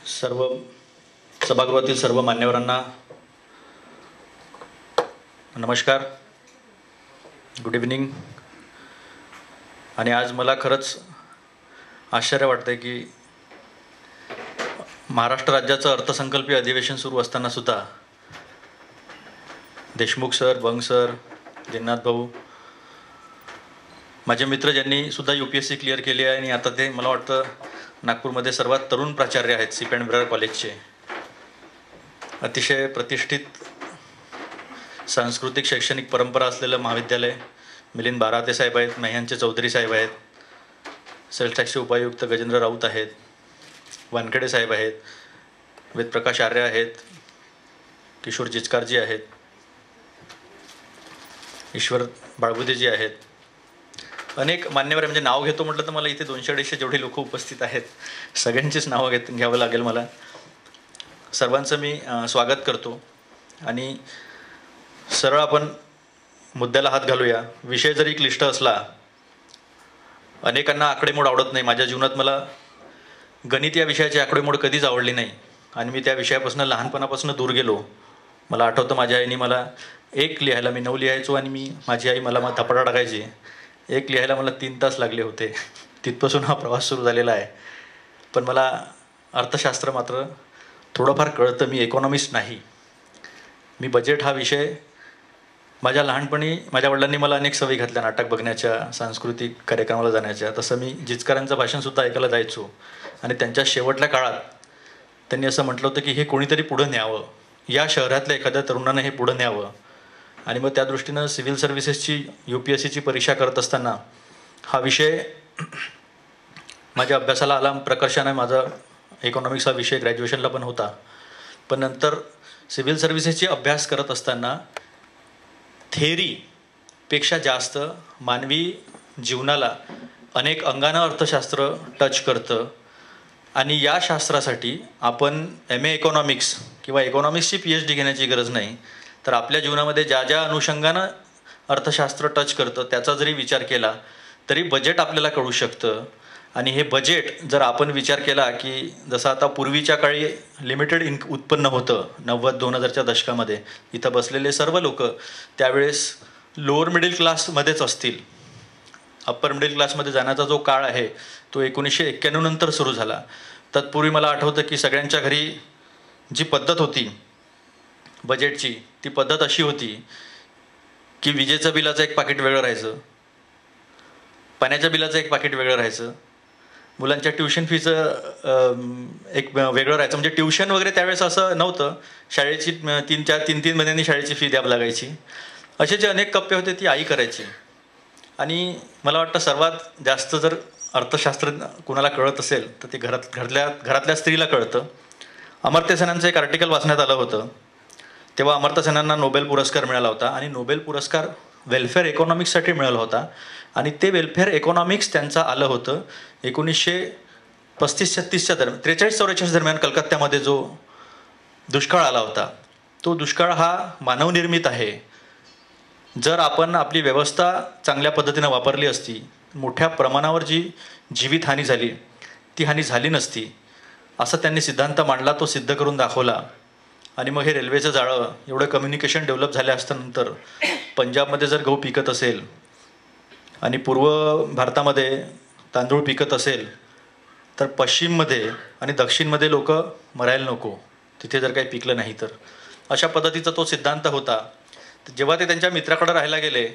सर्व सभागृहातील सर्व मान्यवरांना नमस्कार, गुड इव्हनिंग. आणि आज मला खरंच आश्चर्य वाटतं की महाराष्ट्र राज्याचं अर्थसंकल्पीय अधिवेशन सुरू असताना सुद्धा देशमुख सर, बंग सर, दिनानाथ भाऊ, माझे मित्र ज्यांनी सुद्धा UPSC क्लिअर केली आहे आणि आता ते मला वाटतं नागपूरमध्ये सर्वात तरुण प्राचार्य आहेत CP एंड ब्रदर कॉलेजचे. अतिशय प्रतिष्ठित सांस्कृतिक शैक्षणिक परंपरा असलेलं महाविद्यालय. मिलिंद बाराते साहेब आहेत, मेह्यांचे चौधरी साहेब आहेत, सेल्स टॅक्सचे उपायुक्त गजेंद्र राऊत आहेत, वानखेडे साहेब आहेत, वेदप्रकाश आर्य आहेत, किशोर जिचकारजी आहेत, ईश्वर बाळबुदेजी आहेत. अनेक मान्यवर म्हणजे नाव घेतो म्हटलं तर मला इथे 200-250 जेवढे लोक उपस्थित आहेत सगळ्यांचीच नावं घ्यावं लागेल मला. सर्वांचं मी स्वागत करतो आणि सरळ आपण मुद्द्याला हात घालूया. विषय जरी क्लिष्ट असला, अनेकांना आकडेमोड आवडत नाही. माझ्या जीवनात मला गणित या विषयाची आकडेमोड कधीच आवडली नाही आणि मी त्या विषयापासून लहानपणापासून दूर गेलो. मला आठवतं माझ्या आईने मला 1 लिहायला, मी 9 लिहायचो आणि माझी आई मला धपाटा टाकायची. 1 लिहायला मला 3 तास लागले होते. तिथपासून हा प्रवास सुरू झालेला आहे. पण मला अर्थशास्त्र मात्र थोडंफार कळतं. मी इकॉनॉमिस्ट नाही. मी बजेट हा विषय माझ्या लहानपणी माझ्या वडिलांनी मला अनेक सवयी घातल्या, नाटक बघण्याच्या, सांस्कृतिक कार्यक्रमाला जाण्याच्या. तसं मी जिचकरांचं भाषणसुद्धा ऐकायला जायचो आणि त्यांच्या शेवटल्या काळात त्यांनी असं म्हटलं होतं की हे कोणीतरी पुढं न्यावं, या शहरातल्या एखाद्या तरुणानं हे पुढं न्यावं. आणि मग त्या दृष्टीनं सिव्हिल सर्व्हिसेसची UPSCची परीक्षा करत असताना हा विषय माझ्या अभ्यासाला आला. प्रकर्षाने माझा इकॉनॉमिक्स हा विषय ग्रॅज्युएशनला पण होता. पण नंतर सिव्हिल सर्व्हिसेसची अभ्यास करत असताना थेअरीपेक्षा जास्त मानवी जीवनाला अनेक अंगानं अर्थशास्त्र टच करतं आणि या शास्त्रासाठी आपण MA इकॉनॉमिक्स किंवा इकॉनॉमिक्सची PhD घेण्याची गरज नाही, तर आपल्या जीवनामध्ये ज्या ज्या अनुषंगानं अर्थशास्त्र टच करतं त्याचा जरी विचार केला तरी बजेट आपल्याला कळू शकतं. आणि हे बजेट जर आपण विचार केला की जसं आता पूर्वीच्या काळी लिमिटेड उत्पन्न होतं 90-2000च्या दशकामध्ये, इथं बसलेले सर्व लोक त्यावेळेस लोअर मिडल क्लासमध्येच असतील. अप्पर मिडल क्लासमध्ये जाण्याचा जो काळ आहे तो 1991 नंतर सुरू झाला. तत्पूर्वी मला आठवतं की सगळ्यांच्या घरी जी पद्धत होती बजेटची, ती पद्धत अशी होती की विजेचं बिलाचं एक पाकिट वेगळं राहायचं, पाण्याच्या बिलाचं एक पाकिट वेगळं राहायचं, मुलांच्या ट्युशन फीचं एक वेगळं राहायचं. म्हणजे ट्युशन वगैरे त्यावेळेस असं नव्हतं. शाळेची 3-3 महिन्यांनी शाळेची फी द्यावी लागायची. असे जे अनेक कप्पे होते ती आई करायची. आणि मला वाटतं सर्वात जास्त जर अर्थशास्त्र कुणाला कळत असेल तर ते घरातल्या स्त्रीला कळतं. अमर्त्य सेनांचं एक आर्टिकल वाचण्यात आलं होतं. तेव्हा अमर्त्य सेनांना नोबेल पुरस्कार मिळाला होता आणि नोबेल पुरस्कार वेलफेअर इकॉनॉमिक्ससाठी मिळाला होता. आणि ते वेलफेअर इकॉनॉमिक्स त्यांचं आलं होतं 1935-36च्या दरम्यान, 43-44 दरम्यान कलकत्त्यामध्ये जो दुष्काळ आला होता. तो दुष्काळ हा मानवनिर्मित आहे. जर आपण आपली व्यवस्था चांगल्या पद्धतीनं वापरली असती, मोठ्या प्रमाणावर जी जीवितहानी झाली ती हानी झाली नसती, असं त्यांनी सिद्धांत मांडला. तो सिद्ध करून दाखवला. आणि मग हे रेल्वेचं जाळं, एवढं कम्युनिकेशन डेव्हलप झाल्या असतानंतर पंजाबमध्ये जर गहू पिकत असेल आणि पूर्व भारतामध्ये तांदूळ पिकत असेल तर पश्चिममध्ये आणि दक्षिणमध्ये लोक मरायला नको तिथे जर काही पिकलं नाही तर. अशा पद्धतीचा तो सिद्धांत होता. जेव्हा ते त्यांच्या मित्राकडे राहायला गेले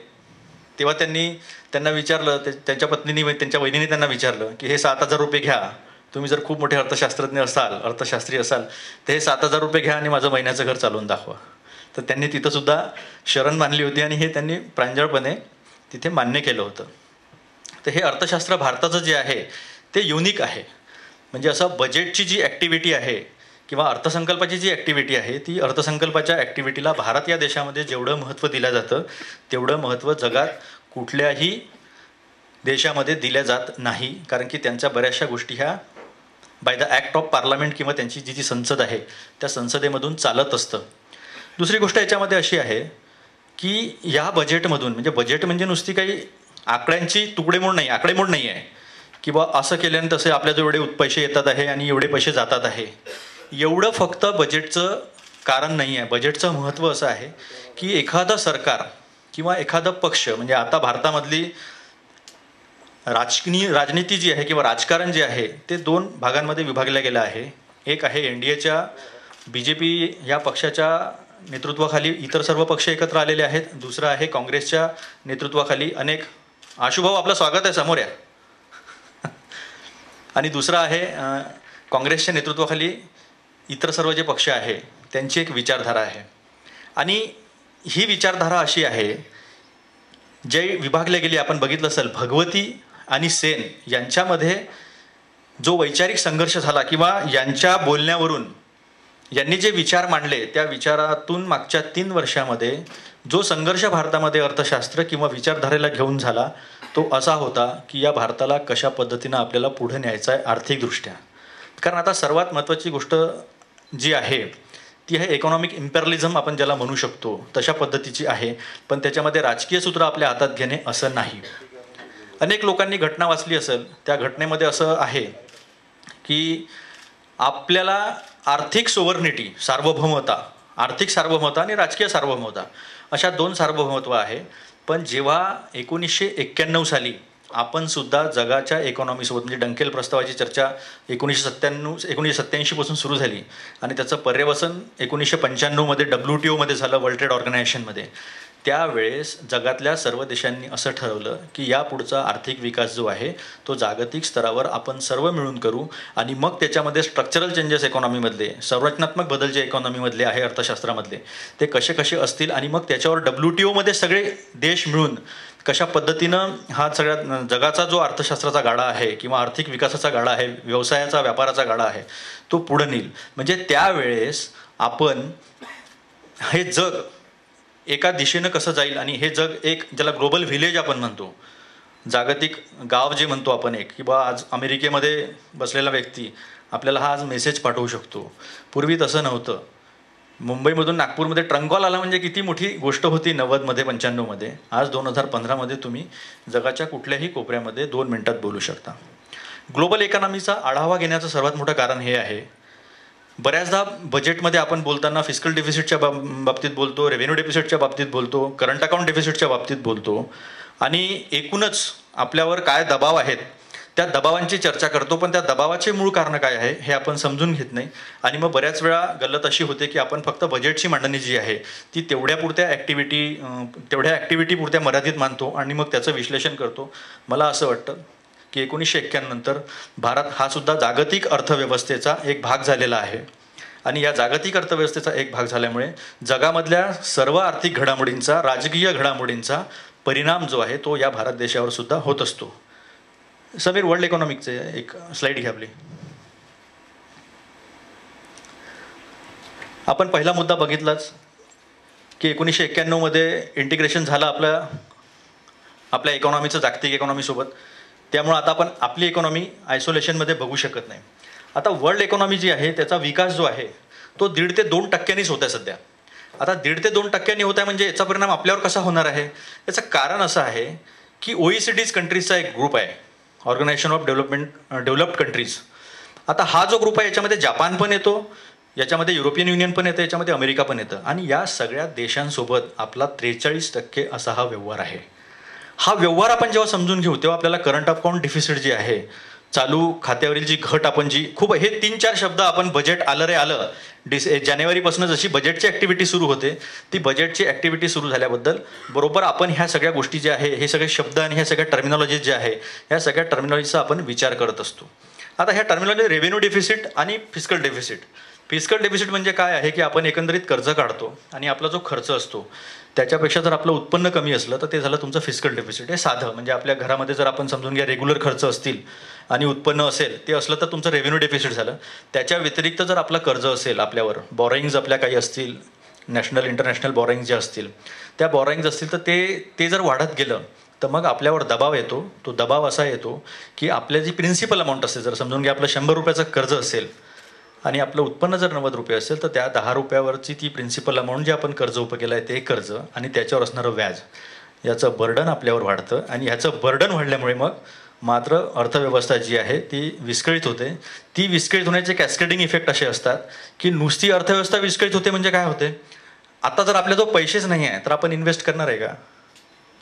तेव्हा त्यांना विचारलं, त्यांच्या पत्नीने, त्यांच्या वहिनीने त्यांना विचारलं की हे 7,000 रुपये घ्या, तुम्ही जर खूप मोठे अर्थशास्त्री असाल तर हे 7,000 रुपये घ्या आणि माझं महिन्याचं घर चालवून दाखवा. तर त्यांनी तिथंसुद्धा शरण मानली होती आणि हे त्यांनी प्रांजळपणे तिथे मान्य केलं होतं. तर हे अर्थशास्त्र भारताचं जे आहे ते युनिक आहे. म्हणजे असं बजेटची जी ॲक्टिव्हिटी आहे किंवा अर्थसंकल्पाची जी ॲक्टिव्हिटी आहे ती अर्थसंकल्पाच्या ॲक्टिव्हिटीला भारत या देशामध्ये जेवढं महत्त्व दिलं जातं तेवढं महत्त्व जगात कुठल्याही देशामध्ये दिल्या जात नाही. कारण की त्यांच्या बऱ्याचशा गोष्टी ह्या by the act of parliament किंवा त्यांची जी संसद आहे त्या संसदेमधून चालत असतं. दुसरी गोष्ट याच्यामध्ये अशी आहे की या बजेटमधून, म्हणजे बजेट म्हणजे नुसती काही आकड्यांची आकडेमोड नाही आहे. की बा असं केल्याने तसे आपल्या जो एवढे पैसे येतात आहे आणि एवढे पैसे जातात आहे, एवढं फक्त बजेटचं कारण नाही आहे. बजेटचं महत्त्व असं आहे की एखादं सरकार किंवा एखादं पक्ष, म्हणजे आता भारतामधली राजनीती जी आहे किंवा राजकारण जे आहे ते दोन भागांमध्ये विभागलं गेलं आहे. एक आहे NDAच्या BJP या पक्षाच्या नेतृत्वाखाली इतर सर्व पक्ष एकत्र आलेले आहेत. दुसरं आहे काँग्रेसच्या नेतृत्वाखाली अनेक, आशुभाऊ आपलं स्वागत आहे, समोर या. आणि दुसरं आहे काँग्रेसच्या नेतृत्वाखाली इतर सर्व जे पक्ष आहे त्यांची एक विचारधारा आहे. आणि ही विचारधारा अशी आहे, जे विभागले गेली, आपण बघितलं असेल भगवती आणि सेन यांच्यामध्ये जो वैचारिक संघर्ष झाला किंवा यांच्या बोलण्यावरून यांनी जे विचार मांडले त्या विचारातून मागच्या 3 वर्षामध्ये जो संघर्ष भारतामध्ये अर्थशास्त्र किंवा विचारधारेला घेऊन झाला तो असा होता की या भारताला कशा पद्धतीनं आपल्याला पुढे न्यायचं आहे आर्थिकदृष्ट्या. कारण आता सर्वात महत्त्वाची गोष्ट जी आहे ती आहे इकॉनॉमिक इम्पेरलिझम, आपण ज्याला म्हणू शकतो तशा पद्धतीची आहे. पण त्याच्यामध्ये राजकीय सूत्र आपल्या हातात घेणे असं नाही. अनेक लोकांनी घटना वाचली असेल, त्या घटनेमध्ये असं आहे की आपल्याला आर्थिक सोव्हर्निटी, सार्वभौमता, आर्थिक सार्वभौमता आणि राजकीय सार्वभौमता अशा 2 सार्वभौमत्व आहे. पण जेव्हा 1991 साली आपण सुद्धा जगाच्या इकॉनॉमीसोबत, म्हणजे डंकेल प्रस्तावाची चर्चा 1987 पासून सुरू झाली आणि त्याचं पर्यवसन 1995 मध्ये WTO मध्ये झालं, वर्ल्ड ट्रेड ऑर्गनायझेशनमध्ये. त्यावेळेस जगातल्या सर्व देशांनी असं ठरवलं की या पुढचा आर्थिक विकास जो आहे तो जागतिक स्तरावर आपण सर्व मिळून करू आणि मग त्याच्यामध्ये स्ट्रक्चरल चेंजेस इकॉनॉमीमधले, संरचनात्मक बदल जे इकॉनॉमीमधले आहे अर्थशास्त्रामधले ते कसे कसे असतील आणि मग त्याच्यावर WTO मध्ये सगळे देश मिळून कशा पद्धतीनं हा सगळ्या जगाचा जो अर्थशास्त्राचा गाडा आहे किंवा आर्थिक विकासाचा गाडा आहे, व्यवसायाचा, व्यापाराचा गाडा आहे तो पुढे नेईल. म्हणजे त्यावेळेस आपण हे जग एका दिशेनं कसं जाईल आणि हे जग एक, ज्याला ग्लोबल व्हिलेज आपण म्हणतो, जागतिक गाव जे म्हणतो आपण, एक की बा आज अमेरिकेमध्ये बसलेला व्यक्ती आपल्याला हा आज मेसेज पाठवू शकतो. पूर्वी तसं नव्हतं. मुंबईमधून नागपूरमध्ये ट्रंक कॉल आला म्हणजे किती मोठी गोष्ट होती 90 मध्ये, 95 मध्ये. आज 2015 मध्ये तुम्ही जगाच्या कुठल्याही कोपऱ्यामध्ये 2 मिनिटात बोलू शकता. ग्लोबल इकॉनॉमीचा आढावा घेण्याचं सर्वात मोठं कारण हे आहे, बऱ्याचदा बजेटमध्ये आपण बोलताना फिस्कल डेफिसिटच्या बाबतीत बोलतो, रेव्हेन्यू डेफिसिटच्या बाबतीत बोलतो, करंट अकाउंट डेफिसिटच्या बाबतीत बोलतो आणि एकूणच आपल्यावर काय दबाव आहेत त्या दबावांची चर्चा करतो. पण त्या दबावाचे मूळ कारण काय आहे हे आपण समजून घेत नाही. आणि मग बऱ्याच वेळा गल्लत अशी होते की आपण फक्त बजेटची मांडणी जी आहे ती तेवढ्या ॲक्टिव्हिटी पुरत्या मर्यादित मानतो आणि मग त्याचं विश्लेषण करतो. मला असं वाटतं की 1991 नंतर भारत हा सुद्धा जागतिक अर्थव्यवस्थेचा एक भाग झालेला आहे आणि या जागतिक अर्थव्यवस्थेचा एक भाग झाल्यामुळे जगामधल्या सर्व आर्थिक घडामोडींचा, राजकीय घडामोडींचा परिणाम जो आहे तो या भारत देशावर सुद्धा होत असतो. समीर, वर्ल्ड इकॉनॉमिकचे एक स्लाइड घ्या आपली. आपण पहिला मुद्दा बघितलाच की 1991 मध्ये इंटिग्रेशन झालं आपल्या इकॉनॉमीचं जागतिक इकॉनॉमीसोबत. त्यामुळे आता आपण आपली इकॉनॉमी आयसोलेशनमध्ये बघू शकत नाही. आता वर्ल्ड इकॉनॉमी जी आहे त्याचा विकास जो आहे तो 1.5 ते 2% होत आहे सध्या. आता 1.5 ते 2% होत आहे म्हणजे याचा परिणाम आपल्यावर कसा होणार आहे? याचं कारण असं आहे की OECD कंट्रीजचा एक ग्रुप आहे, ऑर्गनायझेशन ऑफ डेव्हलप्ड कंट्रीज. आता हा जो ग्रुप आहे याच्यामध्ये जापान पण येतो, याच्यामध्ये युरोपियन युनियन पण येतं, याच्यामध्ये अमेरिका पण येतं आणि या सगळ्या देशांसोबत आपला 43% असा हा व्यवहार आहे. हा व्यवहार आपण जेव्हा समजून घेऊ तेव्हा आपल्याला करंट अकाउंट डिफिसिट जी आहे, चालू खात्यावरील जी घट, आपण जी खूप हे 3-4 शब्द आपण बजेट आलं रे आलं, जानेवारीपासून जशी बजेटची ॲक्टिव्हिटी सुरू होते ती बजेटची ॲक्टिव्हिटी सुरू झाल्याबद्दल बरोबर आपण ह्या सगळ्या गोष्टी ज्या आहे, हे सगळे शब्द आणि ह्या सगळ्या टर्मिनॉलॉजीज जे आहे ह्या सगळ्या टर्मिनॉलॉजीचा आपण विचार करत असतो. आता ह्या टर्मिनॉलॉजी रेव्हेन्यू डेफिसिट आणि फिस्कल डेफिसिट. फिस्कल डेफिसिट म्हणजे काय आहे की आपण एकंदरीत कर्ज काढतो आणि आपला जो खर्च असतो त्याच्यापेक्षा जर आपलं उत्पन्न कमी असलं तर ते झालं तुमचं फिस्कल डेफिसिट. हे साधं, म्हणजे आपल्या घरामध्ये जर आपण समजून घ्या रेग्युलर खर्च असतील आणि उत्पन्न असेल ते असलं तर तुमचं रेव्हेन्यू डेफिसिट झालं. त्याच्या व्यतिरिक्त जर आपलं कर्ज असेल, आपल्यावर बॉरोइंग्ज आपल्या काही असतील, नॅशनल इंटरनॅशनल बॉरोइंग्ज ज्या असतील त्या बॉरोइंग्ज असतील तर ते जर वाढत गेलं तर मग आपल्यावर दबाव येतो. तो दबाव असा येतो की आपल्या जी प्रिन्सिपल अमाऊंट असते, जर समजून घ्या आपलं 100 रुपयाचं कर्ज असेल आणि आपलं उत्पन्न जर 90 रुपये असेल तर त्या 10 रुपयावरची ती प्रिन्सिपल अमाऊंट जे आपण कर्ज उभं केलं आहे ते कर्ज आणि त्याच्यावर असणारं व्याज, याचं बर्डन आपल्यावर वाढतं आणि ह्याचं बर्डन वाढल्यामुळे मग मात्र अर्थव्यवस्था जी आहे ती विस्कळीत होते. ती विस्कळीत होण्याचे कॅस्केडिंग इफेक्ट असे असतात की नुसती अर्थव्यवस्था विस्कळीत होते म्हणजे काय होते, आता जर आपल्याजवळ पैसेच नाही आहे तर आपण इन्व्हेस्ट करणार आहे का?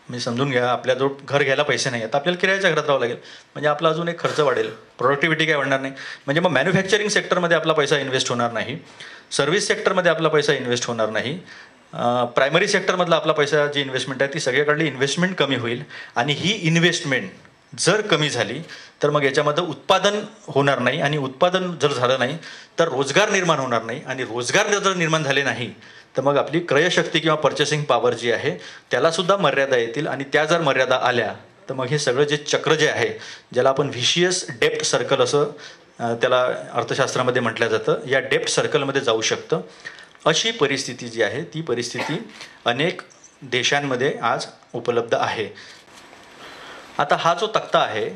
मी समजून घ्या, आपल्याजवळ घर घ्यायला पैसे नाही आहेत तर आपल्याला किरायाच्या घरात राहावं लागेल, म्हणजे आपला अजून एक खर्च वाढेल, प्रोडक्टिव्हिटी काय वाढणार नाही. म्हणजे मग मॅन्युफॅक्चरिंग सेक्टरमध्ये आपला पैसा इन्व्हेस्ट होणार नाही, सर्व्हिस सेक्टरमध्ये आपला पैसा इन्व्हेस्ट होणार नाही, प्रायमरी सेक्टरमधला आपला पैसा जी इन्व्हेस्टमेंट आहे ती सगळीकडली इन्व्हेस्टमेंट कमी होईल. आणि ही इन्व्हेस्टमेंट जर कमी झाली तर मग याच्यामध्ये उत्पादन होणार नाही, आणि उत्पादन जर झालं नाही तर रोजगार निर्माण होणार नाही, आणि रोजगार जर निर्माण झाले नाही तर मग आपली क्रयशक्ती किंवा पर्चेसिंग पॉवर जी आहे त्यालासुद्धा मर्यादा येतील. आणि त्या जर मर्यादा आल्या तर मग हे सगळं जे चक्र जे आहे, ज्याला आपण व्हिशियस डेप्ट सर्कल असं त्याला अर्थशास्त्रामध्ये म्हटलं जातं, या डेप्ट सर्कलमध्ये जाऊ शकतं. अशी परिस्थिती जी आहे ती परिस्थिती अनेक देशांमध्ये आज उपलब्ध आहे. आता हा जो तक्ता आहे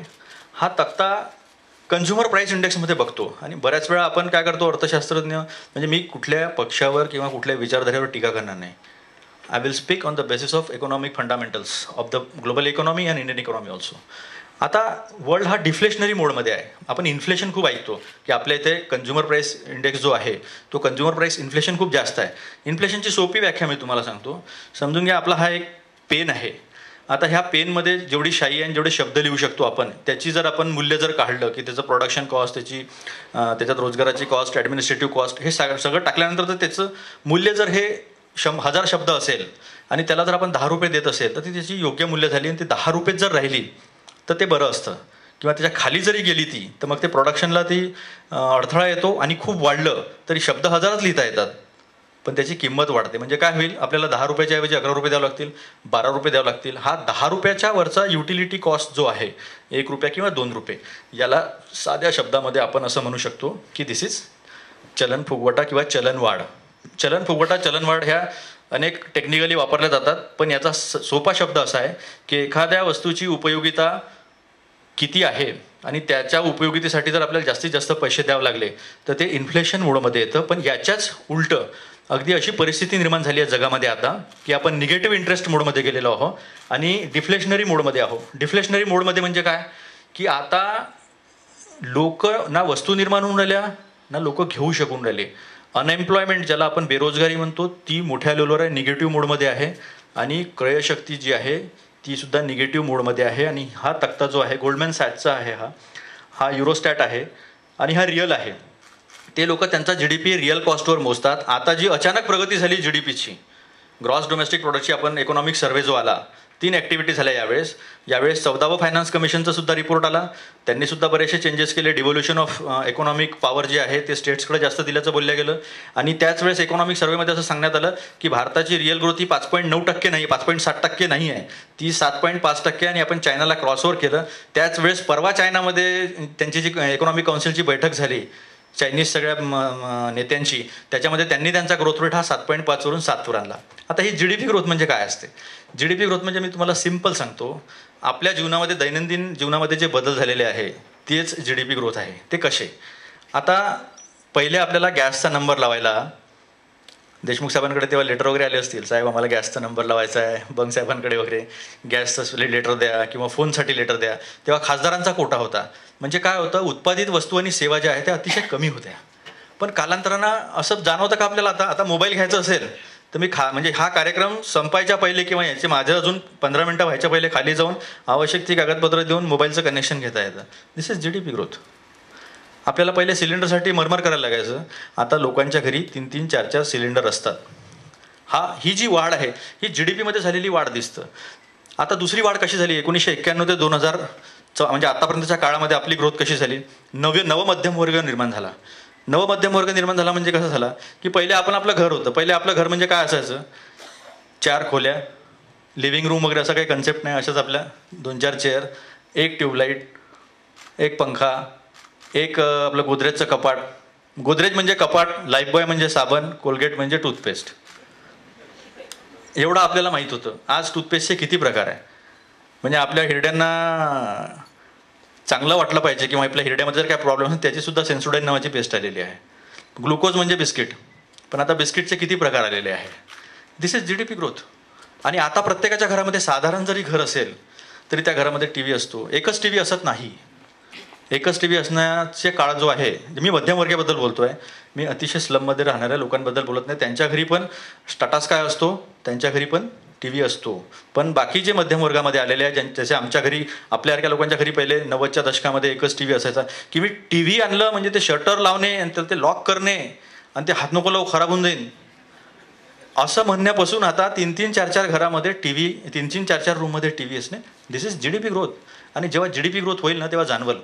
हा तक्ता कन्झ्युमर प्राईस इंडेक्समध्ये बघतो, आणि बऱ्याच वेळा आपण काय करतो अर्थशास्त्रज्ञ, म्हणजे मी कुठल्या पक्षावर किंवा कुठल्या विचारधारेवर टीका करणार नाही. I will speak on the basis of economic fundamentals of the global economy and Indian economy also. आता वर्ल्ड हा डिफ्लेशनरी मोडमध्ये आहे. आपण इन्फ्लेशन खूप ऐकतो की आपल्या इथे कन्झ्युमर प्राईस इंडेक्स जो आहे तो कन्झ्युमर प्राईस इन्फ्लेशन खूप जास्त आहे. इन्फ्लेशनची सोपी व्याख्या मी तुम्हाला सांगतो, समजून घ्या. आपला हा एक पेन आहे. आता ह्या पेनमध्ये जेवढी शाई आणि जेवढे शब्द लिहू शकतो आपण, त्याची जर आपण मूल्य जर काढलं की त्याचं प्रोडक्शन कॉस्ट, त्याची त्याच्यात रोजगाराची कॉस्ट, ॲडमिनिस्ट्रेटिव्ह कॉस्ट, हे सगळं टाकल्यानंतर तर त्याचं मूल्य जर हे 1000 शब्द असेल आणि त्याला जर आपण 10 रुपये देत असेल तर ती त्याची योग्य मूल्य झाली, आणि ते 10 रुपयेच जर राहिली तर ते बरं असतं. किंवा त्याच्या खाली जरी गेली ती तर मग ते प्रोडक्शनला ती अडथळा येतो, आणि खूप वाढलं तरी शब्द 1000च लिहिता येतात पण त्याची किंमत वाढते. म्हणजे काय होईल, आपल्याला 10 रुपयाच्या ऐवजी 11 रुपये द्यावं लागतील, 12 रुपये द्यावं लागतील. हा 10 रुपयाच्या वरचा युटिलिटी कॉस्ट जो आहे 1 रुपया किंवा 2 रुपये, याला साध्या शब्दामध्ये आपण असं म्हणू शकतो की दिस इज चलन फुगवटा किंवा चलनवाढ. चलन फुगवटा, चलनवाढ ह्या अनेक टेक्निकली वापरल्या जातात, पण याचा सोपा शब्द असा आहे की एखाद्या वस्तूची उपयोगिता किती आहे आणि त्याच्या उपयोगितेसाठी जर आपल्याला जास्तीत जास्त पैसे द्यावे लागले तर ते इन्फ्लेशन मोडमध्ये येतं. पण याच्याच उलटं अगदी अशी परिस्थिती निर्माण झाली आहे जगामध्ये आता की आपण निगेटिव्ह इंटरेस्ट मोडमध्ये गेलेलो आहोत आणि डिफ्लेशनरी मोडमध्ये आहोत. डिफ्लेशनरी मोडमध्ये म्हणजे काय की आता लोक ना वस्तू निर्माण होऊन राहिल्या ना लोक घेऊ शकून राहिले. अनएम्प्लॉयमेंट ज्याला आपण बेरोजगारी म्हणतो ती मोठ्या लेवलवर आहे, निगेटिव्ह मोडमध्ये आहे. आणि क्रयशक्ती जी आहे ती सुद्धा निगेटिव्ह मोडमध्ये आहे. आणि हा तक्ता जो आहे गोल्डमॅन सॅचचा आहे, हा युरोस्टॅट आहे आणि हा रिअल आहे. ते लोक त्यांचा GDP रिअल कॉस्टवर मोजतात. आता जी अचानक प्रगती झाली GDPची, ग्रॉस डोमेस्टिक प्रोडक्टची आपण इकॉनॉमिक सर्व्हे जो आला, 3 ॲक्टिव्हिटी झाल्या यावेळेस 14वं फायनान्स कमिशनचा सुद्धा रिपोर्ट आला. त्यांनी सुद्धा बरेचसे चेंजेस केले. डिव्होल्युशन ऑफ इकॉनॉमिक पॉवर जे आहे ते स्टेट्सकडे जास्त दिल्याचं बोललं गेलं. आणि त्याच वेळेस इकॉनॉमिक सर्व्हेमध्ये असं सांगण्यात आलं की भारताची रिअल ग्रोथ ही 5.9% नाही, 5.7% नाही आहे, ती 7.5% आणि आपण चायनाला क्रॉसओव्हर केलं. त्याच वेळेस परवा चायनामध्ये त्यांची जी इकॉनॉमिक काउन्सिलची बैठक झाली चायनीज सगळ्या नेत्यांची, त्याच्यामध्ये त्यांनी त्यांचा ग्रोथ रेट हा 7.5 वरून 7 वर आणला. आता ही GDP ग्रोथ म्हणजे काय असते? GDP ग्रोथ म्हणजे मी तुम्हाला सिम्पल सांगतो, आपल्या जीवनामध्ये दैनंदिन जीवनामध्ये जे बदल झालेले आहे तेच GDP ग्रोथ आहे. ते कसे? आता पहिले आपल्याला गॅसचा नंबर लावायला देशमुख साहेबांकडे तेव्हा लेटर वगैरे आले असतील, साहेब आम्हाला गॅसचा नंबर लावायचा आहे, बंग साहेबांकडे वगैरे गॅसचं लेटर द्या किंवा फोनसाठी लेटर द्या. तेव्हा खासदारांचा कोटा होता. म्हणजे काय होतं, उत्पादित वस्तू आणि सेवा ज्या आहेत त्या अतिशय कमी होत्या. पण कालांतरानं असं जाणवतं का आपल्याला आता मोबाईल घ्यायचा असेल तर मी म्हणजे हा कार्यक्रम संपायच्या पहिले किंवा याचे माझं अजून 15 मिनटं व्हायच्या पहिले खाली जाऊन आवश्यक ती कागदपत्र देऊन मोबाईलचं कनेक्शन घेता येतं. दिस इज GDP ग्रोथ. आपल्याला पहिले सिलेंडरसाठी मरमर करायला लागायचं, आता लोकांच्या घरी 3-3, 4-4 सिलेंडर असतात. ही जी वाढ आहे ही GDPमध्ये झालेली वाढ दिसतं. आता दुसरी वाढ कशी झाली, 1991 ते 2000 म्हणजे आतापर्यंतच्या काळामध्ये आपली ग्रोथ कशी झाली, नवमध्यम वर्ग निर्माण झाला. नवमध्यम वर्ग निर्माण झाला म्हणजे कसं झाला की पहिले आपलं घर होतं. पहिले आपलं घर म्हणजे काय असायचं, 4 खोल्या, लिव्हिंग रूम वगैरे असं काही कन्सेप्ट नाही. अशाच आपल्या 2-4 चेअर, एक ट्यूबलाईट, एक पंखा, एक आपलं गोदरेजचं कपाट. गोदरेज म्हणजे कपाट, लाईफबॉय म्हणजे साबण, कोलगेट म्हणजे टूथपेस्ट. एवढं आपल्याला माहीत होतं. आज टूथपेस्टचे किती प्रकार आहे. म्हणजे आपल्या हिरड्यांना चांगलं वाटलं पाहिजे किंवा आपल्या हिरड्यामध्ये जर काय प्रॉब्लेम असेल त्याची सुद्धा सेन्सोडाईन नावाची पेस्ट आलेली आहे. ग्लुकोज म्हणजे बिस्किट, पण आता बिस्किटचे किती प्रकार आलेले आहे. दिस इज GDP ग्रोथ. आणि आता प्रत्येकाच्या घरामध्ये साधारण जरी घर असेल तरी त्या घरामध्ये टी व्ही असतो. एकच टी व्ही असत नाही. एकच टी व्ही असण्याचे काळ जो आहे, मी मध्यमवर्गीयाबद्दल बोलतो आहे, मी अतिशय स्लममध्ये राहणाऱ्या लोकांबद्दल बोलत नाही. त्यांच्या घरी पण स्टाटास काय असतो, त्यांच्या घरी पण टी व्ही असतो. पण बाकी जे मध्यमवर्गामध्ये आलेले आहे, जसे आमच्या घरी, आपल्यासारख्या लोकांच्या घरी पहिले 90च्या दशकामध्ये एकच टी व्ही असायचा, की मी टी व्ही आणलं म्हणजे ते शटर लावणे आणि त्याला ते लॉक करणे आणि ते हात नको लावू खराब होऊन जाईल असं म्हणण्यापासून आता 3-3, 4-4 घरामध्ये टी व्ही, 3-3, 4-4 रूममध्ये टी व्ही असणे, दिस इज GDP ग्रोथ. आणि जेव्हा GDP ग्रोथ होईल ना तेव्हा जाणवल.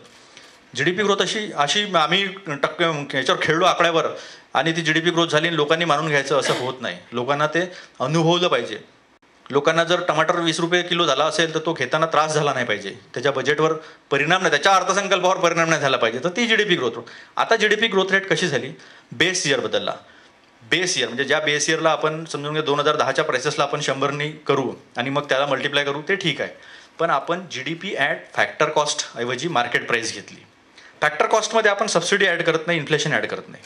GDP ग्रोथ अशी आम्ही याच्यावर खेळलो आकड्यावर आणि ती GDP ग्रोथ झाली आणि लोकांनी मानून घ्यायचं असं होत नाही. लोकांना ते अनुभवलं पाहिजे. लोकांना जर टमाटर 20 रुपये किलो झाला असेल तर तो घेताना त्रास झाला नाही पाहिजे, त्याच्या बजेटवर परिणाम नाही, त्याच्या अर्थसंकल्पावर परिणाम नाही झाला पाहिजे, तर ती GDP ग्रोथ. आता GDP ग्रोथ रेट कशी झाली, बेस इयर बदलला. बेस इयर म्हणजे ज्या बेस इयरला आपण समजून घ्या 2010च्या प्राइसेसला आपण 100नी करू आणि मग त्याला मल्टिप्लाय करू, ते ठीक आहे. पण आपण GDP ॲट फॅक्टर कॉस्ट ऐवजी मार्केट प्राईस घेतली. फॅक्टर कॉस्टमध्ये आपण सबसिडी ॲड करत नाही, इन्फ्लेशन ॲड करत नाही.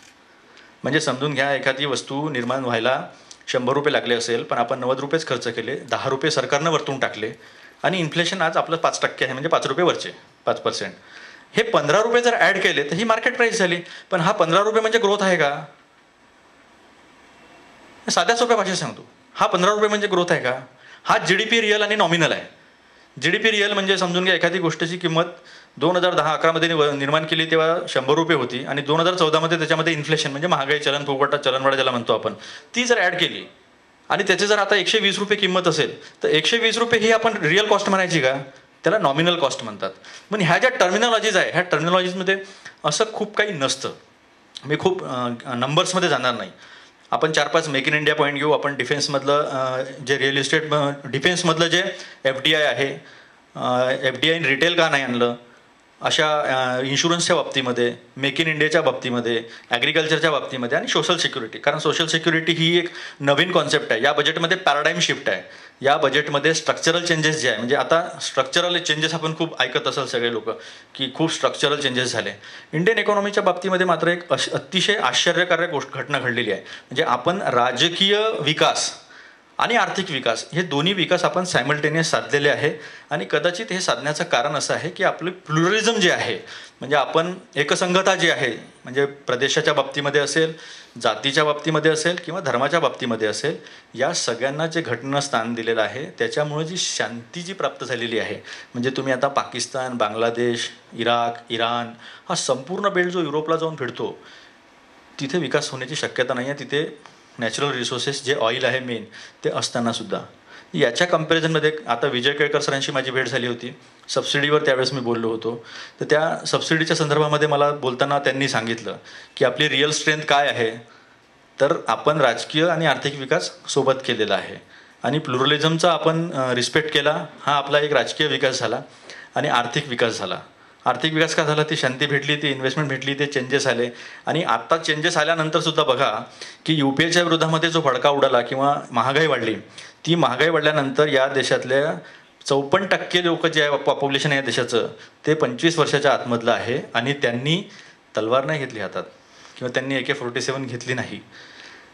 म्हणजे समजून घ्या एखादी वस्तू निर्माण व्हायला 100 रुपये लागले असेल, पण आपण 90 रुपयेच खर्च केले, 10 रुपये सरकारनं वरतून टाकले आणि इन्फ्लेशन आज आपलं 5% आहे, म्हणजे 5 रुपये वरचे 5%. हे 15 रुपये जर ॲड केले तर ही मार्केट प्राईस झाली. पण हा 15 रुपये म्हणजे ग्रोथ आहे का? साध्या सोप्या भाषेत सांगतो, हा 15 रुपये म्हणजे ग्रोथ आहे का? हा GDP रिअल आणि नॉमिनल आहे. GDP रिअल म्हणजे समजून घ्या एखादी गोष्टीची किंमत 2010-11मध्ये निर्माण केली तेव्हा 100 रुपये होती आणि 2014मध्ये त्याच्यामध्ये इन्फ्लेशन म्हणजे महागाई, चलनफुगवटा, चलनवाढ ज्याला म्हणतो आपण, ती जर ॲड केली आणि त्याचे जर आता 120 रुपये किंमत असेल तर 120 रुपये ही आपण रिअल कॉस्ट म्हणायची का? त्याला नॉमिनल कॉस्ट म्हणतात. मग ह्या ज्या टर्मिनॉलॉजीज आहे, ह्या टर्मिनॉलॉजीजमध्ये असं खूप काही नसतं. मी खूप नंबर्समध्ये जाणार नाही. आपण 4-5 मेक इन इंडिया पॉईंट घेऊ. आपण डिफेन्समधलं जे रिअल इस्टेट, डिफेन्समधलं जे FDI आहे, FDI रिटेल का नाही आणलं, अशा इन्शुरन्सच्या बाबतीमध्ये, मेक इन इंडियाच्या बाबतीमध्ये, ॲग्रिकल्चरच्या बाबतीमध्ये आणि सोशल सिक्युरिटी. कारण सोशल सिक्युरिटी ही एक नवीन कॉन्सेप्ट आहे. या बजेटमध्ये पॅराडाईम शिफ्ट आहे. या बजेटमध्ये स्ट्रक्चरल चेंजेस जे आहे, म्हणजे आता स्ट्रक्चरल चेंजेस आपण खूप ऐकत असाल सगळे लोक की खूप स्ट्रक्चरल चेंजेस झाले. इंडियन इकॉनॉमीच्या बाबतीमध्ये मात्र एक अतिशय आश्चर्यकारक घटना घडलेली आहे. म्हणजे आपण राजकीय विकास आणि आर्थिक विकास हे दोन्ही विकास आपण सायमल्टेनियस साधलेले आहे. आणि कदाचित हे साधण्याचं कारण असं आहे की आपलं प्लुरलिझम जे आहे, म्हणजे आपण एकसंघता जी आहे, म्हणजे प्रदेशाच्या बाबतीमध्ये असेल, जातीच्या बाबतीमध्ये असेल किंवा धर्माच्या बाबतीमध्ये असेल, या सगळ्यांना जे घटना स्थान दिलेलं आहे त्याच्यामुळे जी शांती जी प्राप्त झालेली आहे, म्हणजे तुम्ही आता पाकिस्तान, बांगलादेश, इराक, इराण हा संपूर्ण बेल्ट जो युरोपला जाऊन फिरतो, तिथे विकास होण्याची शक्यता नाही आहे. तिथे नॅचरल रिसोर्सेस जे ऑइल आहे मेन ते असतानासुद्धा. याच्या कम्पॅरिझनमध्ये आता विजय केळकर सरांशी माझी भेट झाली होती, सबसिडीवर त्यावेळेस मी बोललो होतो. तर त्या सबसिडीच्या संदर्भामध्ये मला बोलताना त्यांनी सांगितलं की आपली रिअल स्ट्रेंथ काय आहे, तर आपण राजकीय आणि आर्थिक विकास सोबत केलेला आहे आणि प्लुरलिझमचा आपण रिस्पेक्ट केला. हा आपला एक राजकीय विकास झाला आणि आर्थिक विकास झाला. आर्थिक विकास का झाला? ती शांती भेटली, ती इन्व्हेस्टमेंट भेटली, ते चेंजेस आले. आणि आत्ता चेंजेस आल्यानंतरसुद्धा बघा की UPAच्या विरोधामध्ये जो भडका उडाला किंवा महागाई वाढली, ती महागाई वाढल्यानंतर या देशातल्या 54% लोक जे आहे पॉप्युलेशन आहे या देशाचं, ते 25 वर्षाच्या आतमधलं आहे. आणि त्यांनी तलवार नाही घेतली हातात किंवा त्यांनी AK-47 घेतली नाही.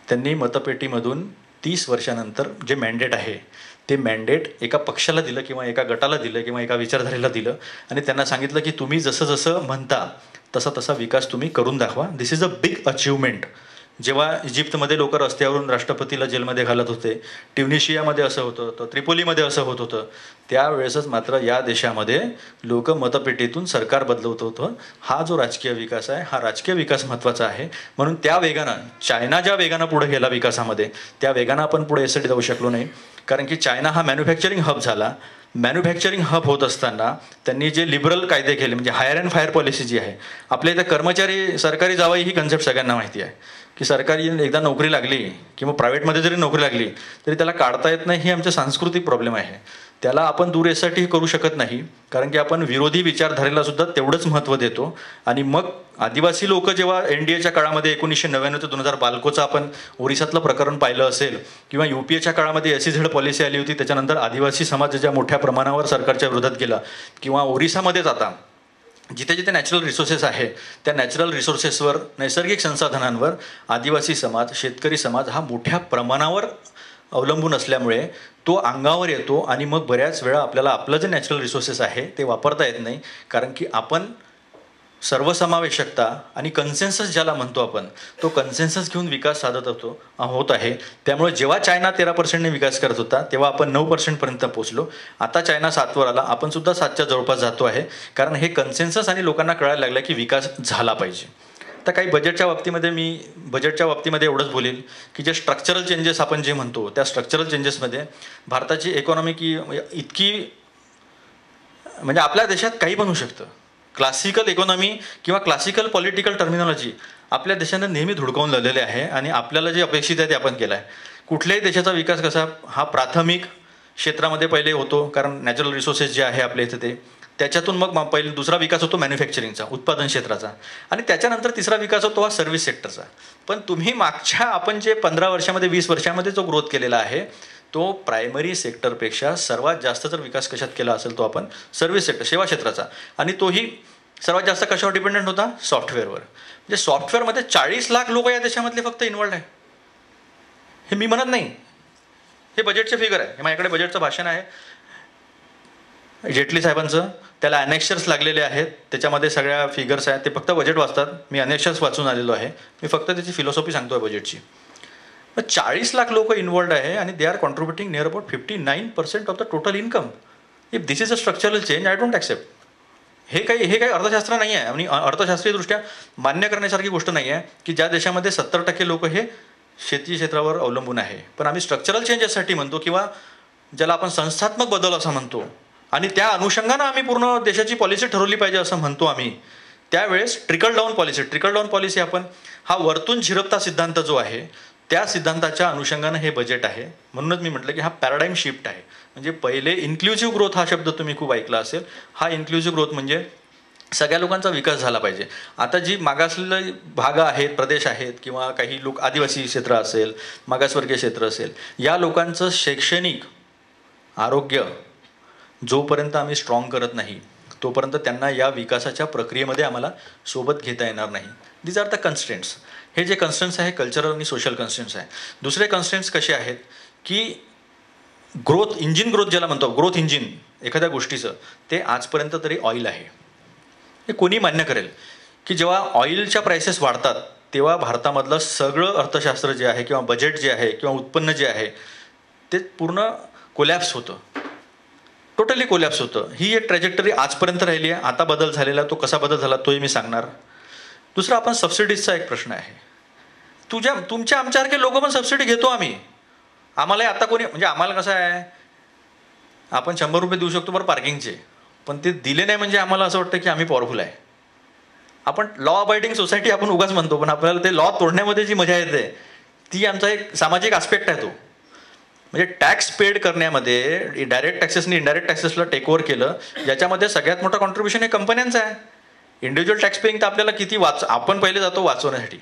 त्यांनी मतपेटीमधून 30 वर्षानंतर जे मॅन्डेट आहे ते मॅन्डेट एका पक्षाला दिलं किंवा एका गटाला दिलं किंवा एका विचारधारेला दिलं आणि त्यांना सांगितलं की तुम्ही जसं जसं म्हणता तसा तसा विकास तुम्ही करून दाखवा. दिस इज अ बिग अचिव्हमेंट. जेव्हा इजिप्तमध्ये लोक रस्त्यावरून राष्ट्रपतीला जेलमध्ये घालत होते, ट्युनिशियामध्ये असं होत होतं, त्रिपोलीमध्ये असं होत होतं, त्यावेळेसच मात्र या देशामध्ये लोक मतपेटीतून सरकार बदलवत होतं. हा जो राजकीय विकास आहे, हा राजकीय विकास महत्त्वाचा आहे. म्हणून त्या वेगानं, चायना ज्या वेगानं पुढे गेला विकासामध्ये, त्या वेगानं आपण पुढे यासाठी जाऊ शकलो नाही. कारण की चायना हा मॅन्युफॅक्चरिंग हब झाला. मॅन्युफॅक्चरिंग हब होत असताना त्यांनी जे लिबरल कायदे केले, म्हणजे हायर अँड फायर पॉलिसी जी आहे, आपल्या इथं कर्मचारी सरकारी जावाई ही कन्सेप्ट सगळ्यांना माहिती आहे की सरकारी एकदा नोकरी लागली किंवा प्रायव्हेटमध्ये जरी नोकरी लागली तरी त्याला काढता येत नाही. ही आमच्या सांस्कृतिक प्रॉब्लेम आहे. त्याला आपण दूर यासाठी करू शकत नाही, कारण की आपण विरोधी विचारधारेला सुद्धा तेवढंच महत्त्व देतो. आणि मग आदिवासी लोक जेव्हा NDAच्या काळामध्ये 1999 ते 2000 बाल्कोचं आपण ओरिसातलं प्रकरण पाहिलं असेल किंवा UPAच्या काळामध्ये SEZ पॉलिसी आली होती, त्याच्यानंतर आदिवासी समाज ज्या मोठ्या प्रमाणावर सरकारच्या विरोधात गेला, किंवा ओरिसामध्येच आता जिथे जिथे नॅचरल रिसोर्सेस आहे त्या नॅचरल रिसोर्सेसवर, नैसर्गिक संसाधनांवर आदिवासी समाज, शेतकरी समाज हा मोठ्या प्रमाणावर अवलंबून असल्यामुळे तो अंगावर येतो आणि मग बऱ्याच वेळा आपल्याला आपलं जे नॅचरल रिसोर्सेस आहे ते वापरता येत नाही, कारण की आपण सर्वसमावेशकता आणि कन्सेन्सस ज्याला म्हणतो आपण, तो कन्सेन्सस घेऊन विकास साधत होत आहे. त्यामुळे जेव्हा चायना 13%ने विकास करत होता तेव्हा आपण 9%पर्यंत पोहोचलो. आता चायना 7वर आला, आपण सुद्धा 7च्या जवळपास जातो आहे, कारण हे कन्सेन्सस आणि लोकांना कळायला लागलं की विकास झाला पाहिजे. तर काही बजेटच्या बाबतीमध्ये एवढंच बोलेल की जे स्ट्रक्चरल चेंजेस आपण जे म्हणतो, त्या स्ट्रक्चरल चेंजेसमध्ये भारताची इकॉनॉमी की इतकी, म्हणजे आपल्या देशात काही पण होऊ शकतं. क्लासिकल इकॉनॉमी किंवा क्लासिकल पॉलिटिकल टर्मिनॉलॉजी आपल्या देशानं नेहमी धुडकावून लावलेले आहे आणि आपल्याला जे अपेक्षित आहे ते आपण केलं आहे. कुठल्याही देशाचा विकास कसा हा प्राथमिक क्षेत्रामध्ये पहिले होतो, कारण नॅचरल रिसोर्सेस जे आहे आपल्या इथे ते, त्याच्यातून मग पहिले दुसरा विकास होतो मॅन्युफॅक्चरिंगचा, उत्पादन क्षेत्राचा, आणि त्याच्यानंतर तिसरा विकास होतो हा सर्व्हिस सेक्टरचा. पण तुम्ही मागच्या आपण जे 15 वर्षामध्ये 20 वर्षामध्ये जो ग्रोथ केलेला आहे तो प्रायमरी सेक्टरपेक्षा सर्वात जास्त जर विकास कशात केला असेल तो आपण सर्व्हिस सेक्टर, सेवा क्षेत्राचा, आणि तोही सर्वात जास्त कशावर डिपेंडंट होता? सॉफ्टवेअरवर. म्हणजे सॉफ्टवेअरमध्ये 40 लाख लोक या देशामधले फक्त इन्व्हॉल्ड आहे. हे मी म्हणत नाही, हे बजेटचे फिगर आहे. हे माझ्याकडे बजेटचं भाषण आहे जेटली साहेबांचं, त्याला अनेक्शर्स लागलेले आहेत, त्याच्यामध्ये सगळ्या फिगर्स आहेत. ते फक्त बजेट वाचतात, मी अनेक्शर्स वाचून आलेलो आहे. मी फक्त त्याची फिलॉसॉफी सांगतो आहे बजेटची. 40 लाख लोक इन्वॉल्ड आहे आणि they are contributing near about 59% of the total income. If this is a structural change, I don't accept. हे काही अर्थशास्त्र नाही आहे आणि अर्थशास्त्रीयदृष्ट्या मान्य करण्यासारखी गोष्ट नाही आहे की ज्या देशामध्ये 70% लोक हे शेती क्षेत्रावर अवलंबून आहे. पण आम्ही स्ट्रक्चरल चेंजेससाठी म्हणतो किंवा ज्याला आपण संस्थात्मक बदल असं म्हणतो, आणि त्या अनुषंगानं आम्ही पूर्ण देशाची पॉलिसी ठरवली पाहिजे असं म्हणतो आम्ही. त्यावेळेस ट्रिकल डाऊन पॉलिसी आपण, हा वरतून झिरपता सिद्धांत जो आहे त्या सिद्धांताच्या अनुषंगानं हे बजेट आहे. म्हणूनच मी म्हटलं की हा पॅराडाईम शिफ्ट आहे. म्हणजे पहिले इन्क्लुझिव्ह ग्रोथ हा शब्द तुम्ही खूप ऐकला असेल. हा इन्क्लुझिव्ह ग्रोथ म्हणजे सगळ्या लोकांचा विकास झाला पाहिजे. आता जी मागासलेली भाग आहेत, प्रदेश आहेत, किंवा काही लोक आदिवासी क्षेत्र असेल, मागासवर्गीय क्षेत्र असेल, या लोकांचं शैक्षणिक आरोग्य जोपर्यंत आम्ही स्ट्रॉंग करत नाही तोपर्यंत त्यांना या विकासाच्या प्रक्रियेमध्ये आम्हाला सोबत घेता येणार नाही. These are the constraints. हे जे कन्स्ट्रेंट्स आहे कल्चरल आणि सोशल कन्स्ट्रेंट्स आहे. दुसरे कन्स्ट्रेंट्स कसे आहेत की ग्रोथ इंजिन, ग्रोथ ज्याला म्हणतो, ग्रोथ इंजिन एखाद्या गोष्टीचं, ते आजपर्यंत तरी ऑइल आहे. हे कोणी मान्य करेल की जेव्हा ऑइलच्या प्राइसेस वाढतात तेव्हा भारतामधलं सगळं अर्थशास्त्र जे आहे किंवा बजेट जे आहे किंवा उत्पन्न जे आहे ते पूर्ण कोलॅप्स होतं, टोटली कोलॅप्स होतं. ही एक ट्रॅजेक्टरी आजपर्यंत राहिली आहे. आता बदल झालेला, तो कसा बदल झाला तोही मी सांगणार. दुसरा, आपण सबसिडीजचा एक प्रश्न आहे. तुमच्या आमच्यासारखे लोक पण सबसिडी घेतो आम्ही. आम्हाला आता कोणी, म्हणजे आम्हाला कसं आहे, आपण 100 रुपये देऊ शकतो बरं पार्किंगचे, पण ते दिले नाही म्हणजे आम्हाला असं वाटतं की आम्ही पॉवरफुल आहे. आपण लॉ अबायडिंग सोसायटी आपण उगाच म्हणतो, पण आपल्याला ते लॉ तोडण्यामध्ये जी मजा येते ती आमचा एक सामाजिक आस्पेक्ट आहे तो. म्हणजे टॅक्स पेड करण्यामध्ये डायरेक्ट टॅक्सेसनी इनडायरेक्ट टॅक्सेसला टेक ओव्हर केलं, ज्याच्यामध्ये सगळ्यात मोठा कॉन्ट्रीब्युशन हे कंपन्यांचं आहे. इंडिव्हिज्युअल टॅक्स पेईंग तर आपल्याला किती आपण पहिले जातो वाचवण्यासाठी.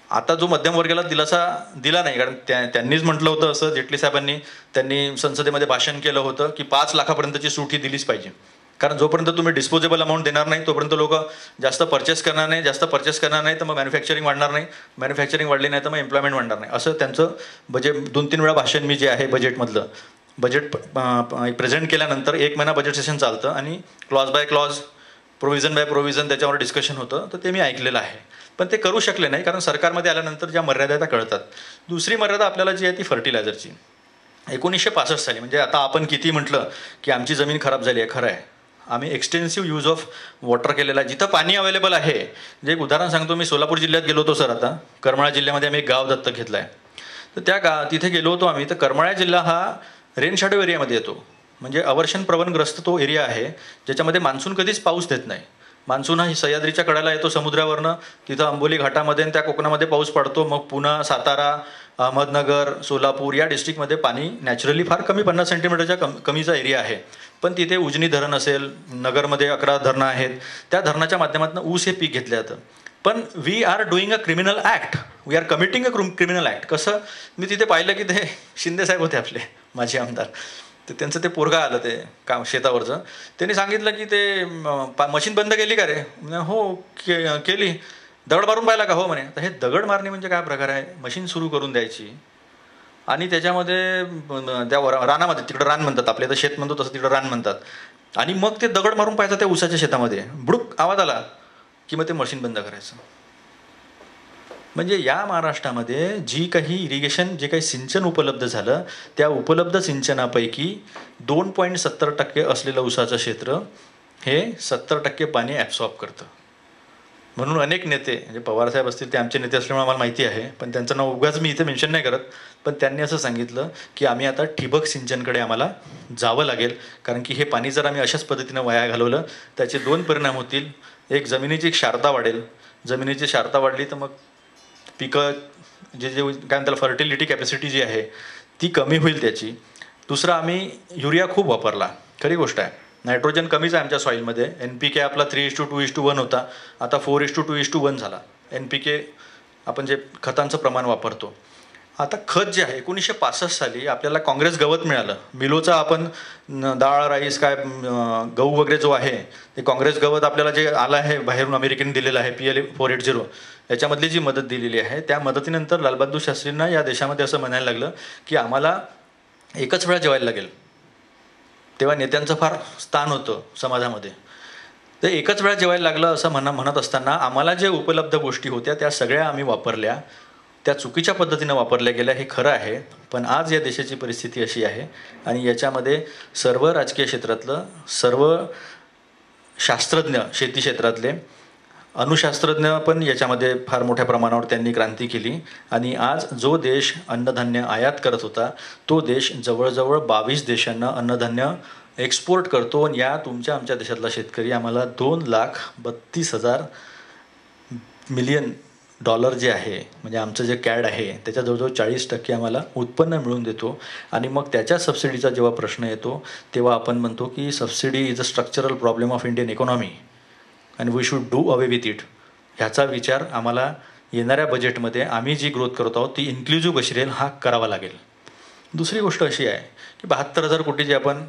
आता जो मध्यमवर्गाला दिलासा दिला नाही, कारण त्यांनीच म्हटलं होतं असं, जेटली साहेबांनी त्यांनी संसदेमध्ये भाषण केलं होतं की 5 लाखापर्यंतची सूट ही दिलीच पाहिजे. कारण जोपर्यंत तुम्ही डिस्पोजेबल अमाऊंट देणार नाही तोपर्यंत लोक जास्त परचेस करणार नाही, तर मग मॅन्युफॅक्चरिंग वाढणार नाही, मॅन्युफॅक्चरिंग वाढली नाही तर मग एम्प्लॉयमेंट वाढणार नाही. असं त्यांचं बजेट 2-3 वेळा भाषण मी जे आहे बजेटमधलं, बजेट प्रेझेंट केल्यानंतर 1 महिना बजेट सेशन चालतं आणि clause by clause, provision by provision त्याच्यावर डिस्कशन होतं. तर ते मी ऐकलेलं आहे. पण ते करू शकले नाही, कारण सरकारमध्ये आल्यानंतर ज्या मर्यादा त्या कळतात. दुसरी मर्यादा आपल्याला जी आहे ती फर्टिलायझरची. 1965 साली, म्हणजे आता आपण किती म्हटलं की आमची जमीन खराब झाली आहे, खरं आहे, आम्ही एक्सटेन्सिव्ह यूज ऑफ वॉटर केलेला आहे. जिथं पाणी अवेलेबल आहे, जे एक उदाहरण सांगतो, मी सोलापूर जिल्ह्यात गेलो होतो सर. आता करमाळा जिल्ह्यामध्ये आम्ही एक गाव दत्तक घेतलं आहे. तर तिथे गेलो होतो आम्ही. तर करमाळा जिल्हा हा रेन शॅडो एरियामध्ये येतो. म्हणजे अवर्षण प्रवणग्रस्त तो एरिया आहे, ज्याच्यामध्ये मान्सून कधीच पाऊस देत नाही. मान्सून हा सह्याद्रीच्या कड्याला येतो समुद्रावरनं, तिथं आंबोली घाटामध्ये आणि त्या कोकणामध्ये पाऊस पडतो. मग पुणा, सातारा, अहमदनगर, सोलापूर या डिस्ट्रिक्टमध्ये पाणी नॅचरली फार कमी 50 सेंटीमीटरच्या कमीचा एरिया आहे. पण तिथे उजनी धरण असेल, नगरमध्ये 11 धरणं आहेत, त्या धरणाच्या माध्यमातून ऊस हे पीक घेतलं जातं. पण we are doing a criminal act, we are committing a criminal act. कसं, मी तिथे पाहिलं की ते शिंदे साहेब होते आपले माजी आमदार, तर त्यांचं ते पोरगा आलं ते काम शेतावरचं. त्यांनी सांगितलं की ते मशीन बंद केली का रे? हो केली. दगड मारून पाहिला का? हो म्हणे. तर हे दगड मारणे म्हणजे काय प्रकार आहे? मशीन सुरू करून द्यायची, आणि त्याच्यामध्ये त्या रानामध्ये, तिकडं रान म्हणतात, आपल्या इथं शेत म्हणतो तसं तिकडं रान म्हणतात, आणि मग ते दगड मारून पाहायचं त्या ऊसाच्या शेतामध्ये, बुडूक आवाज आला की मग ते मशीन बंद करायचं. म्हणजे या महाराष्ट्रामध्ये जी काही इरिगेशन, जे काही सिंचन उपलब्ध झालं, त्या उपलब्ध सिंचनापैकी 2.70% असलेलं ऊसाचं क्षेत्र हे 70% पाणी ॲब्सॉर्ब करतं. म्हणून अनेक नेते, म्हणजे पवारसाहेब असतील, ते आमचे नेते असल्यामुळे आम्हाला माहिती आहे, पण त्यांचं नाव उगाच मी इथे मेन्शन नाही करत, पण त्यांनी असं सांगितलं की आम्ही आता ठिबक सिंचनकडे आम्हाला जावं लागेल, कारण की हे पाणी जर आम्ही अशाच पद्धतीनं वाया घालवलं त्याचे 2 परिणाम होतील. एक, जमिनीची क्षारता वाढेल, जमिनीची क्षारता वाढली तर मग पिकं जे काय म्हणतात फर्टिलिटी कॅपॅसिटी जी आहे ती कमी होईल त्याची. दुसरा, आम्ही युरिया खूप वापरला, खरी गोष्ट आहे. नायट्रोजन कमीच आहे आमच्या सॉईलमध्ये. NPK आपला 3:2:1 होता, आता 4:2:1 झाला. NPK आपण जे खतांचं प्रमाण वापरतो. आता खत जे आहे 1965 साली आपल्याला काँग्रेस गवत मिळालं. मिलोचा आपण डाळ, राईस, काय गहू वगैरे जो आहे ते काँग्रेस गवत आपल्याला जे आलं आहे बाहेरून, अमेरिकेने दिलेलं आहे, PLA 480, याच्यामधली जी मदत दिलेली आहे, त्या मदतीनंतर लालबहादूर शास्त्रींना या देशामध्ये असं म्हणायला लागलं की आम्हाला एकच वेळा जेवायला लागेल. तेव्हा नेत्यांचं फार स्थान होतं समाजामध्ये. तर एकच वेळा जेवायला लागलं असं म्हणत असताना आम्हाला जे उपलब्ध गोष्टी होत्या त्या सगळ्या आम्ही वापरल्या, त्या चुकीच्या पद्धतीनं वापरल्या गेल्या, हे खरं आहे. पण आज या देशाची परिस्थिती अशी आहे आणि याच्यामध्ये सर्व राजकीय क्षेत्रातलं, सर्व शास्त्रज्ञ, शेती क्षेत्रातले अणुशास्त्रज्ञ पण याच्यामध्ये फार मोठ्या प्रमाणावर त्यांनी क्रांती केली. आणि आज जो देश अन्नधान्य आयात करत होता तो देश जवळजवळ 22 देशांना अन्नधान्य एक्सपोर्ट करतो. आणि या तुमच्या आमच्या देशातला शेतकरी आम्हाला $2,32,000,000,000 जे आहे, म्हणजे आमचं जे कॅड आहे त्याच्या जवळजवळ 40% आम्हाला उत्पन्न मिळवून देतो. आणि मग त्याच्या सबसिडीचा जेव्हा प्रश्न येतो तेव्हा आपण म्हणतो की subsidy is a structural problem of Indian economy and we should do away with it. ह्याचा विचार आम्हाला येणाऱ्या बजेटमध्ये आम्ही जी ग्रोथ करत आहोत ती इन्क्लुझिव्ह कशी राहील हा करावा लागेल. दुसरी गोष्ट अशी आहे की 72,000 कोटी जे आपण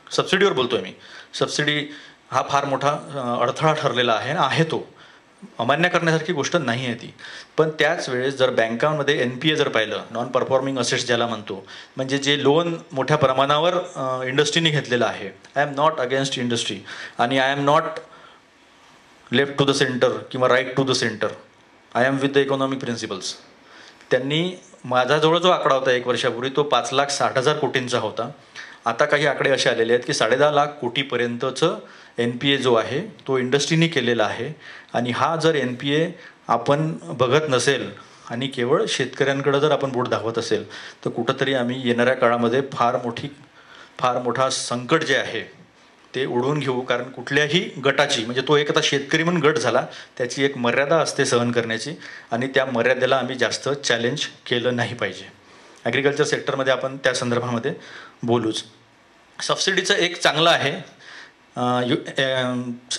सबसिडीवर बोलतो आहे, मी सबसिडी हा फार मोठा अडथळा ठरलेला आहे तो अमान्य करण्यासारखी गोष्ट नाही आहे ती. पण त्याच वेळेस जर बँकांमध्ये NPA जर पाहिलं, नॉन परफॉर्मिंग असेट्स ज्याला म्हणतो, म्हणजे जे लोन मोठ्या प्रमाणावर इंडस्ट्रीने घेतलेलं आहे. I am not against industry आणि I am not left to the centre किंवा right to the centre, I am with the economic principles. त्यांनी माझ्याजवळ जो आकडा होता 1 वर्षापूर्वी तो 5,60,000 कोटींचा होता. आता काही आकडे असे आलेले आहेत की 10.5 लाख कोटीपर्यंतचं NPA जो आहे तो इंडस्ट्रीने केलेला आहे. आणि हा जर NPA आपण बघत नसेल आणि केवळ शेतकऱ्यांकडे जर आपण बोट दाखवत असेल तर कुठंतरी आम्ही येणाऱ्या काळामध्ये फार मोठा संकट जे आहे ते ओढवून घेऊ. कारण कुठल्याही गटाची, म्हणजे तो एक आता शेतकरी म्हणून गट झाला, त्याची एक मर्यादा असते सहन करण्याची आणि त्या मर्यादेला आम्ही जास्त चॅलेंज केलं नाही पाहिजे. ॲग्रिकल्चर सेक्टरमध्ये आपण त्या संदर्भामध्ये बोलूच. सबसिडीचं एक चांगलं आहे,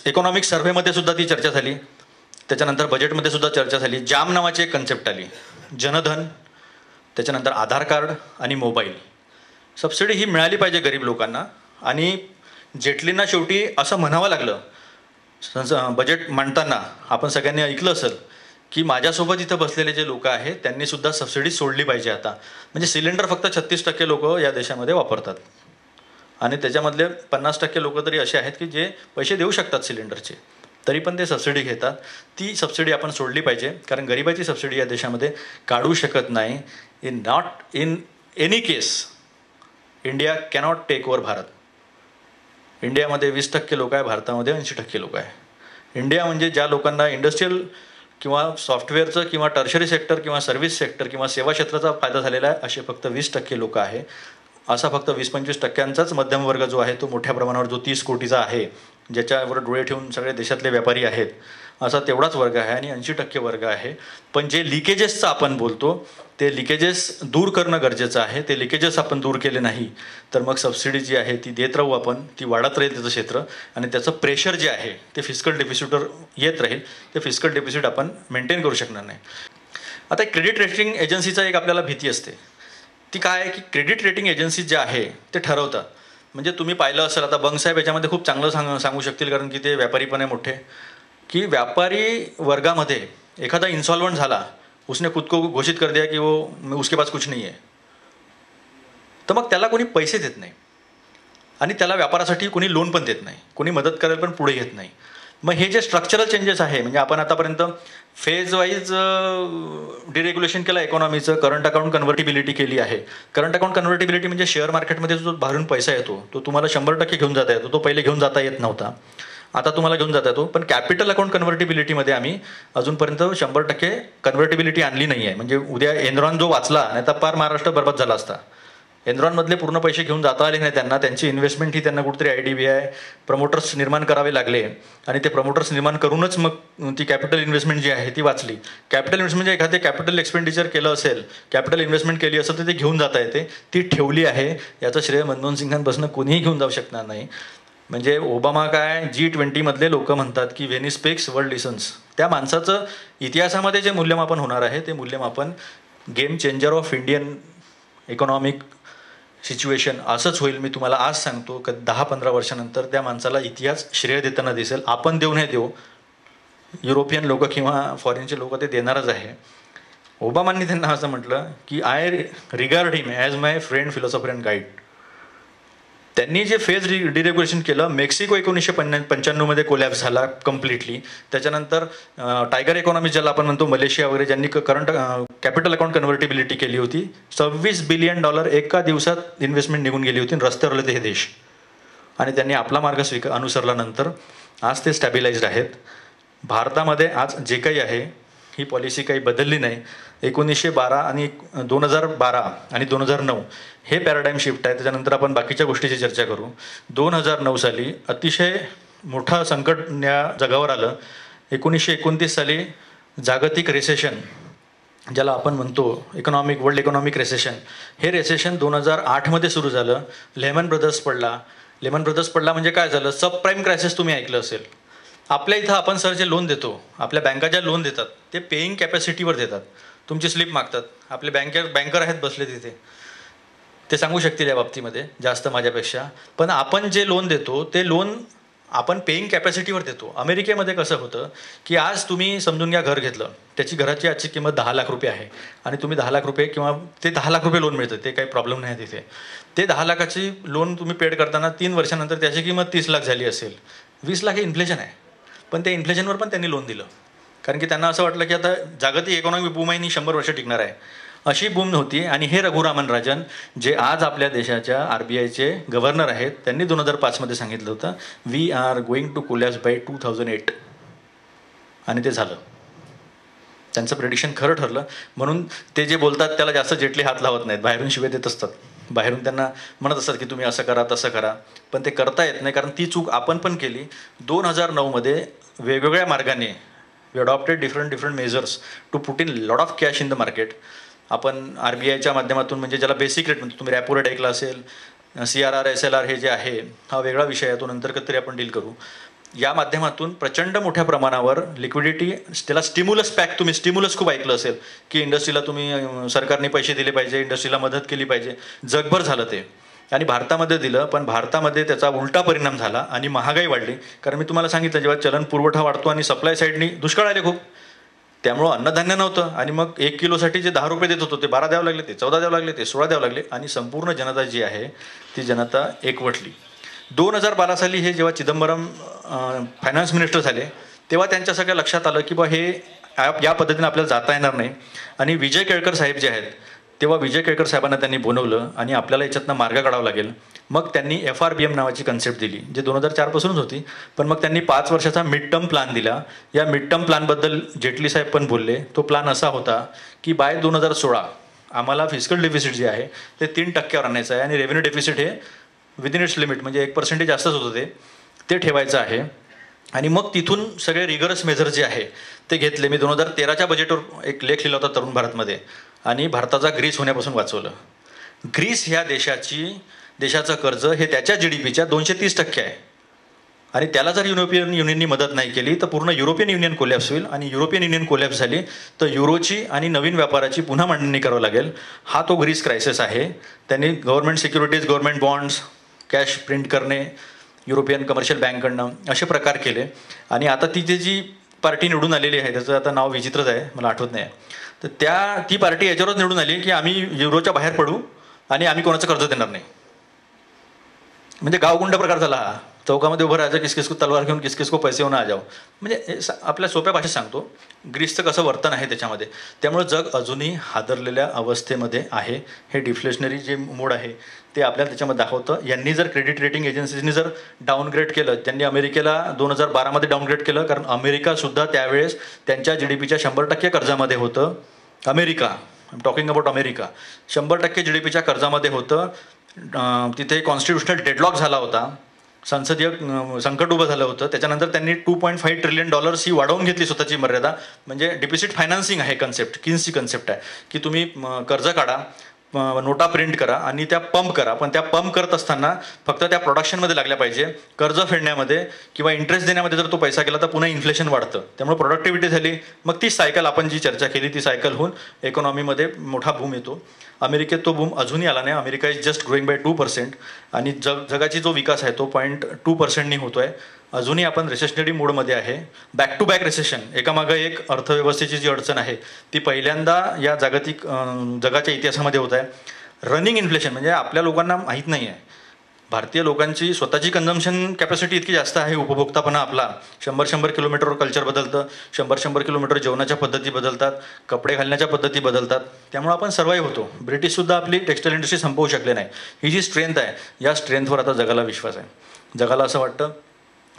इकॉनॉमिक सर्व्हेमध्ये सुद्धा ती चर्चा झाली, त्याच्यानंतर बजेटमध्ये सुद्धा चर्चा झाली. जाम नावाची एक कन्सेप्ट आली, जनधन, त्याच्यानंतर आधार कार्ड आणि मोबाईल. सबसिडी ही मिळाली पाहिजे गरीब लोकांना. आणि जेटलींना शेवटी असं म्हणावं लागलं बजेट मांडताना, आपण सगळ्यांनी ऐकलं असेल की माझ्यासोबत इथं बसलेले जे लोक आहेत त्यांनी सुद्धा सबसिडी सोडली पाहिजे आता. म्हणजे सिलेंडर फक्त 36% लोक या देशामध्ये वापरतात आणि त्याच्यामधले 50% लोक तरी असे आहेत की जे पैसे देऊ शकतात सिलेंडरचे, तरी पण ते सबसिडी घेतात. ती सबसिडी आपण सोडली पाहिजे, कारण गरिबाची सबसिडी या देशामध्ये काढू शकत नाही. In any case India cannot take over Bharat. इंडियामध्ये 20% लोक आहे, भारतामध्ये 80% लोक आहे. इंडिया म्हणजे ज्या लोकांना इंडस्ट्रीयल किंवा सॉफ्टवेअरचं किंवा टर्शरी सेक्टर किंवा सर्व्हिस सेक्टर किंवा सेवा क्षेत्राचा फायदा झालेला आहे असे फक्त 20% लोक आहे. असा फक्त 20-25%च मध्यम वर्ग जो आहे तो मोठ्या प्रमाणावर जो 30 कोटीचा आहे, ज्याच्यावर डोळे ठेवून सगळे देशातले व्यापारी आहेत, असा तेवढाच वर्ग आहे. आणि 80% वर्ग आहे. पण जे लिकेजेसचं आपण बोलतो ते लिकेजेस दूर करणं गरजेचं आहे. ते लिकेजेस आपण दूर केले नाही तर मग सबसिडी जी आहे ती देत राहू आपण, ती वाढत राहील त्याचं क्षेत्र आणि त्याचं प्रेशर जे आहे ते फिस्कल डेफिसिटवर येत राहील. ते फिस्कल डेफिसिट आपण मेंटेन करू शकणार नाही. आता क्रेडिट रेटिंग एजन्सीचा एक आपल्याला भीती असते. ती काय आहे की क्रेडिट रेटिंग एजन्सी जे आहे ते ठरवतात. म्हणजे तुम्ही पाहिलं असेल, आता बंगसाहेब याच्यामध्ये खूप चांगलं सांगू शकतील कारण की ते व्यापारी पण आहे मोठे, की व्यापारी वर्गामध्ये एखादा इन्सॉल्वंट झाला, उसने खुद को घोषित कर दिया कि वो उसके पास कुछ नहीं है, तर मग त्याला कोणी पैसे देत नाही आणि त्याला व्यापारासाठी कोणी लोन पण देत नाही, कोणी मदत करायला पण पुढे घेत नाही. मग हे जे स्ट्रक्चरल चेंजेस आहे, म्हणजे आपण आतापर्यंत फेज वाईज डिरेग्युलेशन केलं इकॉनॉमीचं, करंट अकाउंट कन्व्हर्टिबिलिटी केली आहे. करंट अकाउंट कन्व्हर्टिबिलिटी म्हणजे शेअर मार्केटमध्ये जो बाहेरून पैसा येतो तो तुम्हाला 100% घेऊन जाता येतो, तो पहिले घेऊन जाता येत नव्हता, आता तुम्हाला घेऊन जाता येतो. पण कॅपिटल अकाउंट कन्व्हर्टिबिलिटीमध्ये आम्ही अजूनपर्यंत 100% कन्व्हर्टिबिलिटी आणली नाही आहे. म्हणजे उद्या एनरॉन जो वाचला नाही तर पार महाराष्ट्र बरबाद झाला असता. एनरॉनमधले पूर्ण पैसे घेऊन जाता आले नाही त्यांना, त्यांची इन्व्हेस्टमेंट ही त्यांना कुठेतरी IDBI प्रमोटर्स निर्माण करावे लागले आणि ते प्रमोटर्स निर्माण करूनच मग ती कॅपिटल इन्व्हेस्टमेंट जी आहे ती वाचली. कॅपिटल इन्व्हेस्टमेंट म्हणजे एखादे कॅपिटल एक्सपेंडिचर केलं असेल, कॅपिटल इन्व्हेस्टमेंट केली असेल तर ते घेऊन जाता येते, ती ठेवली आहे. याचं श्रेय मनमोहन सिंगांपासून कोणीही घेऊन जाऊ शकणार नाही. म्हणजे ओबामा काय G20 मधले लोक म्हणतात की when he speaks world lessons. त्या माणसाचं इतिहासामध्ये जे मूल्यमापन होणार आहे ते मूल्यमापन game changer of Indian economic situation असंच होईल. मी तुम्हाला आज सांगतो की 10-15 वर्षानंतर त्या माणसाला इतिहास श्रेय देताना दिसेल. आपण देऊ नाही देऊ, युरोपियन लोक किंवा फॉरेनचे लोक ते देणारच आहे. ओबामांनी त्यांना असं म्हटलं की I regard him as my friend, philosopher and guide. त्यांनी जे फेज डिरेग्युलेशन केलं, मेक्सिको 1995 मध्ये कोलॅप्स झाला कम्प्लिटली. त्याच्यानंतर टायगर इकॉनॉमी ज्याला आपण म्हणतो, मलेशिया वगैरे, ज्यांनी करंट कॅपिटल अकाउंट कन्व्हर्टिबिलिटी केली होती, $26 बिलियन एका दिवसात इन्व्हेस्टमेंट निघून गेली होती. रस्त्यावर आले ते हे देश, आणि त्यांनी आपला मार्ग अनुसरल्यानंतर आज ते स्टॅबिलाइज्ड आहेत. भारतामध्ये आज जे काही आहे ही पॉलिसी काही बदलली नाही. 1912 आणि 2012 आणि 2009 हे पॅराडाईम शिफ्ट आहे. त्याच्यानंतर आपण बाकीच्या गोष्टीची चर्चा करू. 2009 साली अतिशय मोठं संकट या जगावर आलं. 1929 साली जागतिक रेसेशन ज्याला आपण म्हणतो वर्ल्ड इकॉनॉमिक रेसेशन, हे रेसेशन 2008 मध्ये सुरू झालं. लेमन ब्रदर्स पडला म्हणजे काय झालं, सब प्राईम क्रायसिस तुम्ही ऐकलं असेल. आपल्या इथं आपण सर जे लोन देतो, आपल्या बँका ज्या लोन देतात ते पेईंग कॅपॅसिटीवर देतात. तुमची स्लिप मागतात, आपले बँकर आहेत बसले तिथे, ते सांगू शकतील या बाबतीमध्ये जास्त माझ्यापेक्षा. पण आपण जे लोन देतो ते लोन आपण पेईंग कॅपॅसिटीवर देतो. अमेरिकेमध्ये कसं होतं की आज तुम्ही समजून घ्या घर घेतलं, त्याची घराची आजची किंमत 10 लाख रुपये आहे आणि तुम्ही 10 लाख रुपये किंवा ते 10 लाख रुपये लोन मिळतं, ते काही प्रॉब्लेम नाही तिथे. ते 10 लाखाची लोन तुम्ही पेड करताना 3 वर्षानंतर त्याची किंमत 30 लाख झाली असेल. 20 लाख हे इन्फ्लेशन आहे, पण त्या इन्फ्लेशनवर पण त्यांनी लोन दिलं, कारण की त्यांना असं वाटलं की आता जागतिक इकॉनॉमिक बूम आहे, 100 वर्ष टिकणार आहे, अशी बूम होती. आणि हे रघुरामन राजन जे आज आपल्या देशाच्या RBIचे गव्हर्नर आहेत, त्यांनी 2005 मध्ये सांगितलं होतं we are going to collapse by 2008, आणि ते झालं. त्यांचं प्रेडिक्शन खरं ठरलं. म्हणून ते जे बोलतात त्याला जास्त जेटली हात लावत नाहीत, बाहेरून शिवाय देत असतात, बाहेरून त्यांना म्हणत असतात की तुम्ही असं करा तसं करा, पण ते करता येत नाही, कारण ती चूक आपण पण केली. 2009 मध्ये वेगवेगळ्या मार्गाने we adopted different measures to put in lot of cash in the market. आपण RBIच्या माध्यमातून, म्हणजे ज्याला बेसिक रेट म्हणतो, तुम्ही रॅपो रेट ऐकला असेल, CRR SLR हे जे आहे हा वेगळा विषय आहे, तो नंतर कधीतरी आपण डील करू. या माध्यमातून प्रचंड मोठ्या प्रमाणावर लिक्विडिटी, त्याला स्टिम्युलस पॅक, तुम्ही स्टिम्युलस खूप ऐकलं असेल की इंडस्ट्रीला तुम्ही सरकारने पैसे दिले पाहिजे, इंडस्ट्रीला मदत केली पाहिजे. जगभर झालं ते, आणि भारतामध्ये दिलं, पण भारतामध्ये त्याचा उलटा परिणाम झाला आणि महागाई वाढली. कारण मी तुम्हाला सांगितलं, जेव्हा चलन पुरवठा वाढतो आणि सप्लाय साईडनी दुष्काळ आले खूप, त्यामुळं अन्नधान्य नव्हतं, आणि मग 1 किलोसाठी जे 10 रुपये देत होतो ते 12 द्यावं लागले, ते 14 द्यावं लागले, ते 16 द्यावं लागले, आणि संपूर्ण जनता जी आहे ती जनता एकवटली. 2012 साली हे जेव्हा चिदंबरम फायनान्स मिनिस्टर झाले, तेव्हा त्यांच्या सगळ्या लक्षात आलं की बा हे या पद्धतीने आपल्याला जाता येणार नाही. आणि विजय केळकर साहेब जे आहेत, तेव्हा विजय केळकर साहेबांना त्यांनी बोलवलं आणि आपल्याला याच्यातनं मार्ग काढावा लागेल. मग त्यांनी FRBM नावाची कन्सेप्ट दिली, जे 2004 पासूनच होती, पण मग त्यांनी 5 वर्षाचा मिड टर्म प्लॅन दिला. या मिड टर्म प्लॅनबद्दल जेटली साहेब पण बोलले. तो प्लॅन असा होता की बाय 2016 आम्हाला फिस्कल डेफिसिट जे आहे ते 3% आणायचं आहे, आणि रेव्हेन्यू डेफिसिट हे विदिन इट्स लिमिट, म्हणजे 1% जास्तच होतं ते ठेवायचं आहे. आणि मग तिथून सगळे रिगरस मेजर जे आहे ते घेतले. मी 2013च्या बजेटवर एक लेख लिहिला होता तरुण भारतमध्ये, आणि भारताचा ग्रीस होण्यापासून वाचवलं. ग्रीस ह्या देशाचं कर्ज हे त्याच्या GDPच्या 230% आहे, आणि त्याला जर युरोपियन युनियननी मदत नाही केली तर पूर्ण युरोपियन युनियन कोलॅप्स होईल, आणि युरोपियन युनियन कोलॅप्स झाली तर युरोची आणि नवीन व्यापाराची पुन्हा मांडणी करावं लागेल. हा तो ग्रीस क्रायसिस आहे. त्यांनी government securities, government bonds, cash print करणे युरोपियन कमर्शियल बँककडनं, असे प्रकार केले. आणि आता ती जी पार्टी निवडून आलेली आहे, त्याचं आता नाव विचित्रच आहे, मला आठवत नाही, तर ती पार्टी याच्यावरच निवडून आली की आम्ही युरोच्या बाहेर पडू, आणि आम्ही कोणाचं कर्ज देणार नाही. म्हणजे गावगुंड प्रकार झाला हा. चौकामध्ये उभं राहायचं, किसकिसको तलवार घेऊन किसकिसको पैसे होऊन आ जाओ. म्हणजे आपल्या सोप्या भाषेत सांगतो, ग्रीसचं कसं वर्तन आहे त्याच्यामध्ये. त्यामुळे जग अजूनही हादरलेल्या अवस्थेमध्ये आहे. हे डिफ्लेशनरी जे मोड आहे ते आपल्याला त्याच्यामध्ये दाखवतं. यांनी जर क्रेडिट रेटिंग एजन्सीजनी जर डाऊनग्रेड केलं, त्यांनी अमेरिकेला 2012मध्ये डाऊनग्रेड केलं, कारण अमेरिकासुद्धा त्यावेळेस त्यांच्या GDPच्या 100% कर्जामध्ये होतं. America, I am talking about America, 100% GDPच्या कर्जामध्ये होतं. तिथे कॉन्स्टिट्युशनल डेडलॉक झाला होता, संसदीय संकट उभं झालं होतं. त्याच्यानंतर त्यांनी $2.5 ट्रिलियन ही वाढवून घेतली स्वतःची मर्यादा. म्हणजे डिपॉझिट फायनान्सिंग आहे कन्सेप्ट, किन्सची कन्सेप्ट आहे की तुम्ही कर्ज काढा, नोटा प्रिंट करा आणि त्या पंप करा, पण त्या पंप करत असताना फक्त त्या प्रोडक्शनमध्ये लागल्या पाहिजे. कर्ज फेडण्यामध्ये किंवा इंटरेस्ट देण्यामध्ये जर तो पैसा गेला तर पुन्हा इन्फ्लेशन वाढतं. त्यामुळे प्रोडक्टिव्हिटी झाली, मग ती सायकल आपण जी चर्चा केली ती सायकल होऊन इकॉनॉमीमध्ये मोठा बूम येतो. अमेरिकेत तो बूम अजूनही आला नाही. America is just growing by 2% आणि जगाची जो विकास आहे तो 0.2%नी होतो आहे. अजूनही आपण रिसेशनरी मोडमध्ये आहे. बॅक टू बॅक रिसेशन, एकामागं एक अर्थव्यवस्थेची जी अडचण आहे ती पहिल्यांदा या जगाच्या इतिहासामध्ये होत आहे. रनिंग इन्फ्लेशन म्हणजे आपल्या लोकांना माहीत नाही आहे, भारतीय लोकांची स्वतःची कन्झम्पशन कॅपॅसिटी इतकी जास्त आहे, उपभोक्तापणा आपला 100 किलोमीटरवर कल्चर बदलतं, 100 किलोमीटर जेवणाच्या पद्धती बदलतात, कपडे घालण्याच्या पद्धती बदलतात. त्यामुळे आपण सर्वाईव्ह होतो. ब्रिटिशसुद्धा आपली टेक्स्टाईल इंडस्ट्री संपवू शकले नाही. ही जी स्ट्रेंथ आहे, या स्ट्रेंथवर आता जगाला विश्वास आहे. जगाला असं वाटतं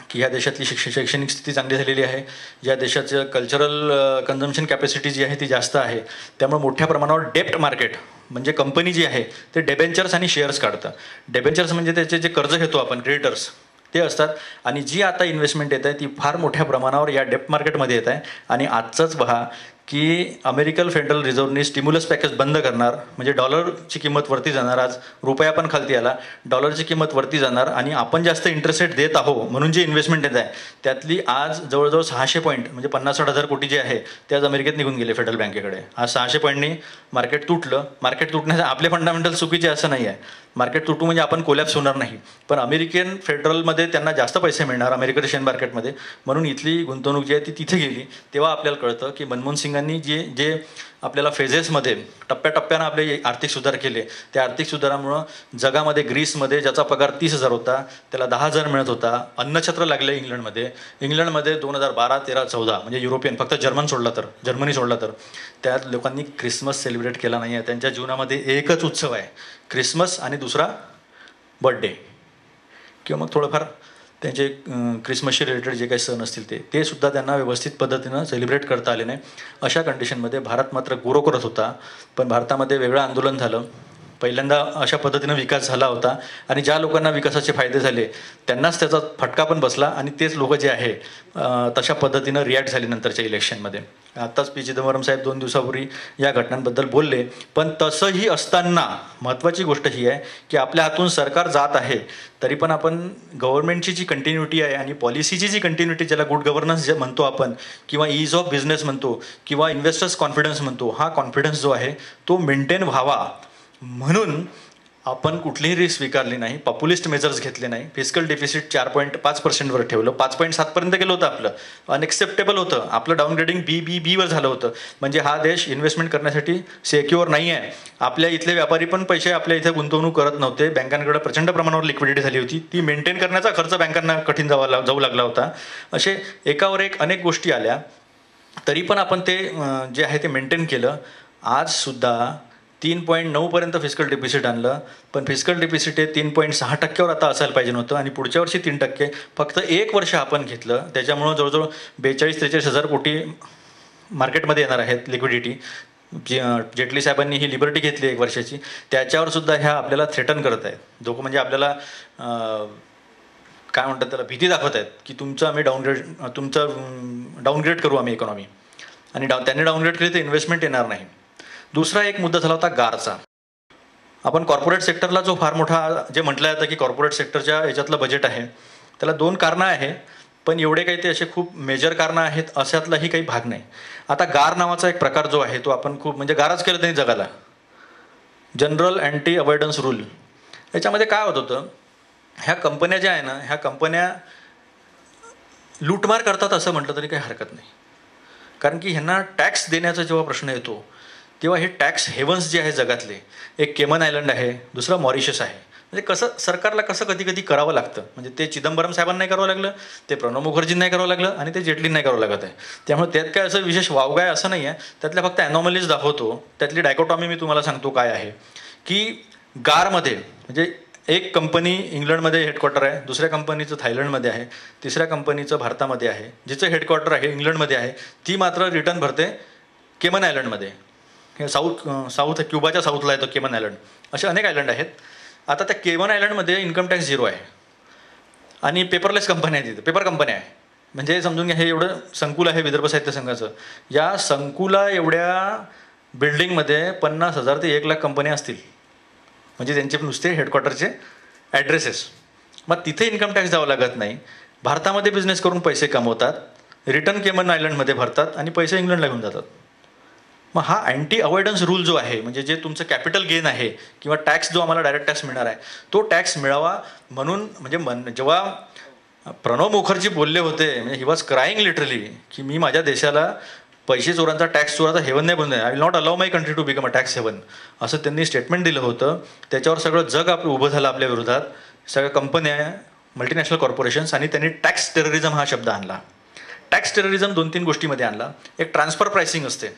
की ह्या देशातली शैक्षणिक स्थिती चांगली झालेली आहे, या देशाचं कल्चरल कन्झम्पशन कॅपॅसिटी जी आहे ती जास्त आहे. त्यामुळे मोठ्या प्रमाणावर डेप्ट मार्केट म्हणजे कंपनी जी आहे ते डेबेंचर्स आणि शेअर्स काढतं. डेबेंचर्स म्हणजे त्याचे जे कर्ज घेतो आपण, क्रेडिटर्स ते असतात. आणि जी आता इन्व्हेस्टमेंट येत आहे ती फार मोठ्या प्रमाणावर या डेप्ट मार्केटमध्ये येत आहे. आणि आजचंच पहा की अमेरिकन फेडरल रिझर्व्हनी स्टिम्युलस पॅकेज बंद करणार, म्हणजे डॉलरची किंमत वरती जाणार. आज रुपया पण खालती आला, डॉलरची किंमत वरती जाणार आणि आपण जास्त इंटरेस्ट रेट देत आहोत म्हणून जी इन्व्हेस्टमेंट येत आहे त्यातली आज जवळजवळ 600 पॉईंट म्हणजे 50-60 कोटी जे आहे ते आज अमेरिकेत निघून गेले फेडरल बँकेकडे. आज 600 पॉईंटनी मार्केट तुटलं. मार्केट तुटण्याचं आपले फंडामेंटल चुकीचे असं नाही आहे. मार्केट तुटू म्हणजे आपण कोलॅप्स होणार नाही, पण अमेरिकन फेडरलमध्ये त्यांना जास्त पैसे मिळणार अमेरिकन शेअर मार्केटमध्ये, म्हणून इथली गुंतवणूक जी आहे ती तिथे गेली. तेव्हा आपल्याला कळतं की मनमोहन सिंगांनी जे आपल्याला फेजेसमध्ये टप्प्याटप्प्यानं आपले आर्थिक सुधार केले, त्या आर्थिक सुधारामुळं जगामध्ये ग्रीसमध्ये ज्याचा पगार 30,000 होता त्याला 10,000 मिळत होता. अन्नछत्र लागले इंग्लंडमध्ये 2012, 13, 14 म्हणजे युरोपियन, फक्त जर्मनी सोडला तर त्या लोकांनी क्रिसमस सेलिब्रेट केला नाही आहे. त्यांच्या जीवनामध्ये एकच उत्सव आहे, क्रिसमस आणि दुसरा बर्थडे, किंवा मग थोडंफार त्यांचे क्रिसमसशी रिलेटेड जे काही सण असतील ते सुद्धा त्यांना व्यवस्थित पद्धतीनं सेलिब्रेट करता आले नाही. अशा कंडिशनमध्ये भारत मात्र गुरो करत होता. पण भारतामध्ये वेगळं आंदोलन झालं. पहिल्यांदा अशा पद्धतीनं विकास झाला होता आणि ज्या लोकांना विकासाचे फायदे झाले त्यांनाच त्याचा फटका पण बसला आणि तेच लोक जे आहे तशा पद्धतीनं रिॲक्ट झाले नंतरच्या इलेक्शनमध्ये. आत्ताच पी चिदंबरम साहेब 2 दिवसापूर्वी या घटनांबद्दल बोलले. पण तसंही असताना महत्त्वाची गोष्ट ही आहे की आपल्या हातून सरकार जात आहे तरी पण आपण गव्हर्नमेंटची जी कंटिन्युटी आहे आणि पॉलिसीची जी कंटिन्युटी, ज्याला गुड गव्हर्नन्स जे म्हणतो आपण, किंवा ईज ऑफ बिझनेस म्हणतो, किंवा इन्व्हेस्टर्स कॉन्फिडन्स म्हणतो, हा कॉन्फिडन्स जो आहे तो मेंटेन व्हावा म्हणून आपण कुठलीही रिस्क स्वीकारली नाही, पॉप्युलिस्ट मेजर्स घेतले नाही. फिस्कल डेफिसिट 4.5%वर ठेवलं, 5.7पर्यंत गेलं होतं. आपलं अनएक्सेप्टेबल होतं. आपलं डाऊनग्रेडिंग बीवर झालं होतं. म्हणजे हा देश इन्व्हेस्टमेंट करण्यासाठी सिक्युअर नाही आहे. आपल्या इथले व्यापारी पण पैसे आपल्या इथे गुंतवणूक करत नव्हते. बँकांकडे प्रचंड प्रमाणावर लिक्विडिटी झाली होती. ती मेंटेन करण्याचा खर्च बँकांना कठीण जाऊ लागला होता. असे एकावर एक अनेक गोष्टी आल्या तरी पण आपण ते जे आहे ते मेंटेन केलं. आजसुद्धा 3.9पर्यंत फिस्कल डेफिसिट आणलं, पण फिस्कल डेफिसिट हे 3.6%वर आता असायला पाहिजे नव्हतं आणि पुढच्या वर्षी 3%. फक्त 1 वर्ष आपण घेतलं, त्याच्यामुळं जवळजवळ 42-43 हजार कोटी मार्केटमध्ये येणार आहेत लिक्विडिटी. जेटली साहेबांनी ही लिबर्टी घेतली 1 वर्षाची, त्याच्यावर सुद्धा ह्या आपल्याला थ्रेटन करत आहेत. जो म्हणजे आपल्याला काय म्हणतात त्याला, भीती दाखवत आहेत की तुमचं डाऊनग्रेड करू आम्ही इकॉनॉमी, आणि त्यांनी डाऊनग्रेड केली तर इन्व्हेस्टमेंट येणार नाही. दुसरा एक मुद्दा झाला होता गारचा. आपण कॉर्पोरेट सेक्टरला जो फार मोठा जे म्हटलं जातं की कॉर्पोरेट सेक्टरच्या याच्यातलं बजेट आहे त्याला 2 कारणं आहे, पण एवढे काही ते असे खूप मेजर कारणं आहेत अशातलाही काही भाग नाही. आता गार नावाचा एक प्रकार जो आहे तो आपण खूप म्हणजे गारच केलं त्यांनी जगाला, जनरल अँटी अवॉइडन्स रूल. याच्यामध्ये काय होत होतं, ह्या कंपन्या ज्या आहे ना, ह्या कंपन्या लूटमार करतात असं म्हटलं तरी काही हरकत नाही. कारण की ह्यांना टॅक्स देण्याचा जेव्हा प्रश्न येतो तेव्हा हे टॅक्स हेवन्स जे आहे जगातले, एक केमन आयलंड आहे, दुसरं मॉरिशस आहे. म्हणजे कसं सरकारला कसं कधी कधी करावं लागतं. म्हणजे ते चिदंबरम साहेबांना नाही करावं लागलं, ते प्रणव मुखर्जींना नाही करावं लागलं आणि ते जेटलींना नाही करावं लागत आहे. त्यामुळे त्यात काय असं विशेष वावगाय असं नाही आहे. त्यातल्या फक्त ॲनॉमलीज दाखवतो. त्यातली डायकोटॉमी मी तुम्हाला सांगतो काय आहे की गारमध्ये म्हणजे एक कंपनी इंग्लंडमध्ये हेडक्वार्टर आहे, दुसऱ्या कंपनीचं थायलंडमध्ये आहे, तिसऱ्या कंपनीचं भारतामध्ये आहे, जिचं हेडक्वार्टर आहे इंग्लंडमध्ये आहे, ती मात्र रिटर्न भरते केमन आयलंडमध्ये. हे साऊथ क्युबाच्या साऊथला येतो केमन आयलंड. असे अनेक आयलंड आहेत. आता त्या केमन आयलंडमध्ये इन्कम टॅक्स 0 आहे आणि पेपरलेस कंपन्या आहेत तिथे, पेपर कंपन्या आहे. म्हणजे समजून घ्या हे एवढं संकुल आहे विदर्भ साहित्य संघाचं. या संकुला एवढ्या बिल्डिंगमध्ये 50,000 ते 1,00,000 कंपन्या असतील. म्हणजे त्यांचे नुसते हेडक्वार्टरचे ॲड्रेसेस. मग तिथे इन्कम टॅक्स द्यावा लागत नाही. भारतामध्ये बिझनेस करून पैसे कमवतात, रिटर्न केमन आयलंडमध्ये भरतात आणि पैसे इंग्लंडला घेऊन जातात. मग हा अँटी अवॉइडन्स रूल जो आहे, म्हणजे जे तुमचं कॅपिटल गेन आहे किंवा टॅक्स जो आम्हाला डायरेक्ट टॅक्स मिळणार आहे तो टॅक्स मिळावा म्हणून, म्हणजे जेव्हा प्रणव मुखर्जी बोलले होते, म्हणजे ही वॉज क्राईंग लिटरली की मी माझ्या देशाला पैसे चोरांचा टॅक्स चोराचा हेवन नाही बनवणार, I will not allow my country to become a tax haven, असं त्यांनी स्टेटमेंट दिलं होतं. त्याच्यावर सगळं जग आपलं उभं झालं आपल्या विरोधात, सगळ्या कंपन्या, मल्टीनॅशनल कॉर्पोरेशन्स, आणि त्यांनी टॅक्स टेररिझम हा शब्द आणला. टॅक्स टेररिझम 2-3 गोष्टीमध्ये आणला. एक ट्रान्सफर प्राइसिंग असते.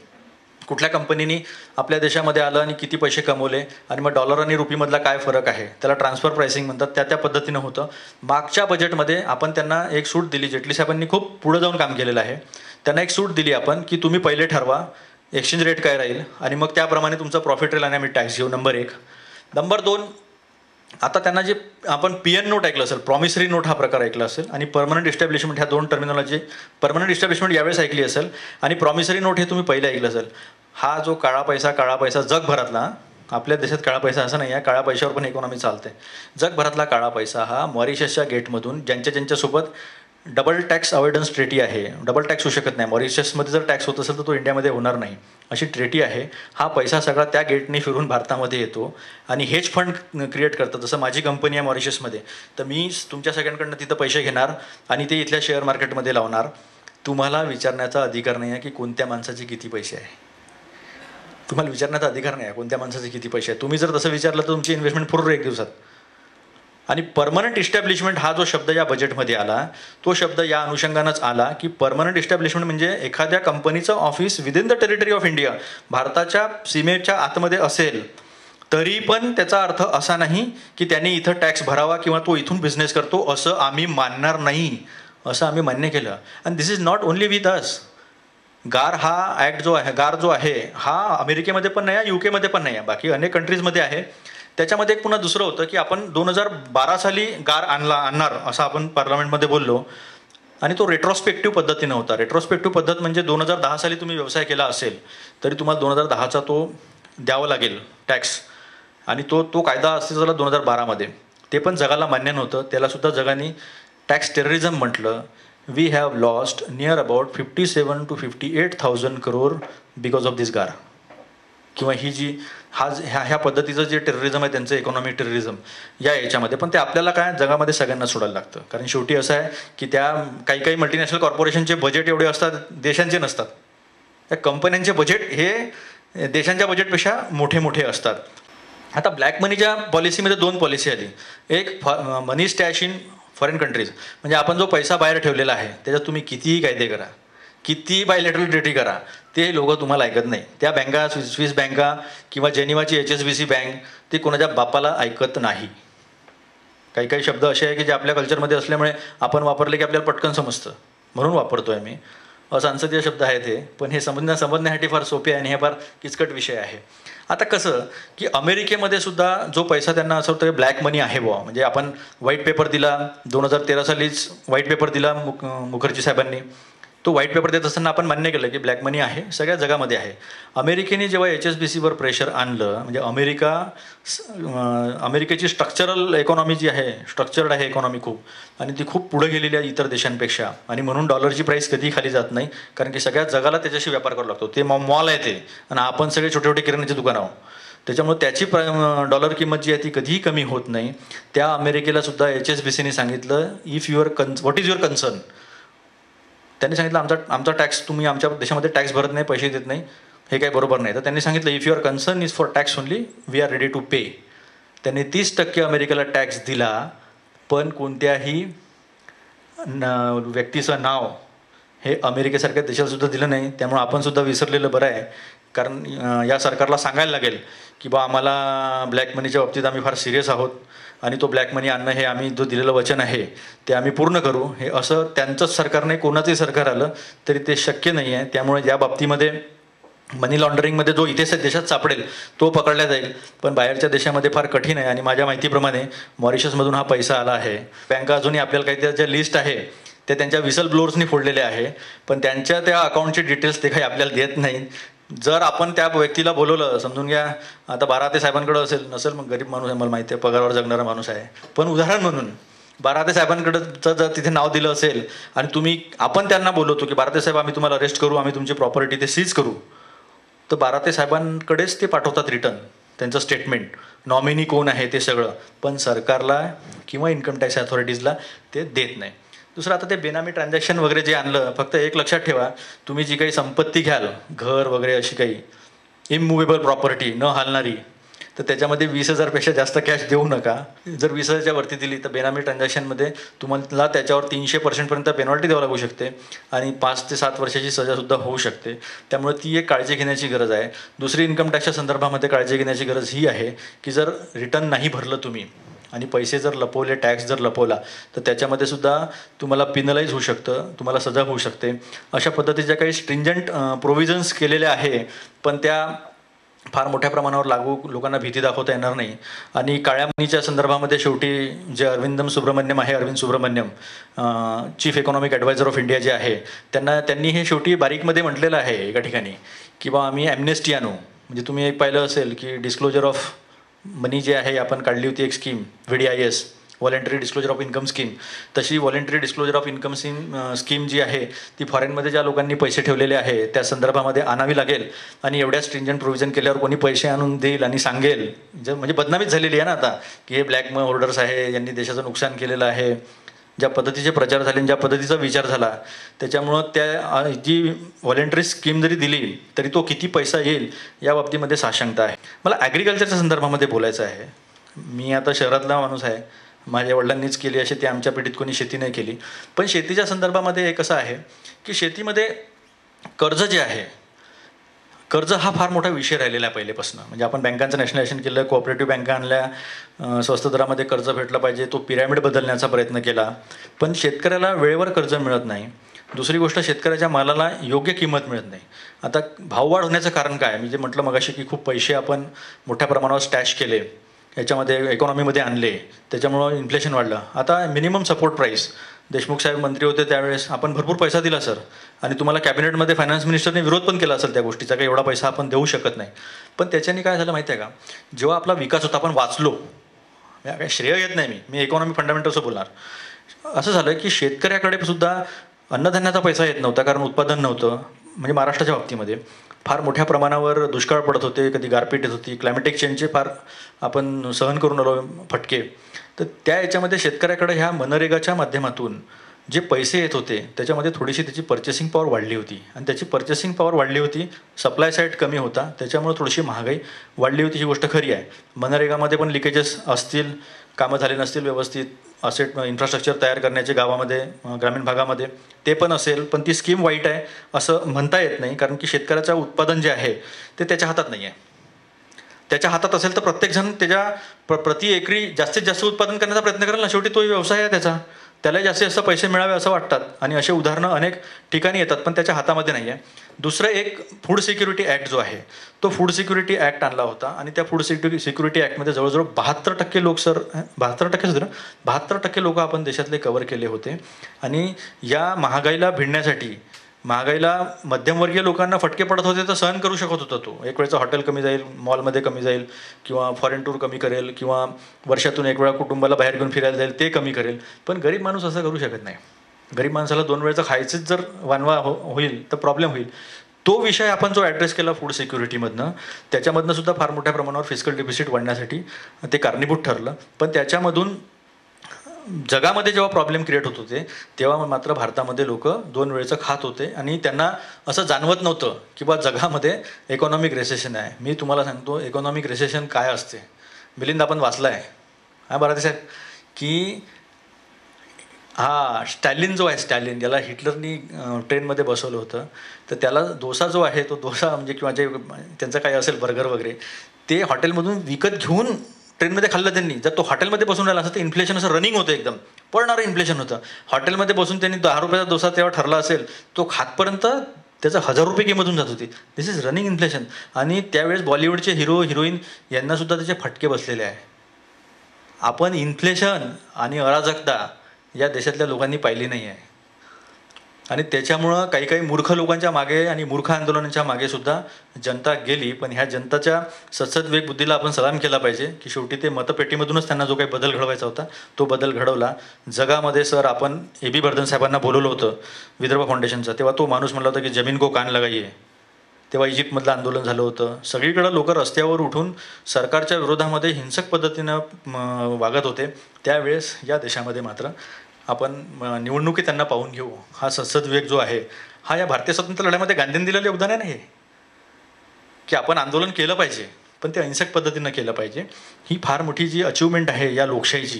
कुठल्या कंपनीनी आपल्या देशामध्ये आलं आणि किती पैसे कमवले आणि मग डॉलर आणि रुपीमधला काय फरक आहे, त्याला ट्रान्सफर प्राइसिंग म्हणतात. त्या पद्धतीनं होतं. मागच्या बजेटमध्ये आपण त्यांना एक सूट दिली. जेटली साहेबांनी खूप पुढं जाऊन काम केलेलं आहे. त्यांना एक सूट दिली आपण की तुम्ही पहिले ठरवा एक्सचेंज रेट काय राहील आणि मग त्याप्रमाणे तुमचं प्रॉफिट राहील आणि आम्ही टॅक्स घेऊ. नंबर 1. नंबर 2, आता त्यांना जे आपण PN नोट ऐकलं असेल, प्रॉमिसरी नोट हा प्रकार ऐकला असेल, आणि परमनंट इस्टॅब्लिशमेंट, ह्या 2 टर्मिनॉलॉजी. परमनंट इस्टॅब्लिशमेंट यावेळेस ऐकली असेल आणि प्रॉमिसरी नोट हे तुम्ही पहिले ऐकलं असेल. हा जो काळा पैसा जगभरातला, आपल्या देशात काळा पैसा असं नाही आहे, काळ्या पैशावर पण इकॉनॉमी चालते. जगभरातला काळा पैसा हा मॉरिशसच्या गेटमधून ज्यांच्यासोबत डबल टॅक्स अवॉइडन्स ट्रेटी आहे, डबल टॅक्स होऊ शकत नाही, मॉरिशसमध्ये जर टॅक्स होत असेल तर तो इंडियामध्ये होणार नाही, अशी ट्रेटी आहे. हा पैसा सगळा त्या गेटने फिरून भारतामध्ये येतो आणि हेज फंड क्रिएट करतात. जसं माझी कंपनी आहे मॉरिशसमध्ये, तर मी तुमच्या सगळ्यांकडनं तिथं पैसे घेणार आणि ते इथल्या शेअर मार्केटमध्ये लावणार. तुम्हाला विचारण्याचा अधिकार नाही आहे की कोणत्या माणसाचे किती पैसे आहे. तुम्हाला विचारण्याचा अधिकार नाही आहे कोणत्या माणसाचे किती पैसे आहे. तुम्ही जर तसं विचारलं तर तुमची इन्व्हेस्टमेंट फुर्र 1 दिवसात. आणि परमनंट इस्टॅब्लिशमेंट हा जो शब्द या बजेटमध्ये आला, तो शब्द या अनुषंगानंच आला की परमनंट इस्टॅब्लिशमेंट म्हणजे एखाद्या कंपनीचं office within the territory of India, भारताच्या सीमेच्या आतमध्ये असेल तरी पण त्याचा अर्थ असा नाही की त्यांनी इथं टॅक्स भरावा किंवा तो इथून बिझनेस करतो असं आम्ही मानणार नाही, असं आम्ही मान्य केलं. And this is not only with us. गार हा ॲक्ट जो आहे हा अमेरिकेमध्ये पण नाही आहे, UK मध्ये पण नाही आहे, बाकी अनेक कंट्रीजमध्ये आहे. त्याच्यामध्ये एक पुन्हा दुसरं होतं की आपण 2012 साली गार आणणार असं आपण पार्लमेंटमध्ये बोललो आणि तो रेट्रोस्पेक्टिव्ह पद्धतीनं होता. रेट्रोस्पेक्टिव्ह पद्धत म्हणजे 2010 साली तुम्ही व्यवसाय केला असेल तरी तुम्हाला 2010चा तो द्यावा लागेल टॅक्स, आणि तो कायदा अस्तित्वाला 2012मध्ये. ते पण जगाला मान्य नव्हतं. त्यालासुद्धा जगाने टॅक्स टेररिझम म्हटलं. We have lost near about 57,000 to 58,000 crore because of this गार. किंवा ही जी ह्या पद्धतीचं जे टेररिझम आहे त्यांचं इकॉनॉमिक टेररिझम या याच्यामध्ये. पण ते आपल्याला काय जगामध्ये सगळ्यांना सोडायला लागतं, कारण शेवटी असं आहे की त्या काही मल्टीनॅशनल कॉर्पोरेशनचे बजेट एवढे असतात, देशांचे नसतात. त्या कंपन्यांचे बजेट हे देशांच्या बजेटपेक्षा मोठे असतात. आता ब्लॅक मनीच्या पॉलिसीमध्ये 2 पॉलिसी आली. एक मनी स्टॅश इन फॉरेन कंट्रीज, म्हणजे आपण जो पैसा बाहेर ठेवलेला आहे त्याच्यात तुम्ही कितीही कायदे करा, किती बायलॅटरल ट्रीटी करा, ते लोक तुम्हाला ऐकत नाही. त्या बँका, स्विस बँका किंवा जेनिवाची HSBC बँक, ते कोणाच्या बापाला ऐकत नाही. काही शब्द असे आहे की जे आपल्या कल्चरमध्ये असल्यामुळे आपण वापरले की आपल्याला पटकन समजतं म्हणून वापरतोय मी. असंसदीय शब्द आहे ते, पण हे समजण्यासाठी फार सोपे आहे आणि हे फार किचकट विषय आहे. आता कसं की अमेरिकेमध्ये सुद्धा जो पैसा त्यांना असं होतं ब्लॅक मनी आहे बुवा, म्हणजे आपण व्हाईट पेपर दिला 2013 सालीच व्हाईट पेपर दिला मुखर्जी साहेबांनी. तो व्हाईट पेपर देत असताना आपण मान्य केलं की ब्लॅक मनी आहे, सगळ्या जगामध्ये आहे. अमेरिकेने जेव्हा HSBCवर प्रेशर आणलं, म्हणजे अमेरिकेची स्ट्रक्चरल इकॉनॉमी जी आहे, स्ट्रक्चर्ड आहे इकॉनॉमी खूप, आणि ती खूप पुढे गेलेली आहे इतर देशांपेक्षा, आणि म्हणून डॉलरची प्राईस कधी खाली जात नाही, कारण की सगळ्या जगाला त्याच्याशी व्यापार करावा लागतो. ते मॉल आहे ते, आणि आपण सगळे छोटे किराण्याचे दुकान आहोत. त्याच्यामुळे त्याची डॉलर किंमत जी आहे ती कधीही कमी होत नाही. त्या अमेरिकेला सुद्धा HSBCने सांगितलं व्हॉट इज युअर कन्सर्न. त्यांनी सांगितलं आमचा टॅक्स तुम्ही आमच्या देशामध्ये टॅक्स भरत नाही, पैसे देत नाही, हे काही बरोबर नाही. तर त्यांनी सांगितलं if your concern is for tax only we are ready to pay. त्यांनी 30% अमेरिकेला टॅक्स दिला, पण कोणत्याही व्यक्तीचं नाव हे अमेरिकेसारख्या देशातसुद्धा दिलं नाही. त्यामुळे आपण सुद्धा विसरलेलं बरं आहे. कारण या सरकारला सांगायला लागेल की बा आम्हाला ब्लॅक मनीच्या बाबतीत आम्ही फार सिरियस आहोत आणि तो ब्लॅक मनी आणणं हे आम्ही जो दिलेलं वचन आहे ते आम्ही पूर्ण करू. हे असं त्यांचंच सरकार नाही, कोणाचंही सरकार आलं तरी ते शक्य नाही आहे. त्यामुळे या बाबतीमध्ये मनी लॉन्ड्रिंगमध्ये जो इथे देशात सापडेल तो पकडला जाईल, पण बाहेरच्या देशामध्ये फार कठीण आहे. आणि माझ्या माहितीप्रमाणे मॉरिशसमधून हा पैसा आला आहे. बँका अजूनही आपल्याला काही त्याच्या लिस्ट आहे ते त्यांच्या विसल ब्लोअर्सनी फोडलेले आहे, पण त्यांच्या त्या अकाउंटचे डिटेल्स ते काही आपल्याला देत नाही. जर आपण त्या व्यक्तीला बोलवलं, समजून घ्या आता बाराते साहेबांकडे असेल, नसेल मग गरीब माणूस आहे, मला माहिती आहे पगारावर जगणारा माणूस आहे, पण उदाहरण म्हणून बाराते साहेबांकडं जर तिथे नाव दिलं असेल आणि आपण त्यांना बोलवतो की बाराते साहेब आम्ही तुम्हाला अरेस्ट करू, आम्ही तुमची प्रॉपर्टी ते सीज करू, तर बाराते साहेबांकडेच ते पाठवतात रिटर्न त्यांचं स्टेटमेंट, नॉमिनी कोण आहे ते सगळं, पण सरकारला किंवा इन्कम टॅक्स अथॉरिटीजला ते देत नाही. दुसरं आता ते बेनामी ट्रान्झॅक्शन वगैरे जे आणलं, फक्त एक लक्षात ठेवा, तुम्ही जी काही संपत्ती घ्याल, घर वगैरे अशी काही इममुवेबल प्रॉपर्टी न हालणारी, तर त्याच्यामध्ये 20,000पेक्षा जास्त कॅश देऊ नका. जर 20,000च्या वरती दिली तर बेनामी ट्रान्झॅक्शनमध्ये तुम्हाला त्याच्यावर 300% पेनॉल्टी द्यावं लागू शकते आणि 5 ते 7 वर्षाची सजासुद्धा होऊ शकते. त्यामुळे ती एक काळजी घेण्याची गरज आहे. दुसरी इन्कम टॅक्सच्या संदर्भामध्ये काळजी घेण्याची गरज ही आहे की जर रिटर्न नाही भरलं तुम्ही आणि पैसे जर लपवले, टॅक्स जर लपवला, तर त्याच्यामध्ये सुद्धा तुम्हाला पिनलाइज होऊ शकतं, तुम्हाला सजा होऊ शकते. अशा पद्धतीच्या काही स्ट्रिंजंट प्रोव्हिजन्स केलेल्या आहे, पण त्या फार मोठ्या प्रमाणावर लागू लोकांना भीती दाखवता येणार नाही. आणि काळ्या मनीच्या संदर्भामध्ये शेवटी जे Arvind Subramanian chief economic adviser of India जे आहे, त्यांनी हे शेवटी बारीकमध्ये म्हटलेलं आहे एका ठिकाणी की बा आम्ही ॲम्नेस्टी आणू. म्हणजे तुम्ही एक पाहिलं असेल की डिस्क्लोजर ऑफ मनी जे आहे आपण काढली होती एक scheme, VDIS, voluntary disclosure of income scheme. तशी voluntary disclosure of income scheme जी आहे ती फॉरेनमध्ये ज्या लोकांनी पैसे ठेवलेले आहे त्या संदर्भामध्ये आणावी लागेल. आणि एवढ्या स्ट्रिंजंट प्रोव्हिजन केल्यावर कोणी पैसे आणून देईल आणि सांगेल, म्हणजे बदनामीच झालेली आहे ना आता की हे ब्लॅक होल्डर्स आहे, यांनी देशाचं नुकसान केलेलं आहे. ज्या पद्धतीचे प्रचार झाले, ज्या पद्धतीचा विचार झाला, त्याच्यामुळं त्या जी व्हॉलेंटरी स्कीम जरी दिली तरी तो किती पैसा येईल या बाबतीमध्ये साशंकता आहे. मला ॲग्रिकल्चरच्या संदर्भामध्ये बोलायचं आहे. मी आता शहरातला माणूस आहे, माझ्या वडिलांनीच केली अशी ती आमच्या पिढीत कोणी शेती नाही केली. पण शेतीच्या संदर्भामध्ये एक असं आहे की शेतीमध्ये कर्ज जे आहे, कर्ज हा फार मोठा विषय राहिलेला आहे पहिलेपासून. म्हणजे आपण बँकांचं नॅशनलायझेशन केलं, कोऑपरेटिव्ह बँका आणल्या, स्वस्त दरामध्ये कर्ज भेटलं पाहिजे, तो पिरॅमिड बदलण्याचा प्रयत्न केला, पण शेतकऱ्याला वेळेवर कर्ज मिळत नाही. दुसरी गोष्ट, शेतकऱ्याच्या मालाला योग्य किंमत मिळत नाही. आता भाववाढ होण्याचं कारण काय? मी जे म्हटलं मगाशी की खूप पैसे आपण मोठ्या प्रमाणावर स्टॅश केले, याच्यामध्ये इकॉनॉमीमध्ये आणले, त्याच्यामुळं इन्फ्लेशन वाढलं. आता मिनिमम सपोर्ट प्राईस, देशमुख साहेब मंत्री होते त्यावेळेस आपण भरपूर पैसा दिला सर, आणि तुम्हाला कॅबिनेटमध्ये फायनान्स मिनिस्टरने विरोध पण केला असेल त्या गोष्टीचा, काही एवढा पैसा आपण देऊ शकत नाही. पण त्याच्याने काय झालं माहिती आहे का, जेव्हा आपला विकास होता, आपण वाचलो, काही श्रेय घेत नाही मी इकॉनॉमी फंडामेंटल्सचं बोलणार. असं झालं की शेतकऱ्याकडे सुद्धा अन्नधान्याचा पैसा येत नव्हता, कारण उत्पादन नव्हतं. म्हणजे महाराष्ट्राच्या बाबतीमध्ये फार मोठ्या प्रमाणावर दुष्काळ पडत होते, कधी गारपीट येत होती, क्लायमॅटिक चेंजचे फार आपण सहन करून आलो फटके. तर त्या याच्यामध्ये शेतकऱ्याकडे ह्या मनरेगाच्या माध्यमातून जे पैसे येत होते त्याच्यामध्ये थोडीशी त्याची पर्चेसिंग पॉवर वाढली होती, आणि त्याची पर्चेसिंग पॉवर वाढली होती, सप्लाय साईड कमी होता, त्याच्यामुळे थोडीशी महागाई वाढली होती. ही गोष्ट खरी आहे. मनरेगामध्ये पण लिकेजेस असतील, कामं झाले नसतील व्यवस्थित, असेट इन्फ्रास्ट्रक्चर तयार करण्याचे गावामध्ये, ग्रामीण भागामध्ये, ते पण असेल, पण ती स्कीम वाईट आहे असं म्हणता येत नाही. कारण की शेतकऱ्याचं उत्पादन जे आहे ते त्याच्या हातात नाही आहे. त्याच्या हातात असेल तर प्रत्येकजण त्याच्या प्रति एकरी जास्तीत जास्त उत्पादन करण्याचा प्रयत्न करेल ना. शेवटी तोही व्यवसाय आहे त्याचा, त्यालाही जास्तीत जास्त पैसे मिळावे असं वाटतात, आणि असे उदाहरणं अनेक ठिकाणी येतात, पण त्याच्या हातामध्ये नाही आहे. दुसरं एक फूड सिक्युरिटी ॲक्ट जो आहे, तो फूड सिक्युरिटी ॲक्ट आणला होता, आणि त्या फूड सिक्युरिटी ॲक्टमध्ये जवळजवळ 72% लोक, सर 72% लोक आपण देशातले कव्हर केले होते. आणि या महागाईला भिडण्यासाठी, महागाईला मध्यमवर्गीय लोकांना फटके पडत होते तर सहन करू शकत होता तो. एक वेळचं हॉटेल कमी जाईल, मॉलमध्ये कमी जाईल, किंवा फॉरेन टूर कमी करेल, किंवा वर्षातून एक वेळा कुटुंबाला बाहेर घेऊन फिरायला जाईल, ते कमी करेल. पण गरीब माणूस असं करू शकत नाही. गरीब माणसाला 2 वेळचं खायचंच जर वानवा होईल तर प्रॉब्लेम होईल. तो विषय आपण जो ॲड्रेस केला फूड सिक्युरिटीमधनं, त्याच्यामधनं सुद्धा फार मोठ्या प्रमाणावर फिस्कल डिफिसिट वाढण्यासाठी ते कारणीभूत ठरलं. पण त्याच्यामधून जगामध्ये जेव्हा प्रॉब्लेम क्रिएट होत होते तेव्हा मात्र भारतामध्ये लोक 2 वेळचं खात होते आणि त्यांना असं जाणवत नव्हतं की बा जगामध्ये इकॉनॉमिक रिसेशन आहे. मी तुम्हाला सांगतो इकॉनॉमिक रिसेशन काय असते. मिलिंद आपण वाचला आहे हा बराच साहेब की स्टॅलिन जो आहे, स्टॅलिन ज्याला हिटलरनी ट्रेनमध्ये बसवलं होतं, तर त्याला डोसा जो आहे तो डोसा म्हणजे किंवा जे त्यांचं काही असेल बर्गर वगैरे ते हॉटेलमधून विकत घेऊन ट्रेनमध्ये खाल्लं त्यांनी. जर तो हॉटेलमध्ये बसून राहिला असं तर इन्फ्लेशन असं रनिंग होतं, एकदम पळणारं इन्फ्लेशन होतं. हॉटेलमध्ये बसून त्यांनी 10 रुपयाचा डोसा तेव्हा ठरला असेल, तो खातपर्यंत त्याचं 1000 रुपये किंमतून जात होती. दिस इज रनिंग इन्फ्लेशन. आणि त्यावेळेस बॉलिवूडचे हिरो हिरोईन यांनासुद्धा त्याचे फटके बसलेले आहे. आपण इन्फ्लेशन आणि अराजकता या देशातल्या लोकांनी पाहिली नाही आहे. आणि त्याच्यामुळं काही काही मूर्ख लोकांच्या मागे आणि मूर्ख आंदोलनांच्या मागे सुद्धा जनता गेली. पण ह्या जनताच्या सद्सद्विवेक बुद्धीला आपण सलाम केला पाहिजे की शेवटी ते मतपेटीमधूनच त्यांना जो काही बदल घडवायचा होता तो बदल घडवला. जगामध्ये सर आपण A.B. बर्धन साहेबांना बोलवलं होतं विदर्भ फाउंडेशनचं, तेव्हा तो माणूस म्हणला होता की जमीन को कान लगाइए. तेव्हा इजिप्तमधलं आंदोलन झालं होतं. सगळीकडं लोक रस्त्यावर उठून सरकारच्या विरोधामध्ये हिंसक पद्धतीनं वागत होते. त्यावेळेस या देशामध्ये मात्र आपण निवडणुकीत त्यांना पाहून घेऊ. हा सद्सद्विवेक जो आहे हा या भारतीय स्वातंत्र्य लढ्यामध्ये गांधींनी दिलेलं योगदान आहे ना हे, की आपण आंदोलन केलं पाहिजे पण ते अहिंसक पद्धतीनं केलं पाहिजे. ही फार मोठी जी अचिव्हमेंट आहे या लोकशाहीची.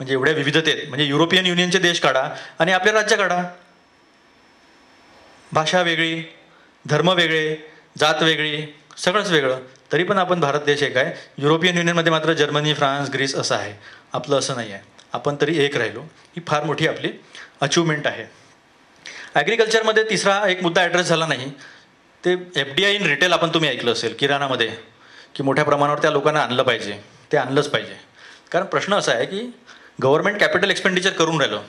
म्हणजे एवढ्या विविधतेत म्हणजे युरोपियन युनियनचे देश काढा आणि आपल्या राज्य काढा, भाषा वेगळी, धर्म वेगळे, जात वेगळी, सगळंच वेगळं, तरी पण आपण भारत देश एक आहे. युरोपियन युनियनमध्ये मात्र जर्मनी, फ्रान्स, ग्रीस असं आहे. आपलं असं नाही आहे. आपण तरी एक राहिलो. ही फार मोठी आपली अचिव्हमेंट आहे. ॲग्रिकल्चरमध्ये तिसरा एक मुद्दा ॲड्रेस झाला नाही, ते FDI इन रिटेल. आपण तुम्ही ऐकलं असेल किराणामध्ये की मोठ्या प्रमाणावर त्या लोकांना आणलं पाहिजे. ते आणलंच पाहिजे. कारण प्रश्न असा आहे की गव्हर्नमेंट कॅपिटल एक्सपेंडिचर करून राहिलं,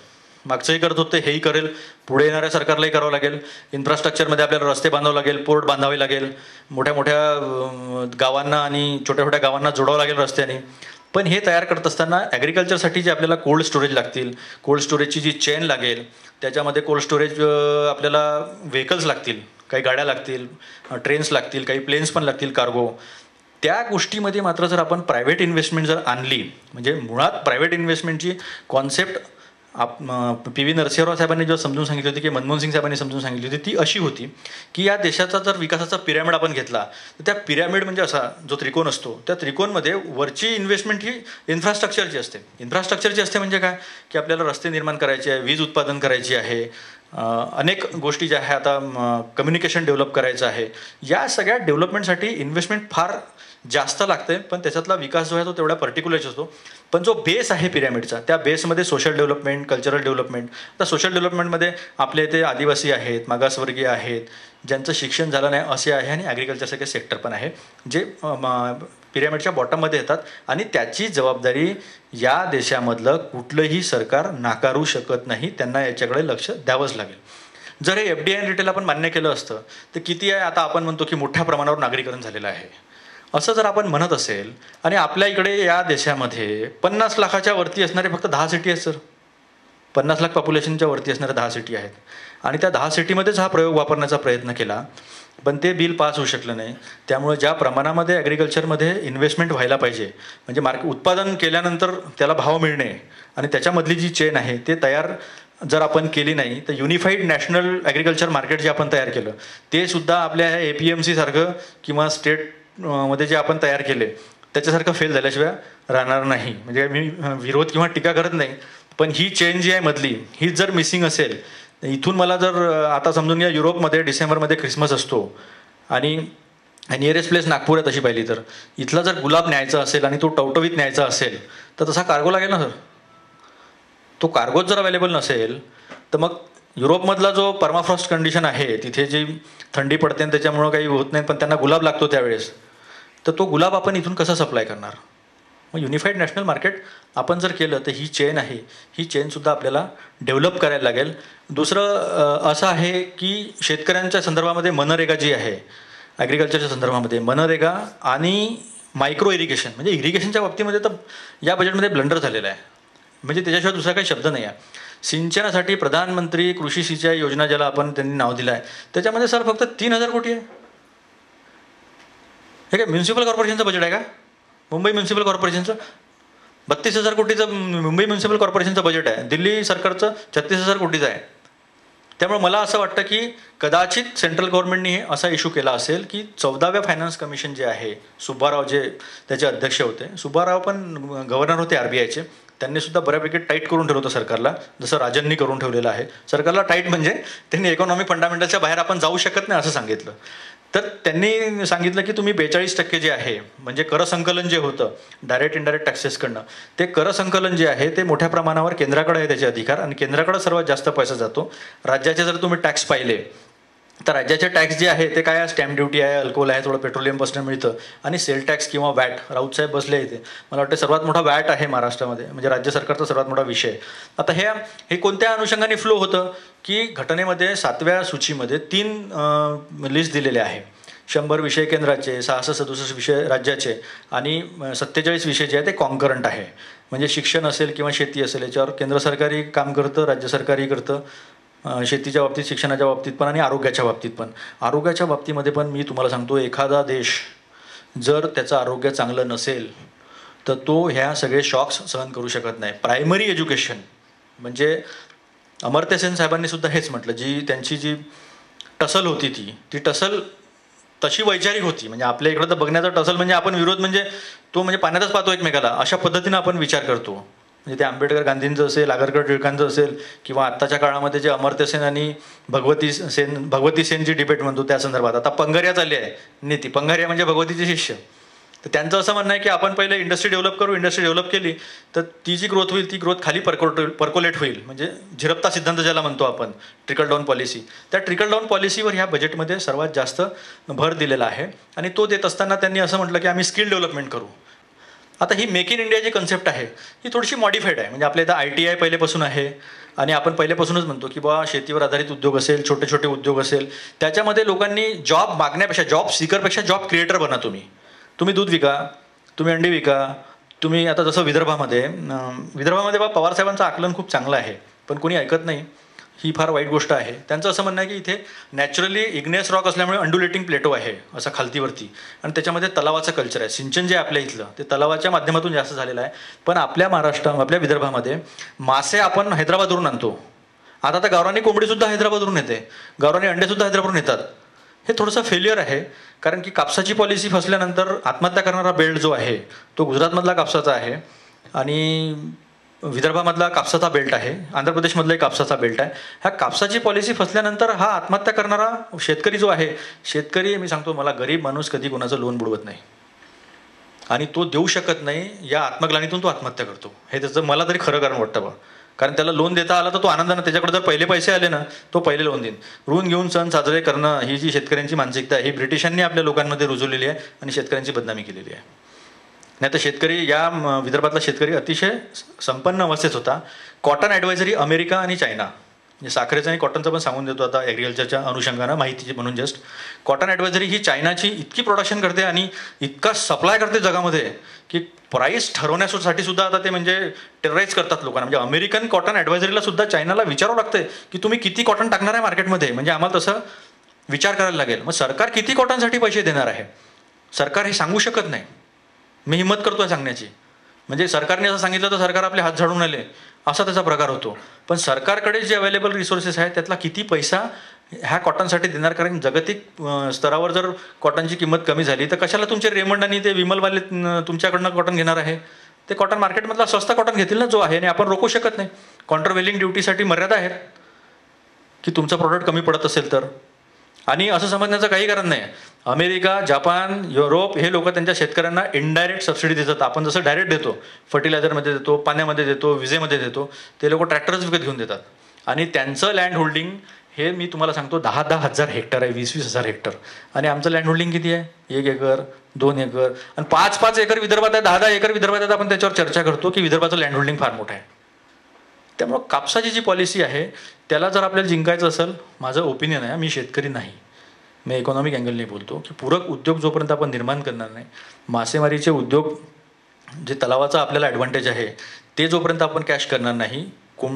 मागचंही करत होतं, हेही करेल, पुढे येणाऱ्या सरकारलाही करावं लागेल. इन्फ्रास्ट्रक्चरमध्ये आपल्याला रस्ते बांधावे लागेल, पोर्ट बांधावे लागेल, मोठ्या मोठ्या गावांना आणि छोट्या छोट्या गावांना जोडावं लागेल रस्त्याने. पण हे तयार करत असताना ॲग्रिकल्चरसाठी जे आपल्याला कोल्ड स्टोरेज लागतील, कोल्ड स्टोरेजची जी चेन लागेल, त्याच्यामध्ये कोल्ड स्टोरेज आपल्याला व्हेकल्स लागतील, काही गाड्या लागतील, ट्रेन्स लागतील, काही प्लेन्स पण लागतील कार्गो. त्या गोष्टीमध्ये मात्र जर आपण प्रायव्हेट इन्व्हेस्टमेंट जर आणली, म्हणजे मुळात प्रायव्हेट इन्व्हेस्टमेंटची कॉन्सेप्ट PV नरसिंहराव साहेबांनी जेव्हा समजून सांगितली होती की मनमोहन सिंग साहेबांनी समजून सांगितली होती, ती अशी होती की या देशाचा जर विकासाचा पिरॅमिड आपण घेतला तर त्या पिरॅमिड म्हणजे असा जो त्रिकोण असतो, त्या त्रिकोणमध्ये वरची इन्व्हेस्टमेंट ही इन्फ्रास्ट्रक्चरची असते. इन्फ्रास्ट्रक्चरची असते म्हणजे काय की आपल्याला रस्ते निर्माण करायचे आहे, वीज उत्पादन करायची आहे, अनेक गोष्टी ज्या आहे, आता कम्युनिकेशन डेव्हलप करायचं आहे. या सगळ्या डेव्हलपमेंटसाठी इन्व्हेस्टमेंट फार जास्त लागते, पण त्याच्यातला विकास जो आहे तो तेवढा पर्टिक्युलरच असतो. पण जो बेस आहे पिरॅमिडचा, त्या बेसमध्ये सोशल डेव्हलपमेंट, कल्चरल डेव्हलपमेंट. आता सोशल डेव्हलपमेंटमध्ये आपले इथे आदिवासी आहेत, मागासवर्गीय आहेत, ज्यांचं शिक्षण झालं नाही असे आहे, आणि ॲग्रिकल्चरसारखे सेक्टर पण आहे जे पिरॅमिडच्या बॉटममध्ये येतात. आणि त्याची जबाबदारी या देशामधलं कुठलंही सरकार नाकारू शकत नाही. त्यांना याच्याकडे लक्ष द्यावंच लागेल. जर हे FDI इन रिटेल आपण मान्य केलं असतं तर किती आहे, आता आपण म्हणतो की मोठ्या प्रमाणावर नागरीकरण झालेलं आहे, असं जर आपण म्हणत असेल, आणि आपल्या इकडे या देशामध्ये 50 लाखाच्या वरती असणारे फक्त 10 सिटी आहेत सर. 50 लाख पॉप्युलेशनच्या वरती असणाऱ्या 10 सिटी आहेत. आणि त्या 10 सिटीमध्येच हा प्रयोग वापरण्याचा प्रयत्न केला, पण ते बिल पास होऊ शकलं नाही. त्यामुळे ज्या प्रमाणामध्ये ॲग्रिकल्चरमध्ये इन्व्हेस्टमेंट व्हायला पाहिजे, म्हणजे उत्पादन केल्यानंतर त्याला भाव मिळणे आणि त्याच्यामधली जी चेन आहे ते तयार जर आपण केली नाही, तर युनिफाईड नॅशनल ॲग्रिकल्चर मार्केट जे आपण तयार केलं ते सुद्धा आपल्या APMC सारखं किंवा स्टेट मध्ये जे आपण तयार केले त्याच्यासारखं फेल झाल्याशिवाय राहणार नाही. म्हणजे मी विरोध किंवा टीका करत नाही, पण ही चेन जी आहे मधली, ही जर मिसिंग असेल, इथून मला जर आता समजून घ्या युरोपमध्ये डिसेंबरमध्ये ख्रिसमस असतो आणि नियरेस्ट प्लेस नागपूर आहे तशी पाहिली तर, इथला जर गुलाब न्यायचा असेल आणि तो टवटवीत न्यायचा असेल तर तसा कार्गो लागेल ना सर. तो कार्गोच जर अवेलेबल नसेल तर मग युरोपमधला जो परमाफ्रॉस्ट कंडिशन आहे, तिथे जी थंडी पडते आणि त्याच्यामुळं काही होत नाही, पण त्यांना गुलाब लागतो त्यावेळेस, तर तो गुलाब आपण इथून कसा सप्लाय करणार. मग युनिफाईड नॅशनल मार्केट आपण जर केलं तर ही चेन आहे, ही चेनसुद्धा आपल्याला डेव्हलप करायला लागेल. दुसरं असं आहे की शेतकऱ्यांच्या संदर्भामध्ये मनरेगा जी आहे, ॲग्रिकल्चरच्या संदर्भामध्ये मनरेगा आणि मायक्रो इरिगेशन, म्हणजे इरिगेशनच्या बाबतीमध्ये तर या बजेटमध्ये ब्लंडर झालेला आहे. म्हणजे त्याच्याशिवाय दुसरा काही शब्द नाही आहे. सिंचनासाठी प्रधानमंत्री कृषी सिंचाई योजना ज्याला आपण त्यांनी नाव दिलं आहे, त्याच्यामध्ये सर फक्त 3000 कोटी आहे. हे काय म्युन्सिपल कॉर्पोरेशनचं बजेट आहे का, मुंबई म्युन्सिपल कॉर्पोरेशनचं? 32,000 कोटीचं मुंबई म्युन्सिपल कॉर्पोरेशनचं बजेट आहे, दिल्ली सरकारचं 36,000 कोटीचं आहे. त्यामुळे मला असं वाटतं की कदाचित सेंट्रल गव्हर्नमेंटनी असा इश्यू केला असेल की 14व्या फायनान्स कमिशन जे आहे, सुब्बाराव जे त्याचे अध्यक्ष होते, सुब्बाराव पण गव्हर्नर होते RBIचे, त्यांनी सुद्धा बऱ्यापैकी टाईट करून ठेवलं होतं सरकारला, जसं राजननी करून ठेवलेलं आहे. सरकारला टाईट म्हणजे त्यांनी इकॉनॉमिक फंडामेंटलच्या बाहेर आपण जाऊ शकत नाही असं सांगितलं. तर त्यांनी सांगितलं की तुम्ही 42% जे आहे, म्हणजे करसंकलन जे होतं डायरेक्ट इनडायरेक्ट टॅक्सेसकडनं, ते करसंकलन जे आहे ते मोठ्या प्रमाणावर केंद्राकडे आहे त्याचे अधिकार, आणि केंद्राकडे सर्वात जास्त पैसा जातो. राज्याचे जर तुम्ही टॅक्स पाहिले तर राज्याचे टॅक्स जे आहे ते काय आहे, स्टॅम्प ड्युटी आहे, अल्कोहोल आहे, थोडं पेट्रोलियमपासून मिळतं, आणि सेल टॅक्स किंवा वॅट, राऊतसाहेब बसले इथे, मला वाटतं सर्वात मोठा वॅट आहे महाराष्ट्रामध्ये, म्हणजे राज्य सरकारचा सर्वात मोठा विषय. आता हे कोणत्या अनुषंगाने फ्लो होतं की घटनेमध्ये 7व्या सूचीमध्ये 3 लिस्ट दिलेले आहे. 100 विषय केंद्राचे, 667 विषय राज्याचे, आणि 47 विषय जे आहे ते कॉन्करंट आहे. म्हणजे शिक्षण असेल किंवा शेती असेल याच्यावर केंद्र सरकारी काम करतं, राज्य सरकारी करतं, शेतीच्या बाबतीत, शिक्षणाच्या बाबतीत पण, आणि आरोग्याच्या बाबतीत पण. आरोग्याच्या बाबतीमध्ये पण मी तुम्हाला सांगतो, एखादा देश जर त्याचं आरोग्य चांगलं नसेल तर तो ह्या सगळे शॉक्स सहन करू शकत नाही. प्रायमरी एज्युकेशन म्हणजे अमर्त्य सेन साहेबांनी सुद्धा हेच म्हटलं, त्यांची जी टसल होती ती टसल तशी वैचारिक होती. म्हणजे आपल्या इकडं तर बघण्याचा टसल म्हणजे आपण विरोध म्हणजे तो म्हणजे पाण्यातच पाहतो एकमेकाला, अशा पद्धतीनं आपण विचार करतो. म्हणजे ते आंबेडकर गांधींचं असेल, आगरकर टिळकांचं असेल, किंवा आत्ताच्या काळामध्ये जे अमर्त्य सेन आणि भगवती सेन जी डिबेट म्हणतो त्या संदर्भात. आता पंघाऱ्या चालली आहे नीती, पंघाऱ्या म्हणजे भगवतीचे शिष्य. तर त्यांचं असं म्हणणं आहे की आपण पहिले इंडस्ट्री डेव्हलप करू, इंडस्ट्री डेव्हलप केली तर ती जी ग्रोथ होईल ती ग्रोथ खाली पर्कोलेट होईल, म्हणजे झिरपता सिद्धांत ज्याला म्हणतो आपण, ट्रिकल डाऊन पॉलिसी. त्या ट्रिकल डाऊन पॉलिसीवर ह्या बजेटमध्ये सर्वात जास्त भर दिलेला आहे, आणि तो देत असताना त्यांनी असं म्हटलं की आम्ही स्किल डेव्हलपमेंट करू. आता ही मेक इन इंडिया जी कन्सेप्ट आहे ही थोडीशी मॉडिफाईड आहे. म्हणजे आपल्या इथं ITI पहिल्यापासून आहे, आणि आपण पहिल्यापासूनच म्हणतो की बा शेतीवर आधारित उद्योग असेल, छोटे छोटे उद्योग असेल, त्याच्यामध्ये लोकांनी जॉब मागण्यापेक्षा, जॉब सीकरपेक्षा जॉब क्रिएटर बना. तुम्ही दूध विका, तुम्ही अंडी विका, तुम्ही आता जसं विदर्भामध्ये बा पवारसाहेबांचं आकलन खूप चांगलं आहे, पण कोणी ऐकत नाही, ही फार वाईट गोष्ट आहे. त्यांचं असं म्हणणं आहे की इथे नॅचरली इग्नेस रॉक असल्यामुळे अंडुलेटिंग प्लेटो आहे असं खालतीवरती, आणि त्याच्यामध्ये तलावाचं कल्चर आहे. सिंचन जे आपल्या इथलं ते तलावाच्या माध्यमातून जास्त झालेलं आहे. पण आपल्या आपल्या विदर्भामध्ये मासे आपण हैदराबादवरून आणतो. आता तर गावरानी कोंबडीसुद्धा हैदराबादवरून येते, गावरानी अंडेसुद्धा हैदराबादवरून येतात. हे थोडंसं फेल्युअर आहे, कारण की कापसाची पॉलिसी फसल्यानंतर आत्महत्या करणारा बेल्ट जो आहे तो गुजरातमधला कापसाचा आहे, आणि विदर्भामधला कापसाचा बेल्ट आहे, आंध्र प्रदेशमधलाही कापसाचा बेल्ट आहे. ह्या कापसाची पॉलिसी फसल्यानंतर हा आत्महत्या करणारा शेतकरी जो आहे, शेतकरी मी सांगतो मला, गरीब माणूस कधी कोणाचं लोन बुडवत नाही, आणि तो देऊ शकत नाही, या आत्मग्लानीतून तो आत्महत्या करतो. हे त्याचं मला तरी खरं कारण वाटतं बा. कारण त्याला लोन देता आला तर तो आनंदानं, त्याच्याकडे जर पहिले पैसे आले ना तो पहिले लोन देईन. ऋण घेऊन सण साजरे करणं ही जी शेतकऱ्यांची मानसिकता आहे ही ब्रिटिशांनी आपल्या लोकांमध्ये रुजवलेली आहे, आणि शेतकऱ्यांची बदनामी केलेली आहे. नाही तर शेतकरी, या विदर्भातला शेतकरी अतिशय संपन्न अवस्थेत होता. कॉटन ॲडवायझरी अमेरिका आणि चायना, म्हणजे साखरेचं आणि कॉटनचं पण सांगून देतो आता ॲग्रिकल्चरच्या अनुषंगानं माहिती म्हणून. जस्ट कॉटन ॲडवायझरी ही चायनाची इतकी प्रोडक्शन करते आणि इतका सप्लाय करते जगामध्ये की प्राईस ठरवण्यासाठी सुद्धा आता ते म्हणजे टेरराईज करतात लोकांना. म्हणजे अमेरिकन कॉटन ॲडवायझरीला सुद्धा चायनाला विचारावं लागतं की तुम्ही किती कॉटन टाकणार आहे मार्केटमध्ये, म्हणजे आम्हाला तसं विचार करायला लागेल. मग सरकार किती कॉटनसाठी पैसे देणार आहे, सरकार हे सांगू शकत नाही. मी हिंमत करतो आहे सांगण्याची. म्हणजे सरकारने असं सांगितलं तर सरकार आपले हात झाडून आले असा त्याचा प्रकार होतो. पण सरकारकडे जे अवेलेबल रिसोर्सेस आहेत त्यातला किती पैसा ह्या कॉटनसाठी देणार, कारण जागतिक स्तरावर जर कॉटनची किंमत कमी झाली तर कशाला तुमचे रेमंड आणि ते विमलवाले तुमच्याकडनं कॉटन घेणार आहे. ते कॉटन मार्केटमधला स्वस्त कॉटन घेतील ना जो आहे, आणि आपण रोखू शकत नाही. कॉन्ट्रवेलिंग ड्युटीसाठी मर्यादा आहेत की तुमचं प्रॉडक्ट कमी पडत असेल तर. आणि असं समजण्याचं काही कारण नाही. अमेरिका, जपान, युरोप हे लोक त्यांच्या शेतकऱ्यांना इनडायरेक्ट सबसिडी देतात. आपण जसं डायरेक्ट देतो, फर्टिलायझरमध्ये देतो, पाण्यामध्ये देतो, विजेमध्ये देतो, ते लोक ट्रॅक्टरच विकत घेऊन देतात. आणि त्यांचं लँड होल्डिंग हे मी तुम्हाला सांगतो 10,000 हजार हेक्टर आहे, 20,000 हजार हेक्टर. आणि आमचं लँड होल्डिंग किती आहे, 1 एकर 2 एकर आणि 5-5 एकर विदर्भात आहे, 10-10 एकर विदर्भात आहेत. आपण त्याच्यावर चर्चा करतो की विदर्भाचं लँड होल्डिंग फार मोठं आहे. त्यामुळं कापसाची जी पॉलिसी आहे त्याला जर आपल्याला जिंकायचं असेल, माझं ओपिनियन आहे, मी शेतकरी नाही, मी इकॉनॉमिक अँगलने बोलतो, की पूरक उद्योग जोपर्यंत आपण निर्माण करणार नाही, मासेमारीचे उद्योग जे तलावाचा आपल्याला ॲडव्हान्टेज आहे ते जोपर्यंत आपण कॅश करणार नाही,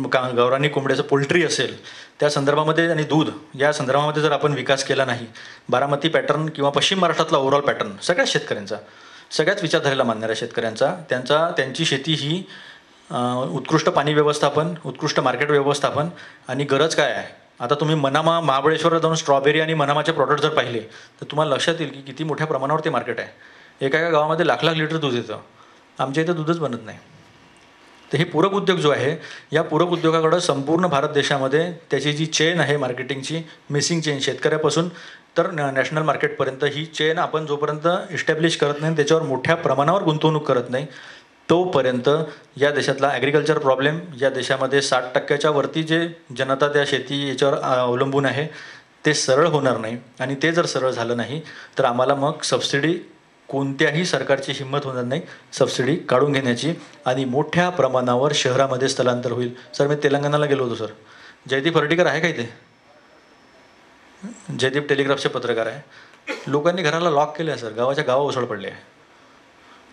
गावरानी कोंबड्याचं पोल्ट्री असेल त्या संदर्भामध्ये आणि दूध या संदर्भामध्ये जर आपण विकास केला नाही, बारामती पॅटर्न किंवा पश्चिम महाराष्ट्रातला ओव्हरऑल पॅटर्न सगळ्याच शेतकऱ्यांचा, सगळ्याच विचारधारेला मानणाऱ्या शेतकऱ्यांचा त्यांची शेती ही उत्कृष्ट पाणी व्यवस्थापन, उत्कृष्ट मार्केट व्यवस्थापन आणि गरज काय आहे. आता तुम्ही मनामा महाबळेश्वरला जाऊन स्ट्रॉबेरी आणि मनामाचे प्रॉडक्ट जर पाहिले तर तुम्हाला लक्षात येईल की किती मोठ्या प्रमाणावर ते मार्केट आहे. एका गावामध्ये लाख लाख लिटर दूध येतं. आमच्या इथं दूधच बनत नाही. तर हे पूरक उद्योग जो आहे, या पूरक उद्योगाकडं संपूर्ण भारत देशामध्ये त्याची जी चेन आहे मार्केटिंगची, मिसिंग चेन शेतकऱ्यापासून तर नॅशनल मार्केटपर्यंत, ही चेन आपण जोपर्यंत इस्टॅब्लिश करत नाही, त्याच्यावर मोठ्या प्रमाणावर गुंतवणूक करत नाही, तोपर्यंत या देशातला ॲग्रिकल्चर प्रॉब्लेम, या देशामध्ये 60% वरती जे जनता त्या शेती याच्यावर अवलंबून आहे, ते सरळ होणार नाही. आणि ते जर सरळ झालं नाही तर आम्हाला मग सबसिडी, कोणत्याही सरकारची हिंमत होणार नाही सबसिडी काढून घेण्याची, आणि मोठ्या प्रमाणावर शहरामध्ये स्थलांतर होईल. सर, मी तेलंगणाला गेलो होतो सर. जयदीप हर्डीकर आहे का इथे? जयदीप टेलिग्राफचे पत्रकार आहे. लोकांनी घराला लॉक केलं आहे सर. गावाच्या गावा उसळ पडले आहे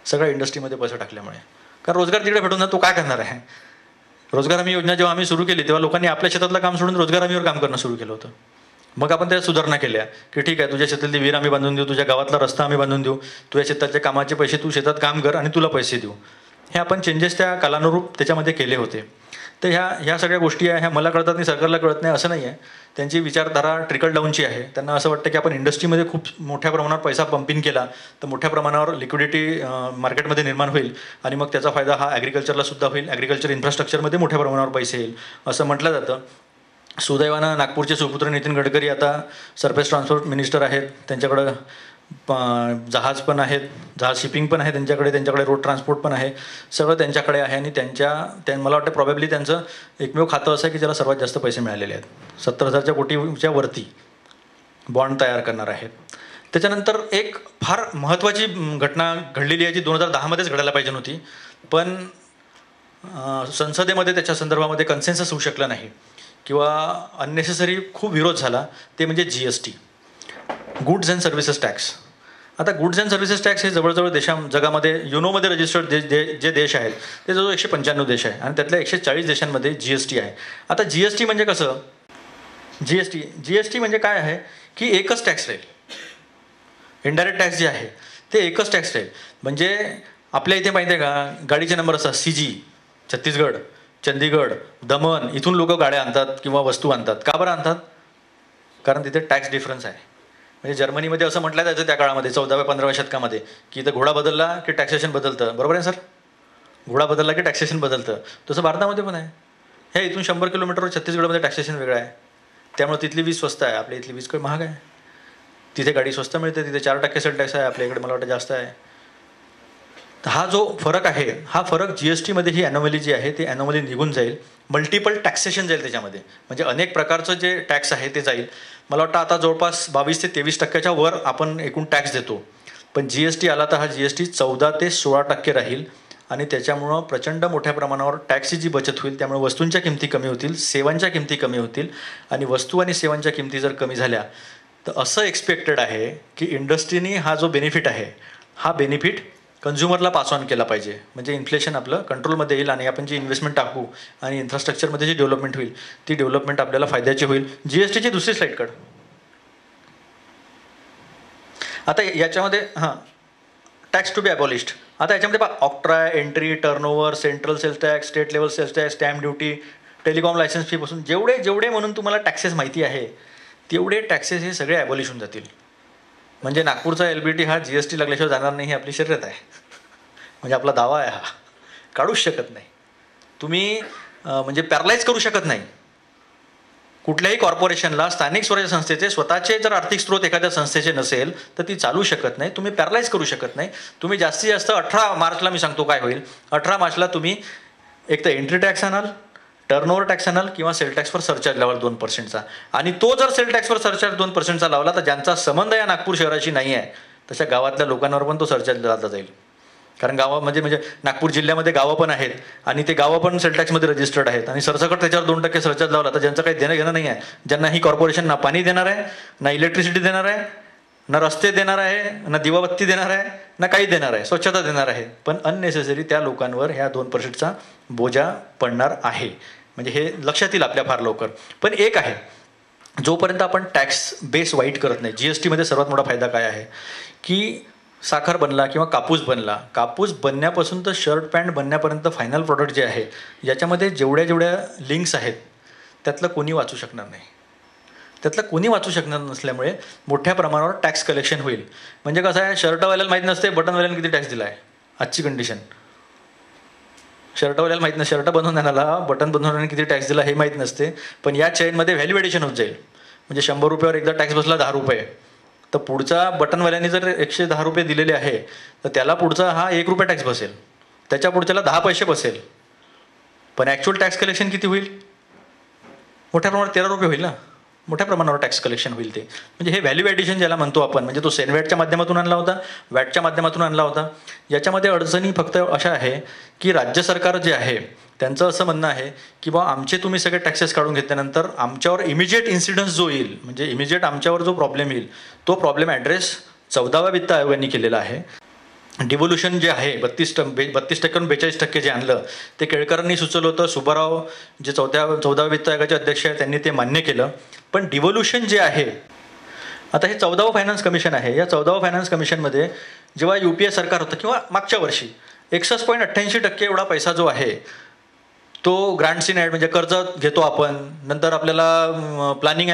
सगळ्या इंडस्ट्रीमध्ये पैसे टाकल्यामुळे. कारण रोजगार तिकडे भेटून ना, तो काय करणार आहे. रोजगार हमी योजना जेव्हा आम्ही सुरू केली तेव्हा लोकांनी आपल्या शेतातलं काम सोडून रोजगार हमीवर काम करणं सुरू केलं होतं. मग आपण त्यात सुधारणा केल्या की ठीक आहे, तुझ्या शेतातली विहीर आम्ही बांधून देऊ, तुझ्या गावातला रस्ता आम्ही बांधून देऊ, तुझ्या शेताच्या कामाचे पैसे तू शेतात काम कर आणि तुला पैसे देऊ. हे आपण चेंजेस त्या कालानुरूप त्याच्यामध्ये केले होते. तर ह्या सगळ्या गोष्टी आहे, ह्या मला कळतात आणि सरकारला कळत नाही असं नाही आहे. त्यांची विचारधारा ट्रिकल डाऊनची आहे. त्यांना असं वाटतं की आपण इंडस्ट्रीमध्ये खूप मोठ्या प्रमाणावर पैसा पंपिंग केला तर मोठ्या प्रमाणावर लिक्विडिटी मार्केटमध्ये निर्माण होईल आणि मग त्याचा फायदा हा ॲग्रिकल्चरला सुद्धा होईल, ॲग्रिकल्चर इन्फ्रास्ट्रक्चरमध्ये मोठ्या प्रमाणावर पैसे येईल असं म्हटलं जातं. सुदैवानं नागपूरचे सुपुत्र नितीन गडकरी आता सरफेस ट्रान्सपोर्ट मिनिस्टर आहेत. त्यांच्याकडं जहाज पण आहेत, जहाज शिपिंग पण आहे त्यांच्याकडे रोड ट्रान्सपोर्ट पण आहे, सगळं त्यांच्याकडे आहे. आणि मला वाटतं प्रॉबेबली त्यांचं एकमेव खातं असं आहे की ज्याला सर्वात जास्त पैसे मिळालेले आहेत. 70,000 कोटीच्या वरती बॉन्ड तयार करणार आहेत. त्याच्यानंतर एक फार महत्त्वाची घटना घडलेली आहे जी 2010मध्येच घडायला पाहिजे नव्हती, पण संसदेमध्ये त्याच्या संदर्भामध्ये कन्सेन्सस होऊ शकलं नाही किंवा अननेसेसरी खूप विरोध झाला. ते म्हणजे GST, goods and services tax. आता गुड्स अँड सर्व्हिसेस टॅक्स हे जवळजवळ जगामध्ये युनोमध्ये रजिस्टर्ड जे देश आहेत ते जवळजवळ 195 देश आहे आणि त्यातल्या 140 देशांमध्ये GST आहे. आता GST म्हणजे कसं, GST म्हणजे काय आहे की एकच टॅक्स राहील. इनडायरेक्ट टॅक्स जे आहे ते एकच टॅक्स राहील. म्हणजे आपल्या इथे माहिती आहे का, गाडीचे नंबर असतात CG, छत्तीसगड, चंदीगड, दमन, इथून लोक गाड्या आणतात किंवा वस्तू आणतात. का बरं आणतात? कारण तिथे टॅक्स डिफरन्स आहे. म्हणजे जर्मनीमध्ये असं म्हटलं जायचं त्या काळामध्ये 14व्या-15व्या शतकामध्ये की इथं घोडा बदलला की टॅक्सेशन बदलतं. बरोबर आहे सर? घोडा बदलला की टॅक्सेशन बदलतं. तसं भारतामध्ये पण आहे. हे इथून 100 किलोमीटरवर छत्तीसगडमध्ये टॅक्सेशन वेगळं आहे. त्यामुळे तिथली वीज स्वस्त आहे, आपल्या इथली वीज काही महाग आहे. तिथे गाडी स्वस्त मिळते, तिथे 4% सेल टॅक्स आहे, आपल्या इकडे मला वाटतं जास्त आहे. तर हा जो फरक आहे, हा फरक GSTमध्ये ही ॲनॉमली जी आहे ती ॲनॉमली निघून जाईल. मल्टिपल टॅक्सेशन जाईल त्याच्यामध्ये, म्हणजे अनेक प्रकारचं जे टॅक्स आहे ते जाईल. मला वाटतं आता जवळपास 22 ते 23% वर आपण एकूण टॅक्स देतो, पण GST आला तर हा GST 14 ते 16% राहील आणि त्याच्यामुळं प्रचंड मोठ्या प्रमाणावर टॅक्सची जी बचत होईल. त्यामुळे वस्तूंच्या किमती कमी होतील, सेवांच्या किमती कमी होतील आणि वस्तू आणि सेवांच्या किमती जर कमी झाल्या तर असं एक्सपेक्टेड आहे की इंडस्ट्रीनी हा जो बेनिफिट आहे हा बेनिफिट कन्झ्युमरला पास ऑन केला पाहिजे. म्हणजे इन्फ्लेशन आपलं कंट्रोलमध्ये येईल आणि आपण जी इन्व्हेस्टमेंट टाकू आणि इन्फ्रास्ट्रक्चरमध्ये जी डेव्हलपमेंट होईल ती डेव्हलपमेंट आपल्याला फायद्याची होईल. GSTची दुसरी स्लाईड काढ. आता याच्यामध्ये टॅक्स टू बी अबॉलिश्ड. आता याच्यामध्ये पहा, octroi, entry, turnover, central sales tax, state level sales tax, stamp duty, telecom licence फीपासून जेवढे म्हणून तुम्हाला टॅक्सेस माहिती आहे तेवढे टॅक्सेस हे सगळे ॲबॉलिश होऊन जातील. म्हणजे नागपूरचा LBT हा GST लागल्याशिवाय जाणार नाही, ही आपली शर्यत आहे. म्हणजे आपला दावा आहे, हा काढूच शकत नाही तुम्ही. म्हणजे पॅरलाइज करू शकत नाही कुठल्याही कॉर्पोरेशनला. स्थानिक स्वराज्य संस्थेचे स्वतःचे जर आर्थिक स्रोत एखाद्या संस्थेचे नसेल तर ती चालू शकत नाही. तुम्ही पॅरलाइज करू शकत नाही. तुम्ही जास्तीत जास्त 18 मार्चला मी सांगतो काय होईल. 18 मार्चला तुम्ही एक तर एंट्री टॅक्स आणाल, टर्नओव्हर टॅक्स आणाल किंवा सेल टॅक्सवर सरचार्ज लावाल 2%चा. आणि तो जर सेल टॅक्सवर सरचार्ज 2%चा लावला तर ज्यांचा संबंध या नागपूर शहराशी नाही आहे तशा गावातल्या लोकांवर पण तो सरचार्ज लावला जाईल. कारण गावामध्ये म्हणजे नागपूर जिल्ह्यामध्ये गावं पण आहेत आणि ते गावं पण सेल टॅक्समध्ये रजिस्टर्ड आहेत आणि सरसकट त्याच्यावर 2% सरचार्ज लावला तर ज्यांचं काही देणं घेणं नाही आहे, ज्यांना ही कॉर्पोरेशन ना पाणी देणार आहे, ना इलेक्ट्रिसिटी देणार आहे, ना रस्ते देणार आहे, ना दिवाबत्ती देणार आहे, ना काही देणार आहे, स्वच्छता देणार आहे, पण अननेसेसरी त्या लोकांवर ह्या 2%चा बोजा पडणार आहे. म्हणजे हे लक्षात येईल आपल्या फार लवकर. पण एक आहे, जोपर्यंत आपण टॅक्स बेस वाईट करत नाही, GSTमध्ये सर्वात मोठा फायदा काय आहे की साखर बनला किंवा कापूस बनला, कापूस बनण्यापासून तर शर्ट पॅन्ट बनण्यापर्यंत फायनल प्रॉडक्ट जे आहे, याच्यामध्ये जेवढ्या लिंक्स आहेत त्यातलं कोणी वाचू शकणार नाही. त्यातलं कोणी वाचू शकणार नसल्यामुळे मोठ्या प्रमाणावर टॅक्स कलेक्शन होईल. म्हणजे कसं आहे, शर्टवाल्याला माहीत नसते बटनवाल्याने किती टॅक्स दिला आहे. आजची कंडिशन शर्टवाल्याला माहीत नाही, शर्ट बनवण्याला बटन बनवण्याने किती टॅक्स दिला हे माहीत नसते. पण या चेनमध्ये व्हॅल्यू ॲडिशन होत जाईल. म्हणजे 100 रुपयावर एकदा टॅक्स बसला 10 रुपये, तर पुढचा बटनवाल्याने जर 110 रुपये दिलेले आहे तर त्याला पुढचा हा 1 रुपया टॅक्स बसेल, त्याच्या पुढच्याला 10 पैसे बसेल. पण ॲक्च्युअल टॅक्स कलेक्शन किती होईल? मोठ्या प्रमाणात 13 रुपये होईल ना. मोठ्या प्रमाणावर टॅक्स कलेक्शन होईल ते. म्हणजे हे व्हॅल्यू ॲडिशन ज्याला म्हणतो आपण, म्हणजे तो सेनवॅटच्या माध्यमातून आणला होता, वॅटच्या माध्यमातून आणला होता. याच्यामध्ये अडचणी फक्त अशा आहे की राज्य सरकार जे आहे त्यांचं असं म्हणणं आहे की बा आमचे तुम्ही सगळे टॅक्सेस काढून घेतल्यानंतर आमच्यावर इमिजिएट इन्सिडन्स जो येईल, म्हणजे इमिजिएट आमच्यावर जो प्रॉब्लेम येईल तो प्रॉब्लेम ॲड्रेस 14व्या वित्त आयोगाने केलेला आहे. डिव्होल्युशन जे आहे 32% 42% जे आणलं ते केळकरांनी सुचवलं होतं. सुब्बाराव जे 14व्या वित्त आयोगाचे अध्यक्ष आहेत त्यांनी ते मान्य केलं. पण डिव्होल्युशन जे आहे, आता हे 14वं फायनान्स कमिशन आहे. या 14व्या फायनान्स कमिशनमध्ये जेव्हा UPA सरकार होतं किंवा मागच्या वर्षी 61.88% एवढा पैसा जो आहे तो ग्रांट्स इन ॲड, म्हणजे कर्ज घेतो आपण, नंतर आपल्याला प्लॅनिंग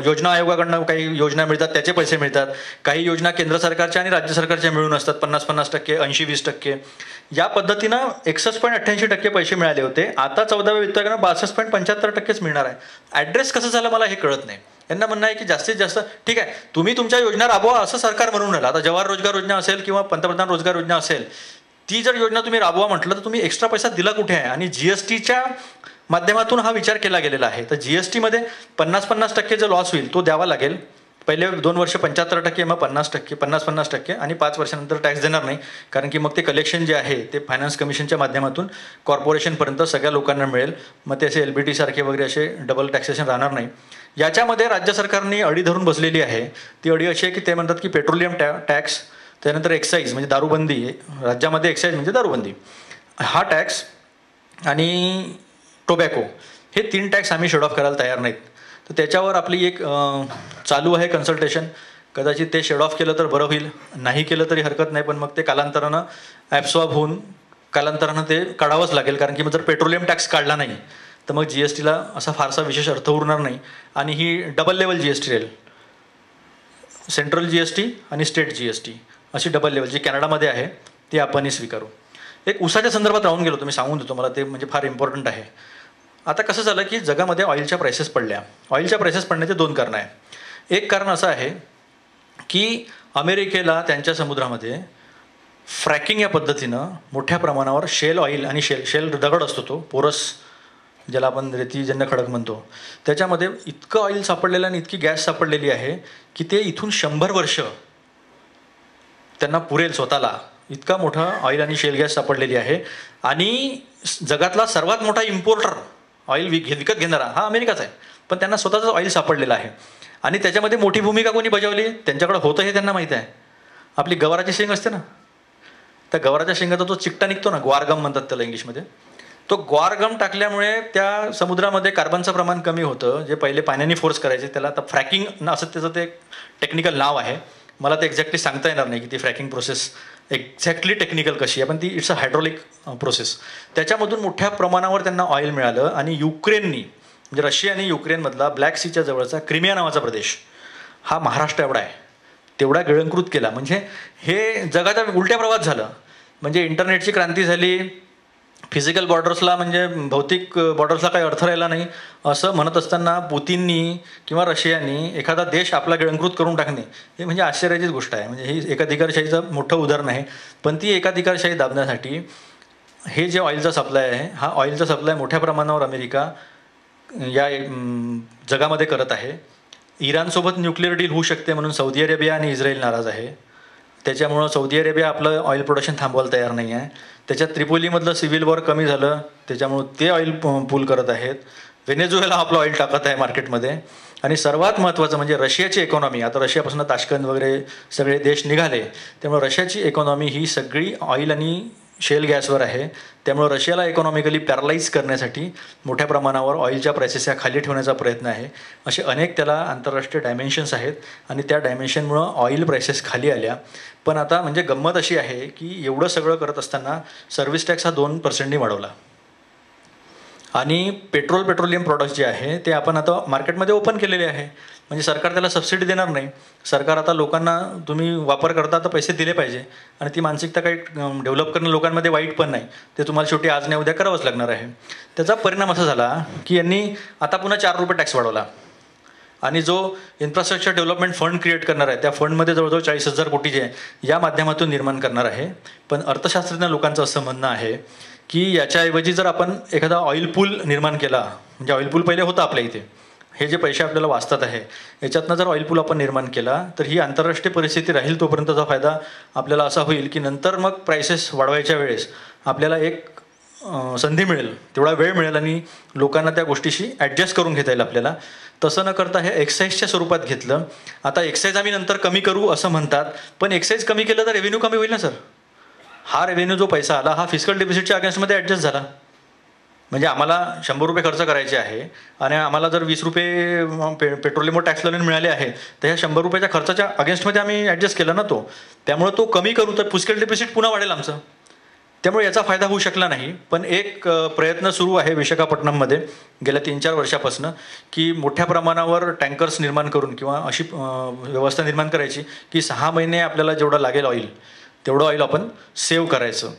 योजना आयोगाकडनं काही योजना मिळतात त्याचे पैसे मिळतात. काही योजना केंद्र सरकारच्या आणि राज्य सरकारच्या मिळून असतात 50-50%, 80-20%. या पद्धतीनं 61.88% पैसे मिळाले होते. आता 14व्या वित्त आयोगानं 62.75%च मिळणार आहे. ॲड्रेस कसं झालं मला हे कळत नाही. यांना म्हणणं आहे की जास्तीत जास्त ठीक आहे तुम्ही तुमच्या योजना राबवा असं सरकार म्हणून राहिलं. आता जवाहर रोजगार योजना असेल किंवा पंतप्रधान रोजगार योजना असेल, ती जर योजना तुम्ही राबवा म्हटलं तर तुम्ही एक्स्ट्रा पैसा दिला कुठे आहे? आणि GSTच्या माध्यमातून हा विचार केला गेलेला आहे. तर GSTमध्ये 50-50% जो लॉस होईल तो द्यावा लागेल. पहिले 2 वर्ष 75%, मग 50%, 50-50% आणि 5 वर्षानंतर टॅक्स देणार नाही. कारण की मग ते कलेक्शन जे आहे ते फायनान्स कमिशनच्या माध्यमातून कॉर्पोरेशनपर्यंत सगळ्या लोकांना मिळेल. मग ते असे LBT सारखे वगैरे असे डबल टॅक्सेशन राहणार नाही. याच्यामध्ये राज्य सरकारने अडी धरून बसलेली आहे. ती अडी अशी आहे की ते म्हणतात की पेट्रोलियम टॅक्स, त्यानंतर एक्साईज म्हणजे दारूबंदी, राज्यामध्ये एक्साईज म्हणजे दारूबंदी, हा टॅक्स आणि टोबॅको, हे 3 टॅक्स आम्ही शेड ऑफ करायला तयार नाहीत. तर त्याच्यावर आपली एक चालू आहे कन्सल्टेशन. कदाचित ते शेड ऑफ केलं तर बरं होईल, नाही केलं तरी हरकत नाही. पण मग ते कालांतरानं ॲब्सॉर्ब होऊन कालांतरानं ते काढावंच लागेल. कारण की मग जर पेट्रोलियम टॅक्स काढला नाही तर मग GSTला असा फारसा विशेष अर्थ उरणार नाही. आणि ही डबल लेवल GST राहील, सेंट्रल GST आणि स्टेट GST अशी डबल लेवल जी कॅनडामध्ये आहे ती आपणही स्वीकारू. एक ऊसाच्या संदर्भात राहून गेलो, तुम्ही सांगून देतो मला ते, म्हणजे फार इम्पॉर्टंट आहे. आता कसं झालं की जगामध्ये ऑइलच्या प्राइसेस पडल्या. ऑइलच्या प्राइसेस पडण्याचे 2 कारणं आहे. एक कारण असं आहे की अमेरिकेला त्यांच्या समुद्रामध्ये फ्रॅकिंग या पद्धतीनं मोठ्या प्रमाणावर शेल ऑइल आणि शेल दगड असतो तो पोरस, ज्याला आपण रेतीजन्य खडक म्हणतो, त्याच्यामध्ये इतकं ऑइल सापडलेलं आणि इतकी गॅस सापडलेली आहे की ते इथून 100 वर्ष त्यांना पुरेल स्वतःला. इतका मोठा ऑइल आणि शेल गॅस सापडलेली आहे. आणि जगातला सर्वात मोठा इम्पोर्टर ऑइल विकत घेणारा हा अमेरिकाचा आहे. पण त्यांना स्वतःचं ऑइल सापडलेलं आहे. आणि त्याच्यामध्ये मोठी भूमिका कोणी बजावली, त्यांच्याकडे होतं हे त्यांना माहीत आहे. आपली गवाराची शेंग असते ना, त्या गवाराच्या शेंगाचा तो चिकटा निघतो ना, ग्वारगम म्हणतात त्याला इंग्लिशमध्ये, तो ग्वारगम टाकल्यामुळे त्या समुद्रामध्ये कार्बनचं प्रमाण कमी होतं. जे पहिले पाण्याने फोर्स करायचे त्याला आता फ्रॅकिंग असं त्याचं ते टेक्निकल नाव आहे. मला ते एक्झॅक्टली सांगता येणार नाही की ती फ्रॅकिंग प्रोसेस एक्झॅक्टली टेक्निकल कशी आहे, पण ती इट्स अ हायड्रॉलिक प्रोसेस. त्याच्यामधून मोठ्या प्रमाणावर त्यांना ऑइल मिळालं. आणि युक्रेननी, म्हणजे रशिया आणि युक्रेनमधला ब्लॅक सीच्या जवळचा क्रिमिया नावाचा प्रदेश हा महाराष्ट्र एवढा आहे तेवढा गिळंकृत केला. म्हणजे हे जगाच्या उलट्या प्रवास झालं. म्हणजे इंटरनेटची क्रांती झाली, फिजिकल बॉर्डर्सला म्हणजे भौतिक बॉर्डर्सला काही अर्थ राहिला नाही असं म्हणत असताना पुतीननी किंवा रशियानी एखादा देश आपला गिळंकृत करून टाकणे हे म्हणजे आश्चर्याचीच गोष्ट आहे. म्हणजे ही एकाधिकारशाहीचं मोठं उदाहरण आहे. पण ती एकाधिकारशाही दाबण्यासाठी हे जे ऑइलचा सप्लाय आहे, हा ऑइलचा सप्लाय मोठ्या प्रमाणावर अमेरिका या जगामध्ये करत आहे. इराणसोबत न्यूक्लिअर डील होऊ शकते म्हणून सौदी अरेबिया आणि इस्रायल नाराज आहे. त्याच्यामुळं सौदी अरेबिया आपलं ऑइल प्रोडक्शन थांबवायला तयार नाही आहे. त्याच्यात त्रिपोलीमधलं सिव्हिल वॉर कमी झालं त्याच्यामुळं ते ऑइल पूल करत आहेत. व्हेनेझुएला आपलं ऑइल टाकत आहे मार्केटमध्ये. आणि सर्वात महत्त्वाचं म्हणजे रशियाची इकॉनॉमी, आता रशियापासून ताश्कंद वगैरे सगळे देश निघाले, त्यामुळे रशियाची इकॉनॉमी ही सगळी ऑइल आणि शेल गॅसवर आहे. त्यामुळं रशियाला इकॉनॉमिकली पॅरलाईज करण्यासाठी मोठ्या प्रमाणावर ऑइलच्या प्राइसेस ह्या खाली ठेवण्याचा प्रयत्न आहे. असे अनेक त्याला आंतरराष्ट्रीय डायमेन्शन्स आहेत आणि त्या डायमेन्शनमुळं ऑइल प्राइसेस खाली आल्या. पण आता म्हणजे गंमत अशी आहे की एवढं सगळं करत असताना सर्व्हिस टॅक्स हा 2%नी वाढवला आणि पेट्रोलियम प्रॉडक्ट्स जे आहे ते आपण आता मार्केटमध्ये ओपन केलेले आहे. म्हणजे सरकार त्याला सबसिडी देणार नाही. सरकार आता लोकांना तुम्ही वापर करता तर पैसे दिले पाहिजे आणि ती मानसिकता काही डेव्हलप करणं लोकांमध्ये वाईट पण नाही. ते तुम्हाला शेवटी आज नाही उद्या करावंच लागणार आहे. त्याचा परिणाम असा झाला की यांनी आता पुन्हा ₹4 टॅक्स वाढवला आणि जो इन्फ्रास्ट्रक्चर डेव्हलपमेंट फंड क्रिएट करणार आहे त्या फंडमध्ये जवळजवळ 40,000 कोटी जे आहे या माध्यमातून निर्माण करणार आहे. पण अर्थशास्त्रज्ञ लोकांचं असं म्हणणं आहे की याच्याऐवजी जर आपण एखादा ऑइल पूल निर्माण केला, म्हणजे ऑइल पूल पहिले होतं आपल्या इथे, हे जे पैसे आपल्याला वाचतात आहे याच्यातनं जर ऑइल पूल आपण निर्माण केला तर ही आंतरराष्ट्रीय परिस्थिती राहील तोपर्यंतचा फायदा आपल्याला असा होईल की नंतर मग प्राइसेस वाढवायच्या वेळेस आपल्याला एक संधी मिळेल, तेवढा वेळ मिळेल आणि लोकांना त्या गोष्टीशी ॲडजस्ट करून घेता येईल आपल्याला. तसं न करता हे एक्साईजच्या स्वरूपात घेतलं. आता एक्साईज आम्ही नंतर कमी करू असं म्हणतात, पण एक्साईज कमी केलं तर रेव्हेन्यू कमी होईल ना सर. हा रेव्हेन्यू जो पैसा आला हा फिस्कल डेफिसिटच्या अगेन्स्टमध्ये ॲडजस्ट झाला. म्हणजे आम्हाला ₹100 खर्च करायचे आहे आणि आम्हाला जर ₹20 पेट्रोलियमवर टॅक्स लावून मिळाले आहे तर ह्या ₹100च्या खर्चाच्या अगेन्स्टमध्ये आम्ही ॲडजस्ट केला ना तो. त्यामुळे तो कमी करू तर फिस्कल डेफिसिट पुन्हा वाढेल आमचं. त्यामुळे याचा फायदा होऊ शकला नाही. पण एक प्रयत्न सुरू आहे विशाखापट्टणममध्ये गेल्या 3-4 वर्षापासून की मोठ्या प्रमाणावर टँकर्स निर्माण करून किंवा अशी व्यवस्था निर्माण करायची की 6 महिने आपल्याला जेवढं लागेल ऑइल तेवढं ऑइल आपण सेव्ह करायचं.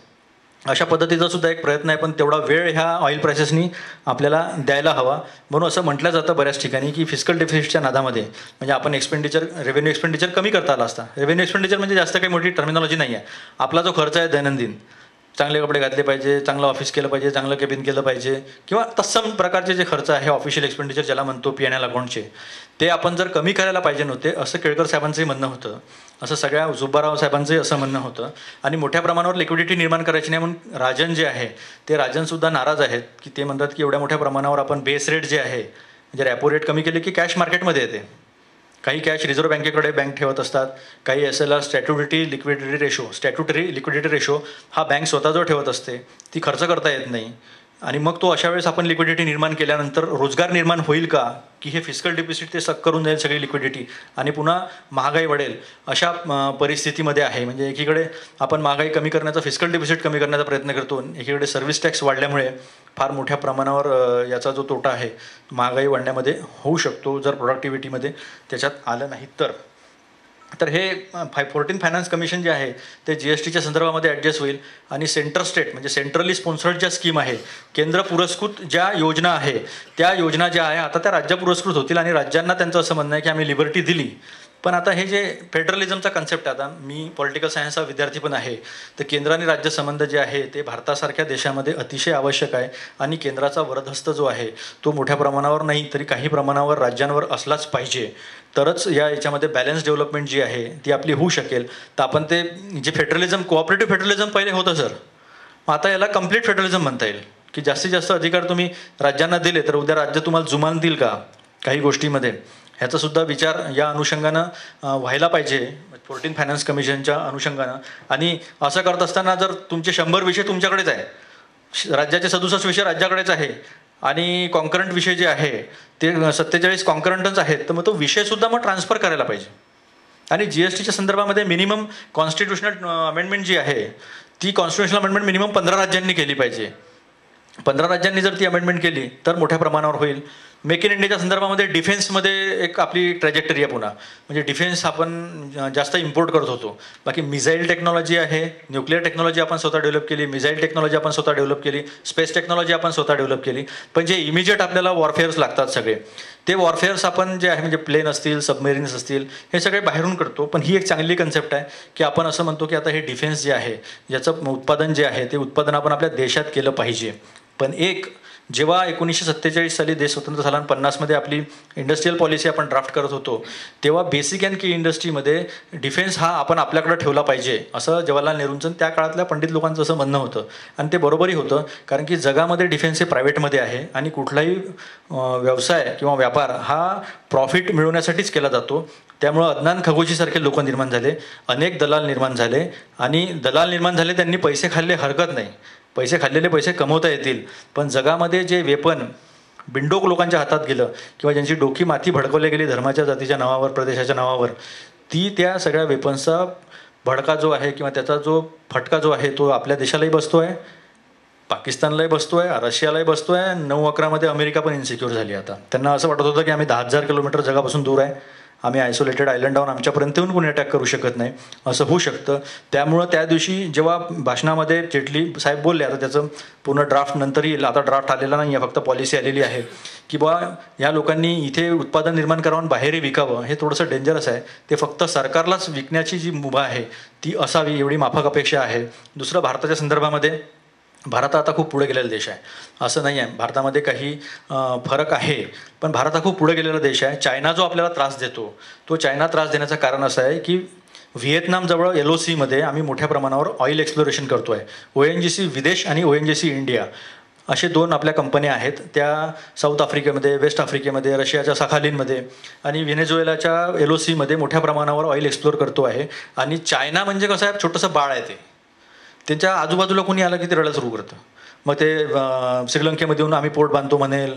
अशा पद्धतीचा सुद्धा एक प्रयत्न आहे. पण तेवढा वेळ ह्या ऑइल प्राइसेसनी आपल्याला द्यायला हवा. म्हणून असं म्हटलं जातं बऱ्याच ठिकाणी की फिस्कल डेफिसिटच्या नादामध्ये म्हणजे आपण रेव्हेन्यू एक्सपेंडिचर कमी करता आला असता. रेव्हेन्यू एक्सपेंडिचर म्हणजे जास्त काही मोठी टर्मिनॉलॉजी नाही आहे. आपला जो खर्च आहे दैनंदिन, चांगले कपडे घातले पाहिजे, चांगलं ऑफिस केलं पाहिजे, चांगलं केबिन केलं पाहिजे किंवा तत्सम प्रकारचे जे खर्च आहे ऑफिशियल एक्सपेंडिचर ज्याला म्हणतो P&L अकाउंटचे, ते आपण जर कमी करायला पाहिजे नव्हते असं केळकर साहेबांचंही म्हणणं होतं. असं सगळ्या जुब्बाराव साहेबांचंही असं म्हणणं होतं. आणि मोठ्या प्रमाणावर लिक्विडिटी निर्माण करायची नाही म्हणून राजन जे आहे ते राजनसुद्धा नाराज आहेत की ते म्हणतात की एवढ्या मोठ्या प्रमाणावर आपण बेस रेट जे आहे म्हणजे रॅपो रेट कमी केले की कॅश मार्केटमध्ये येते. काही कॅश रिझर्व्ह बँकेकडे बँक ठेवत असतात, काही SLR स्टॅट्युटरी लिक्विडिटी रेशो हा बँक स्वतःजवळ ठेवत असते, ती खर्च करता येत नाही. आणि मग तो अशा वेळेस आपण लिक्विडिटी निर्माण केल्यानंतर रोजगार निर्माण होईल का की हे फिस्कल डेफिसिट ते सक करून जाईल सगळी लिक्विडिटी आणि पुन्हा महागाई वाढेल अशा परिस्थितीमध्ये आहे. म्हणजे एकीकडे आपण महागाई कमी करण्याचा फिस्कल डेफिसिट कमी करण्याचा प्रयत्न करतो, एकीकडे सर्व्हिस टॅक्स वाढल्यामुळे फार मोठ्या प्रमाणावर याचा जो तोटा आहे महागाई वाढण्यामध्ये होऊ शकतो जर प्रोडक्टिव्हिटीमध्ये त्याच्यात आलं नाही तर हे 14 फायनान्स कमिशन जे आहे ते GSTच्या संदर्भामध्ये ॲडजस्ट होईल आणि सेंटर स्टेट म्हणजे सेंट्रली स्पॉन्सर्ड ज्या स्कीम आहे, केंद्र पुरस्कृत ज्या योजना आहे त्या योजना ज्या आहे आता त्या राज्य पुरस्कृत होतील आणि राज्यांना त्यांचं असं म्हणणं आहे की आम्ही लिबर्टी दिली. पण आता हे जे फेडरलिझमचा कन्सेप्ट आहे, आता मी पॉलिटिकल सायन्सचा विद्यार्थी पण आहे, तर केंद्र आणि राज्य संबंध जे आहे ते भारतासारख्या देशामध्ये अतिशय आवश्यक आहे आणि केंद्राचा वरदहस्त जो आहे तो मोठ्या प्रमाणावर नाही तरी काही प्रमाणावर राज्यांवर असलाच पाहिजे. तरच याच्यामध्ये बॅलन्स डेव्हलपमेंट जी आहे ती आपली होऊ शकेल. तर आपण ते जे फेडरलिझम कोऑपरेटिव्ह फेडरलिझम पहिले होतं सर, आता याला कंप्लीट फेडरलिझम म्हणता येईल की जास्तीत जास्त अधिकार तुम्ही राज्यांना दिले तर उद्या राज्य तुम्हाला जुमान देईल का काही गोष्टीमध्ये, ह्याचा सुद्धा विचार या अनुषंगानं व्हायला पाहिजे 14 फायनान्स कमिशनच्या अनुषंगानं. आणि असं करत असताना जर तुमचे 100 विषय तुमच्याकडेच आहे, राज्याचे 67 विषय राज्याकडेच आहे आणि कॉन्करंट विषय जे आहे ते 47 कॉन्करंटच आहेत, तर मग तो विषयसुद्धा मग ट्रान्सफर करायला पाहिजे. आणि GSTच्या संदर्भामध्ये मिनिमम कॉन्स्टिट्युशनल अमेंडमेंट जी आहे ती कॉन्स्टिट्युशनल अमेंडमेंट मिनिमम 15 राज्यांनी केली पाहिजे. 15 राज्यांनी जर ती अमेंडमेंट केली तर मोठ्या प्रमाणावर होईल. मेक इन इंडियाच्या संदर्भामध्ये डिफेन्समध्ये एक आपली ट्रॅजेक्टरी आहे पुन्हा, म्हणजे डिफेन्स आपण जास्त इम्पोर्ट करत होतो. बाकी मिसाईल टेक्नॉलॉजी आहे, न्यूक्लिअर टेक्नॉलॉजी आपण स्वतः डेव्हलप केली, मिसाईल टेक्नॉलॉजी आपण स्वतः डेव्हलप केली, स्पेस टेक्नॉलॉजी आपण स्वतः डेव्हलप केली. पण जे इमिजिएट आपल्याला वॉरफेअर्स लागतात सगळे ते वॉरफेअर्स आपण जे आहे म्हणजे प्लेन असतील, सबमेरिन्स असतील, हे सगळे बाहेरून करतो. पण ही एक चांगली कन्सेप्ट आहे की आपण असं म्हणतो की आता हे डिफेन्स जे आहे ज्याचं उत्पादन जे आहे ते उत्पादन आपण आपल्या देशात केलं पाहिजे. पण जेव्हा 1947 साली देश स्वतंत्र झाला आणि 50मध्ये आपली इंडस्ट्रियल पॉलिसी आपण ड्राफ्ट करत होतो, तेव्हा बेसिक अँड की इंडस्ट्रीमध्ये डिफेन्स हा आपण आपल्याकडे ठेवला पाहिजे असं जवाहरलाल नेहरूंचं त्या काळातल्या पंडित लोकांचं असं म्हणणं होतं. आणि ते बरोबरही होतं, कारण की जगामध्ये डिफेन्स हे प्रायव्हेटमध्ये आहे आणि कुठलाही व्यवसाय किंवा व्यापार हा प्रॉफिट मिळवण्यासाठीच केला जातो. त्यामुळं अदनान खगोशीसारखे लोक निर्माण झाले, अनेक दलाल निर्माण झाले आणि दलाल निर्माण झाले, त्यांनी पैसे खाल्ले हरकत नाही, पैसे खाल्लेले पैसे कमवता येतील. पण जगामध्ये जे वेपन बिंडोक लोकांच्या हातात गेलं किंवा ज्यांची डोकी माती भडकवली गेली धर्माच्या जातीच्या नावावर प्रदेशाच्या नावावर, त्या सगळ्या वेपन्सचा भडका जो आहे किंवा त्याचा जो फटका जो आहे तो आपल्या देशालाही बसतो आहे, पाकिस्तानलाही बसतो आहे, रशियालाही बसतो आहे. 9/11मध्ये अमेरिका पण इन्सिक्युअर झाली. आता त्यांना असं वाटत होतं की आम्ही 10,000 किलोमीटर जगापासून दूर आहे, आम्ही आयसोलेटेड आयलंड आहोत, आमच्यापर्यंत येऊन कोणी अटॅक करू शकत नाही, असं होऊ शकतं. त्यामुळं त्या दिवशी जेव्हा भाषणामध्ये जेटली साहेब बोलले, आता त्याचं पूर्ण ड्राफ्ट नंतर येईल, आता ड्राफ्ट आलेला नाही आहे, फक्त पॉलिसी आलेली आहे की बा या लोकांनी इथे उत्पादन निर्माण करावं बाहेरही विकावं, हे थोडंसं डेंजरस आहे. ते फक्त सरकारलाच विकण्याची जी मुभा आहे ती असावी एवढी माफक अपेक्षा आहे. दुसरं, भारताच्या संदर्भामध्ये भारत आता खूप पुढे गेलेला देश आहे, असं नाही आहे. भारतामध्ये काही फरक आहे, पण भारत हा खूप पुढे गेलेला देश आहे. चायना जो आपल्याला त्रास देतो, तो चायना त्रास देण्याचं कारण असं आहे की व्हिएतनामजवळ LOCमध्ये आम्ही मोठ्या प्रमाणावर ऑइल एक्सप्लोरेशन करतो आहे. ONGC विदेश आणि ONGC इंडिया असे 2 आपल्या कंपन्या आहेत. त्या साऊथ आफ्रिकेमध्ये, वेस्ट आफ्रिकेमध्ये, रशियाच्या सखालिनमध्ये आणि व्हेनेझुएलाच्या LOCमध्ये मोठ्या प्रमाणावर ऑइल एक्सप्लोर करतो आहे. आणि चायना म्हणजे कसं आहे, छोटंसं बाळ आहे. ते त्यांच्या आजूबाजूला कोणी आलं की ते रडायला सुरू करतं. मग ते श्रीलंकेमध्ये येऊन आम्ही पोर्ट बांधतो म्हणेल,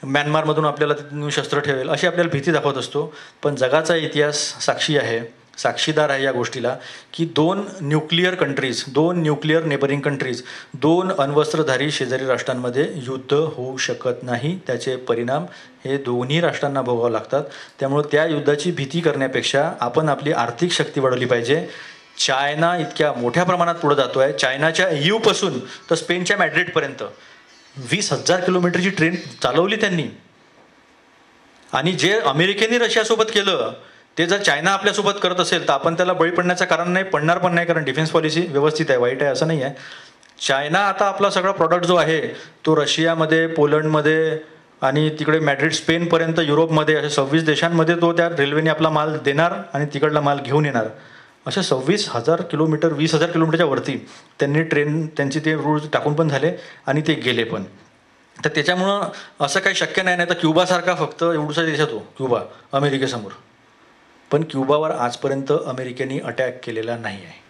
म्यानमारमधून आपल्याला तिथून शस्त्र ठेवेल, अशी आपल्याला भीती दाखवत असतो. पण जगाचा इतिहास साक्षी आहे, साक्षीदार आहे या गोष्टीला की 2 nuclear countries, 2 nuclear neighbouring countries, 2 अण्वस्त्रधारी शेजारी राष्ट्रांमध्ये युद्ध होऊ शकत नाही. त्याचे परिणाम हे दोन्ही राष्ट्रांना भोगावं लागतात. त्यामुळे त्या युद्धाची भीती करण्यापेक्षा आपण आपली आर्थिक शक्ती वाढवली पाहिजे. चायना इतक्या मोठ्या प्रमाणात पुढे जातो आहे. चायनाच्या EUपासून तर स्पेनच्या मॅड्रिडपर्यंत 20,000 किलोमीटरची ट्रेन चालवली त्यांनी. आणि जे अमेरिकेने रशियासोबत केलं ते जर चायना आपल्यासोबत करत असेल तर आपण त्याला बळी पडण्याचं कारण नाही, पडणार पण नाही, कारण डिफेन्स पॉलिसी व्यवस्थित आहे, वाईट आहे असं नाही आहे. चायना आता आपला सगळा प्रॉडक्ट जो आहे तो रशियामध्ये, पोलंडमध्ये आणि तिकडे मॅड्रिड स्पेनपर्यंत, युरोपमध्ये अशा 26 देशांमध्ये तो त्या रेल्वेने आपला माल देणार आणि तिकडला माल घेऊन येणार. अशा 26,000 किलोमीटर, 20,000 किलोमीटरच्या वरती त्यांची ते रूट टाकून पण झाले आणि ते गेले पण. तर त्याच्यामुळं असं काही शक्य नाही. तर क्युबासारखा फक्त एवढूसा देश होतो क्युबा अमेरिकेसमोर, पण क्युबावर आजपर्यंत अमेरिकेने अटॅक केलेला नाही आहे.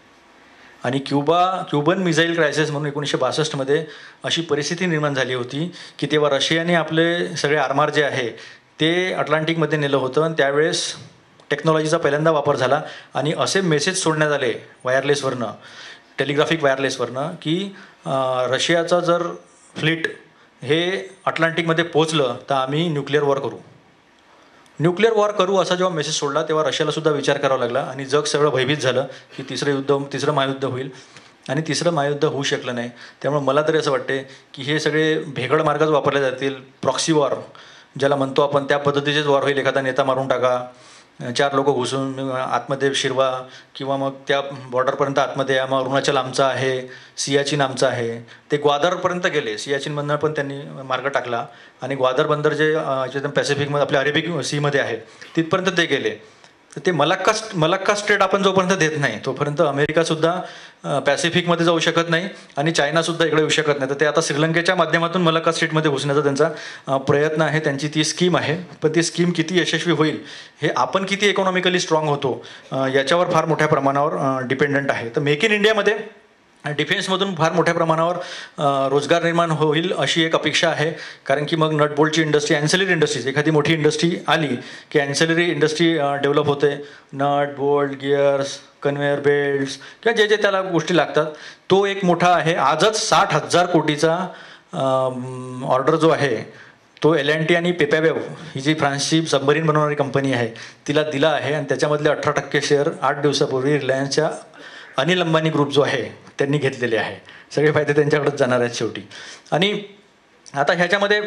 आणि क्युबन मिसाईल क्रायसिस म्हणून 1962मध्ये अशी परिस्थिती निर्माण झाली होती की तेव्हा रशियाने आपले सगळे आरमार जे आहे ते अटलांटिकमध्ये नेलं होतं. आणि त्यावेळेस टेक्नॉलॉजीचा पहिल्यांदा वापर झाला आणि असे मेसेज सोडण्यात आले वायरलेसवरनं, टेलिग्राफिक वायरलेसवरनं की रशियाचा जर फ्लीट हे अटलांटिकमध्ये पोचलं तर आम्ही न्यूक्लिअर वॉर करू असा जेव्हा मेसेज सोडला तेव्हा रशियालासुद्धा विचार करावा लागला आणि जग सगळं भयभीत झालं की तिसरं महायुद्ध होईल. आणि तिसरं महायुद्ध होऊ शकलं नाही. त्यामुळे मला तरी असं वाटते की हे सगळे भेगड मार्गच वापरले जातील. प्रॉक्सी वॉर ज्याला म्हणतो आपण, त्या पद्धतीचेच वॉर होईल. एखादा नेता मारून टाका, 4 लोक घुसून आतमध्ये शिरवा किंवा मग त्या बॉर्डरपर्यंत आतमध्ये या. मग अरुणाचल आमचा आहे, सियाचीन आमचा आहे. ते ग्वादरपर्यंत गेले, सियाचीनमधनं पण त्यांनी मार्ग टाकला आणि ग्वादर बंदर जे पॅसिफिकमध्ये आपल्या अरेबिक सीमध्ये आहे तिथपर्यंत ते गेले. तर ते मलक्का स्ट्रेट आपण जोपर्यंत देत नाही तोपर्यंत अमेरिकासुद्धा पॅसिफिकमध्ये जाऊ शकत नाही आणि चायनासुद्धा इकडे येऊ शकत नाही. तर ते आता श्रीलंकेच्या माध्यमातून मलक्का स्ट्रेटमध्ये घुसण्याचा त्यांचा प्रयत्न आहे, त्यांची ती स्कीम आहे. पण ती स्कीम किती यशस्वी होईल हे आपण किती इकॉनॉमिकली स्ट्रॉंग होतो याच्यावर फार मोठ्या प्रमाणावर डिपेंडंट आहे. तर मेक इन इंडियामध्ये डिफेन्समधून फार मोठ्या प्रमाणावर रोजगार निर्माण होईल अशी एक अपेक्षा आहे. कारण की मग नट बोल्टची इंडस्ट्री, ॲन्सिलरी इंडस्ट्रीज, एखादी मोठी इंडस्ट्री आली की ॲन्सिलरी इंडस्ट्री डेव्हलप होते. Nut bolt, gears, conveyor belts किंवा जे त्याला गोष्टी लागतात तो एक मोठा आहे. आजच 60,000 कोटीचा ऑर्डर जो आहे तो L&T आणि पेपॅवेव ही जी फ्रान्सची सबमरीन बनवणारी कंपनी आहे तिला दिला आहे. आणि त्याच्यामधले 18% शेअर 8 दिवसापूर्वी रिलायन्सच्या अनिल अंबानी ग्रुप जो आहे त्यांनी घेतलेले आहे. सगळे फायदे त्यांच्याकडेच जाणार आहेत शेवटी. आणि आता ह्याच्यामध्ये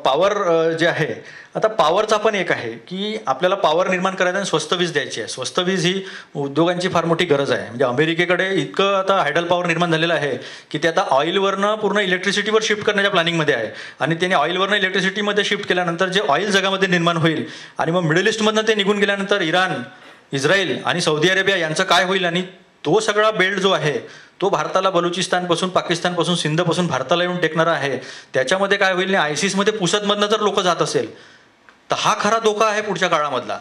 पॉवर जे आहे, आता पॉवरचा पण एक आहे की आपल्याला पॉवर निर्माण करायचं आणि स्वस्त वीज द्यायची आहे. स्वस्त वीज ही उद्योगांची फार मोठी गरज आहे. म्हणजे अमेरिकेकडे इतकं आता हायडल पॉवर निर्माण झालेलं आहे की ते आता ऑइलवरनं पूर्ण इलेक्ट्रिसिटीवर शिफ्ट करण्याच्या प्लॅनिंगमध्ये आहे. आणि त्याने ऑइलवरनं इलेक्ट्रिसिटीमध्ये शिफ्ट केल्यानंतर जे ऑइल जगामध्ये निर्माण होईल आणि मग मिडल ईस्टमधनं ते निघून गेल्यानंतर इराण, इस्रायल आणि सौदी अरेबिया यांचं काय होईल. आणि तो सगळा बेल्ट जो आहे तो भारताला बलुचिस्तानपासून, पाकिस्तानपासून, सिंधपासून भारताला येऊन टेकणारा आहे. त्याच्यामध्ये काय होईल, आयसिसमध्ये पुसदमधनं जर लोक जात असेल तर हा खरा धोका आहे पुढच्या काळामधला.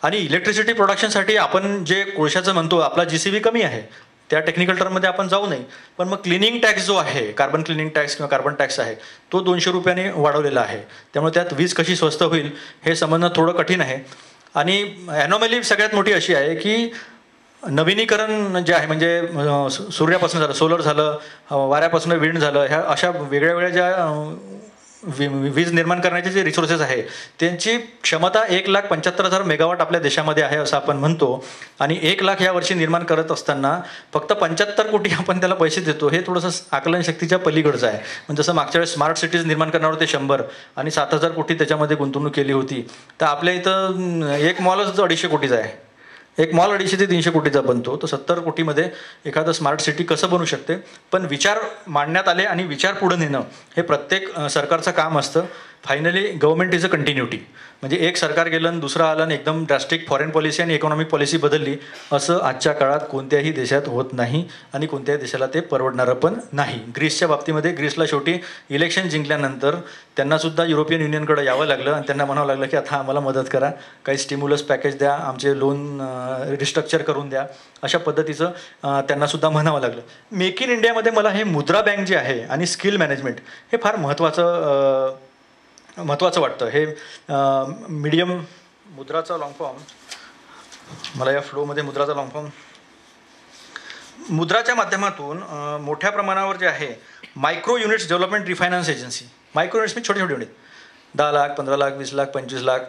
आणि इलेक्ट्रिसिटी प्रोडक्शनसाठी आपण जे कोळशाचं म्हणतो, आपला GCV कमी आहे, त्या टेक्निकल टर्ममध्ये आपण जाऊ नये. पण मग क्लिनिंग टॅक्स जो आहे, कार्बन क्लिनिंग टॅक्स किंवा कार्बन टॅक्स आहे, तो 200 रुपयाने वाढवलेला आहे. त्यामुळे त्यात वीज कशी स्वस्त होईल हे समजणं थोडं कठीण आहे. आणि ॲनॉमली सगळ्यात मोठी अशी आहे की नवीनीकरण जे आहे, म्हणजे सूर्यापासून झालं, सोलर झालं, वाऱ्यापासून विंड झालं, ह्या अशा वेगळ्या वेगळ्या ज्या वीज निर्माण करण्याचे जे रिसोर्सेस आहे त्यांची क्षमता 1,75,000 मेगावॉट आपल्या देशामध्ये आहे असं आपण म्हणतो. आणि 1 लाख यावर्षी निर्माण करत असताना फक्त 75 कोटी आपण त्याला पैसे देतो. हे थोडंसं आकलन शक्तीच्या पलीकडचं आहे. म्हणजे जसं मागच्या वेळेस स्मार्ट सिटीज निर्माण करणार होते 100 आणि 7,000 कोटी त्याच्यामध्ये गुंतवणूक केली होती. तर आपल्या इथं एक मॉलच 250 कोटीचा आहे. एक मॉल 250 ते 300 कोटीचा बनतो. तर 70 कोटीमध्ये एखादं स्मार्ट सिटी कसं बनू शकते. पण विचार मांडण्यात आले आणि विचार पुढे नेणं हे प्रत्येक सरकारचं काम असतं. Finally government is a continuity. म्हणजे एक सरकार गेलं आणि दुसरं आलं आणि एकदम ड्रास्टिक फॉरेन पॉलिसी आणि इकॉनॉमिक पॉलिसी बदलली, असं आजच्या काळात कोणत्याही देशात होत नाही आणि कोणत्याही देशाला ते परवडणारं पण नाही. ग्रीसच्या बाबतीमध्ये ग्रीसला शेवटी इलेक्शन जिंकल्यानंतर त्यांनासुद्धा युरोपियन युनियनकडे यावं लागलं आणि त्यांना म्हणावं लागलं की आता आम्हाला मदत करा, काही स्टिम्युलस पॅकेज द्या, आमचे लोन रिस्ट्रक्चर करून द्या, अशा पद्धतीचं त्यांनासुद्धा म्हणावं लागलं. मेक इन इंडियामध्ये मला हे मुद्रा बँक जे आहे आणि स्किल मॅनेजमेंट हे फार महत्त्वाचं वाटतं. हे मीडियम मुद्राचा लॉंग फॉर्म, मला या फ्लोमध्ये मुद्राचा लॉंग फॉर्म, मुद्राच्या माध्यमातून मोठ्या प्रमाणावर जे आहे micro units development रिफायनान्स agency. Micro units म्हणजे छोटे छोटे युनिट, 10 लाख, 15 लाख, 20 लाख, 25 लाख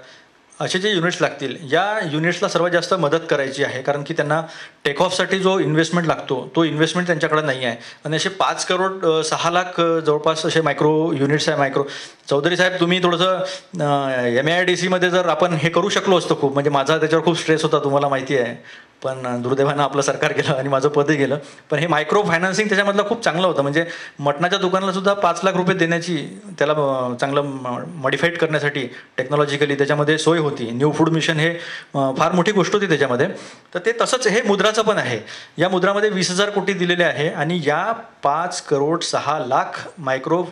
असे जे युनिट्स लागतील, या युनिट्सला सर्वात जास्त मदत करायची आहे. कारण की त्यांना टेक ऑफसाठी जो इन्व्हेस्टमेंट लागतो तो इन्व्हेस्टमेंट त्यांच्याकडे नाही आहे. आणि असे 5 करोड 6 लाख जवळपास असे मायक्रो युनिट्स आहे. मायक्रो चौधरी साहेब, तुम्ही थोडंसं MIDCमध्ये जर आपण हे करू शकलो असतो खूप, म्हणजे माझा त्याच्यावर खूप स्ट्रेस होता तुम्हाला माहिती आहे, पण दुर्दैवानं आपलं सरकार गेलं आणि माझं पदही गेलं. पण हे मायक्रो फायनान्सिंग त्याच्यामधलं खूप चांगलं होतं. म्हणजे मटणाच्या दुकानाला सुद्धा 5 लाख रुपये देण्याची, त्याला चांगलं मॉडिफाईड करण्यासाठी टेक्नॉलॉजिकली त्याच्यामध्ये सोय होती. न्यू फूड मिशन हे फार मोठी गोष्ट होती त्याच्यामध्ये. तर ते तसंच हे मुद्राचं पण आहे. या मुद्रामध्ये 20,000 कोटी दिलेले आहे आणि या 5 करोड 6 लाख मायक्रो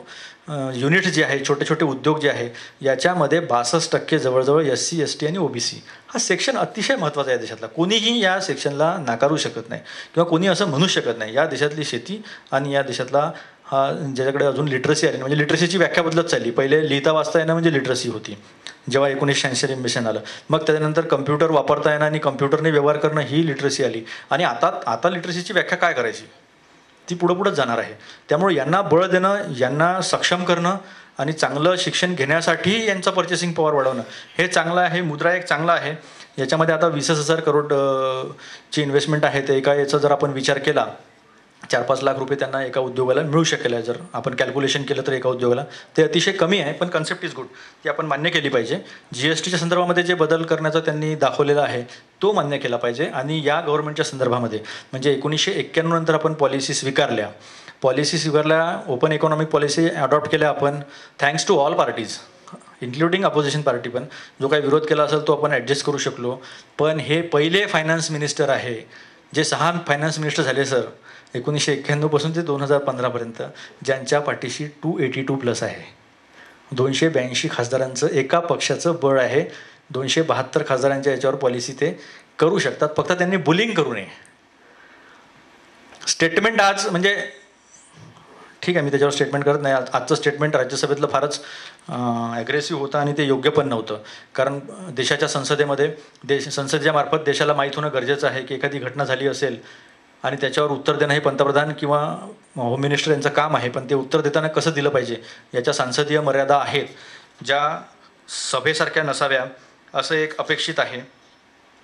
युनिट जे आहे, छोटे छोटे उद्योग जे आहे, याच्यामध्ये 62% जवळजवळ SC, ST आणि OBC हा सेक्शन अतिशय महत्त्वाचा आहे देशातला. कोणीही या सेक्शनला नाकारू शकत नाही किंवा कोणी असं म्हणू शकत नाही. या देशातली शेती आणि या देशातला हा ज्याच्याकडे अजून लिटरसी आली, म्हणजे लिटरसीची व्याख्या बदलत चालली. पहिले लिहिता वाचता येणं म्हणजे लिटरसी होती जेव्हा 1986 मिशन आलं. मग त्याच्यानंतर कम्प्युटर वापरता येणं आणि कम्प्युटरने व्यवहार करणं ही लिटरसी आली. आणि आता लिटरसीची व्याख्या काय करायची, ती पुढंच जाणार आहे. त्यामुळे यांना बळ देणं, यांना सक्षम करणं आणि चांगलं शिक्षण घेण्यासाठी यांचं पर्चेसिंग पॉवर वाढवणं हे चांगलं आहे. मुद्रा एक चांगला आहे. याच्यामध्ये आता 20,000 करोड ची इन्व्हेस्टमेंट आहे. ते एका याचा जर आपण विचार केला, 4-5 लाख रुपये त्यांना एका उद्योगाला मिळू शकेल. जर आपण कॅल्क्युलेशन केलं तर एका उद्योगाला ते अतिशय कमी आहे, पण कन्सेप्ट इज गुड, ती आपण मान्य केली पाहिजे. GSTच्या संदर्भामध्ये जे बदल करण्याचा त्यांनी दाखवलेला आहे तो मान्य केला पाहिजे. आणि या गव्हर्नमेंटच्या संदर्भामध्ये म्हणजे 1991 नंतर आपण पॉलिसी स्वीकारल्या, ओपन इकॉनॉमिक पॉलिसी अडॉप्ट केल्या आपण, thanks to all parties including opposition party. पण जो काही विरोध केला असेल तो आपण ॲडजस्ट करू शकलो. पण हे पहिले फायनान्स मिनिस्टर आहे, जे 6 फायनान्स मिनिस्टर झाले सर 1991 पासून ते 2015पर्यंत, ज्यांच्या पाठीशी 282+ आहे. 282 खासदारांचं एका पक्षाचं बळ आहे. 272 खासदारांच्या याच्यावर पॉलिसी ते करू शकतात, फक्त त्यांनी बुलिंग करू नये. स्टेटमेंट आज म्हणजे ठीक आहे, मी त्याच्यावर स्टेटमेंट करत नाही. आजचं स्टेटमेंट राज्यसभेतलं फारच ॲग्रेसिव्ह होतं आणि ते योग्य पण नव्हतं. कारण देशाच्या संसदेमध्ये संसदेच्या मार्फत देशाला माहीत होणं गरजेचं आहे की एखादी घटना झाली असेल आणि त्याच्यावर उत्तर देणं हे पंतप्रधान किंवा होम मिनिस्टर यांचं काम आहे. पण ते उत्तर देताना कसं दिलं पाहिजे याच्या सांसदीय मर्यादा आहेत, ज्या सभेसारख्या नसाव्या असं एक अपेक्षित आहे.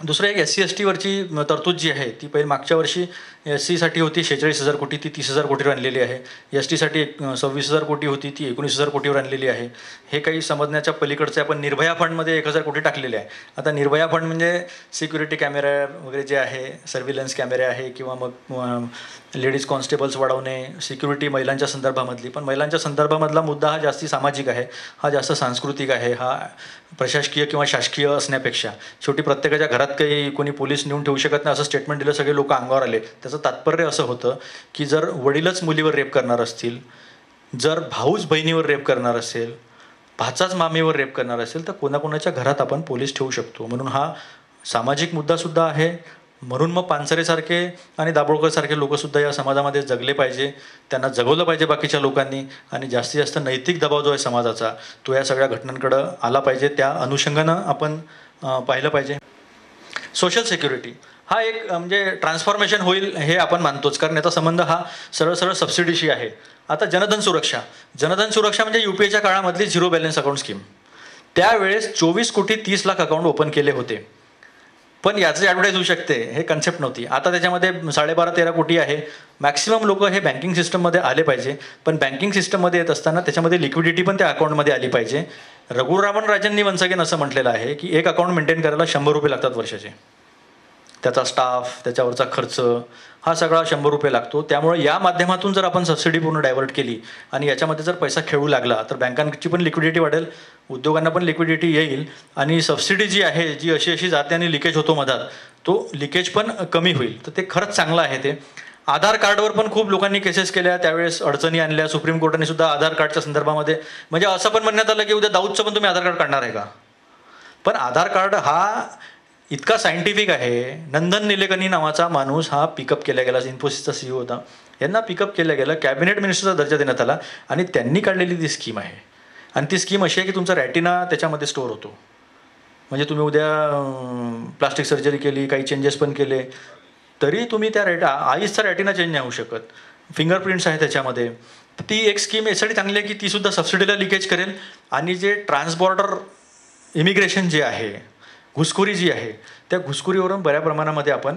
दुसरं एक SC ST वरची तरतूद जी आहे ती मागच्या वर्षी SC साठी होती 46,000 कोटी, ती 30,000 कोटीवर आणलेली आहे. ST साठी 26,000 कोटी होती, ती 19,000 कोटीवर आणलेली आहे. हे काही समजण्याच्या पलीकडचं आहे. पण निर्भया फंडमध्ये 1,000 कोटी टाकलेले आहे. आता निर्भया फंड म्हणजे सिक्युरिटी कॅमेरा वगैरे जे आहे, सर्व्हिलन्स कॅमेरे आहे, किंवा मग लेडीज कॉन्स्टेबल्स वाढवणे, सिक्युरिटी महिलांच्या संदर्भामधली. पण महिलांच्या संदर्भामधला मुद्दा हा जास्ती सामाजिक आहे, हा जास्त सांस्कृतिक आहे, हा प्रशासकीय किंवा शासकीय असण्यापेक्षा. शेवटी प्रत्येकाच्या घरात काही कोणी पोलीस नेऊन ठेवू शकत नाही असं स्टेटमेंट दिलं, सगळे लोक अंगावर आले. त्याचं तात्पर्य असं होतं की जर वडीलच मुलीवर रेप करणार असतील, जर भाऊच बहिणीवर रेप करणार असेल, भाचाच मामीवर रेप करणार असेल, तर कोणाकोणाच्या घरात आपण पोलीस ठेवू शकतो. म्हणून हा सामाजिक मुद्दासुद्धा आहे. म्हणून मग पानसरेसारखे आणि दाभोळकरसारखे लोकंसुद्धा या समाजामध्ये जगले पाहिजे, त्यांना जगवलं पाहिजे बाकीच्या लोकांनी. आणि जास्तीत जास्त नैतिक दबाव जो आहे समाजाचा, तो या सगळ्या घटनांकडं आला पाहिजे. त्या अनुषंगानं आपण पाहिलं पाहिजे. सोशल सिक्युरिटी हा एक म्हणजे ट्रान्सफॉर्मेशन होईल हे आपण मानतोच, कारण याचा संबंध हा सरळ सरळ सबसिडीशी आहे. आता जनधन सुरक्षा म्हणजे UPAच्या काळामधली झिरो बॅलन्स अकाउंट स्कीम. त्यावेळेस 24 कोटी 30 लाख अकाउंट ओपन केले होते. पण याचं ॲडव्हर्टाईज होऊ शकते हे कन्सेप्ट नव्हती. आता त्याच्यामध्ये 12.5-13 कोटी आहे. मॅक्सिमम लोक हे बँकिंग सिस्टममध्ये आले पाहिजे. पण बँकिंग सिस्टममध्ये येत असताना त्याच्यामध्ये लिक्विडिटी पण त्या अकाउंटमध्ये आली पाहिजे. रघुरामन राजननी वन्स अगेन असं म्हटलेलं आहे की एक अकाउंट मेंटेन करायला 100 रुपये लागतात वर्षाचे. त्याचा स्टाफ, त्याच्यावरचा खर्च, हा सगळा 100 रुपये लागतो. त्यामुळे या माध्यमातून जर आपण सबसिडी पूर्ण डायव्हर्ट केली आणि याच्यामध्ये जर पैसा खेळू लागला तर बँकांची पण लिक्विडिटी वाढेल, उद्योगांना पण लिक्विडिटी येईल, आणि सबसिडी जी आहे, जी अशी जाते आणि लिकेज होतो मधात, तो लिकेज पण कमी होईल. तर ते खरंच चांगलं आहे. ते आधार कार्डवर पण खूप लोकांनी केसेस केल्या, त्यावेळेस अडचणी आणल्या. सुप्रीम कोर्टाने सुद्धा आधार कार्डच्या संदर्भामध्ये म्हणजे असं पण म्हणण्यात आलं की उद्या दाऊदचं पण तुम्ही आधार कार्ड काढणार आहे का. पण आधार कार्ड हा इतका सायंटिफिक आहे. नंदन निलेकनी नावाचा माणूस हा पिकअप केला गेला, इन्फोसिसचा CEO होता. यांना पिकअप केलं गेलं, कॅबिनेट मिनिस्टरचा दर्जा देण्यात आला, आणि त्यांनी काढलेली ती स्कीम आहे. आणि ती स्कीम अशी आहे की तुमचा रॅटिना त्याच्यामध्ये स्टोअर होतो. म्हणजे तुम्ही उद्या प्लास्टिक सर्जरी केली, काही चेंजेस पण केले, तरी तुम्ही त्या आईचा रॅटिना चेंज नाही होऊ शकत. फिंगरप्रिंट्स आहे त्याच्यामध्ये. ती एक स्कीम यासाठी चांगली आहे की ती सुद्धा सबसिडीला लिकेज करेल. आणि जे ट्रान्सबॉर्डर इमिग्रेशन जे आहे, घुसखोरी जी आहे, त्या घुसखोरीवरून बऱ्या प्रमाणामध्ये आपण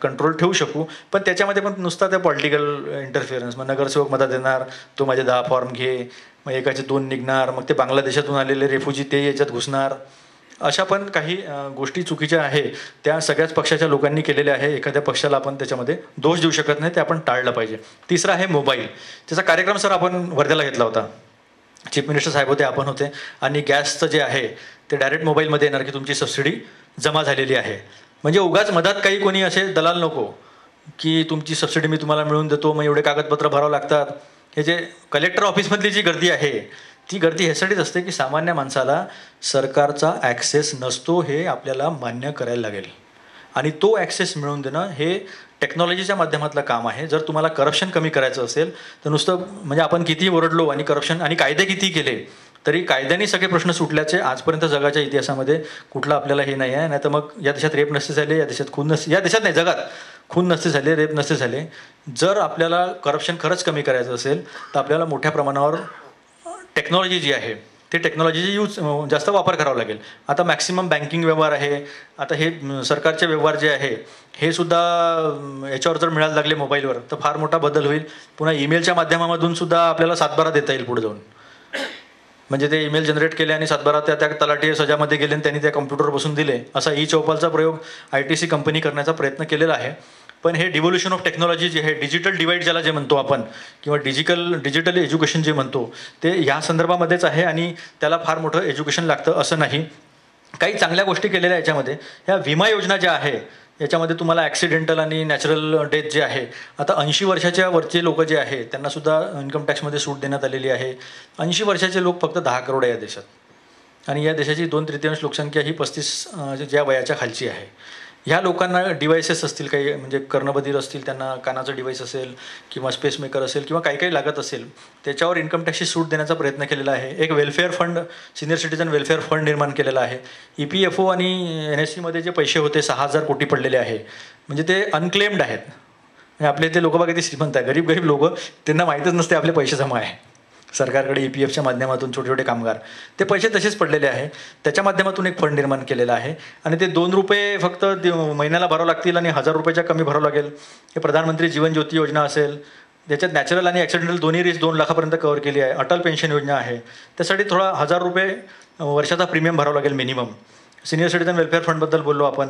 कंट्रोल ठेवू शकू. पण त्याच्यामध्ये पण नुसता त्या पॉलिटिकल इंटरफिअरन्स, मग नगरसेवक मदत देणार, तो माझे 10 फॉर्म घे, मग एकाचे 2 निघणार, मग ते बांगलादेशातून आलेले रेफ्युजी ते याच्यात घुसणार, अशा पण काही गोष्टी चुकीच्या आहे. त्या सगळ्याच पक्षाच्या लोकांनी केलेल्या आहे. एखाद्या पक्षाला आपण त्याच्यामध्ये दोष देऊ शकत नाही, ते आपण टाळलं पाहिजे. तिसरा आहे मोबाईल. त्याचा कार्यक्रम सर आपण वर्ध्याला घेतला होता. चीफ मिनिस्टर साहेब होते, आपण होते. आणि गॅसचं जे आहे ते डायरेक्ट मोबाईलमध्ये येणार की तुमची सबसिडी जमा झालेली आहे. म्हणजे उगाच मधात काही कोणी असे दलाल नको की तुमची सबसिडी मी तुम्हाला मिळवून देतो, मग एवढे कागदपत्र भरावं लागतात. हे जे कलेक्टर ऑफिसमधली जी गर्दी आहे, ती गर्दी ह्यासाठीच असते की सामान्य माणसाला सरकारचा ॲक्सेस नसतो, हे आपल्याला मान्य करायला लागेल. आणि तो ॲक्सेस मिळवून देणं हे टेक्नॉलॉजीच्या माध्यमातलं काम आहे. जर तुम्हाला करप्शन कमी करायचं असेल तर नुसतं म्हणजे आपण किती ओरडलो आणि करप्शन आणि कायदे किती केले तरी कायद्याने सगळे प्रश्न सुटल्याचे आजपर्यंत जगाच्या इतिहासामध्ये कुठलं आपल्याला हे नाही आहे. नाही तर मग या देशात रेप नसते झाले, या देशात खून नसते, या देशात नाही जगात खून नसते झाले, रेप नसते झाले. जर आपल्याला करप्शन खरंच कमी करायचं असेल तर आपल्याला मोठ्या प्रमाणावर टेक्नॉलॉजी जी आहे ते टेक्नॉलॉजीची जास्त वापर करावा लागेल. आता मॅक्सिमम बँकिंग व्यवहार आहे. आता हे सरकारचे व्यवहार जे आहे हे सुद्धा याच्यावर जर मिळायला लागले मोबाईलवर तर फार मोठा बदल होईल. पुन्हा ईमेलच्या माध्यमामधून सुद्धा आपल्याला 7/12 देता येईल पुढे जाऊन. म्हणजे ते ईमेल जनरेट केले आणि 7/12 त्या तलाठी सजामध्ये गेले आणि त्यांनी त्या कम्प्युटरवर बसून दिले, असा चौपालचा प्रयोग ITC कंपनी करण्याचा प्रयत्न केलेला आहे. पण हे डिव्होल्युशन ऑफ टेक्नॉलॉजी जे आहे, डिजिटल डिवाईड ज्याला जे म्हणतो आपण, किंवा डिजिटल एज्युकेशन जे म्हणतो, ते या संदर्भामध्येच आहे. आणि त्याला फार मोठं एज्युकेशन लागतं असं नाही. काही चांगल्या गोष्टी केलेल्या याच्यामध्ये. ह्या विमा योजना ज्या आहे याच्यामध्ये तुम्हाला ॲक्सिडेंटल आणि नॅचरल डेथ जे आहे, आता 80 वर्षाच्या वरचे लोक जे आहे त्यांनासुद्धा इन्कम टॅक्समध्ये सूट देण्यात आलेली आहे. 80 वर्षाचे लोक फक्त 10 करोड आहे या देशात. आणि या देशाची 2/3 लोकसंख्या ही 35 ज्या वयाच्या खालची आहे. ह्या लोकांना डिव्हायसेस असतील काही, म्हणजे कर्णबधीर असतील, त्यांना कानाचं डिव्हाइस असेल किंवा स्पेसमेकर असेल किंवा काही काही लागत असेल, त्याच्यावर इन्कम टॅक्सची सूट देण्याचा प्रयत्न केलेला आहे. एक welfare fund, senior citizen welfare fund निर्माण केलेला आहे. EPFO आणि NSCमध्ये जे पैसे होते 6,000 कोटी पडलेले आहे, म्हणजे ते अनक्लेम्ड आहेत. आपले ते लोक बघा किती श्रीमंत आहे. गरीब लोक, त्यांना माहीतच नसते आपले पैसे जमा आहे. सरकारकडे EPFच्या माध्यमातून छोटे छोटे कामगार, ते पैसे तसेच पडलेले आहे. त्याच्या माध्यमातून एक फंड निर्माण केलेला आहे आणि ते ₹2 फक्त महिन्याला भरावं लागतील आणि ₹1000च्या कमी भरावं लागेल. हे प्रधानमंत्री जीवन ज्योती योजना असेल, त्याच्यात नॅचरल आणि ॲक्सिडेंटल दोन्ही रिस्क 2 लाखापर्यंत कव्हर केली आहे. अटल पेन्शन योजना आहे, त्यासाठी थोडा ₹1000 वर्षाचा प्रीमियम भरावा लागेल मिनिमम. सिनियर सिटीजन वेलफेअर फंडबद्दल बोललो आपण.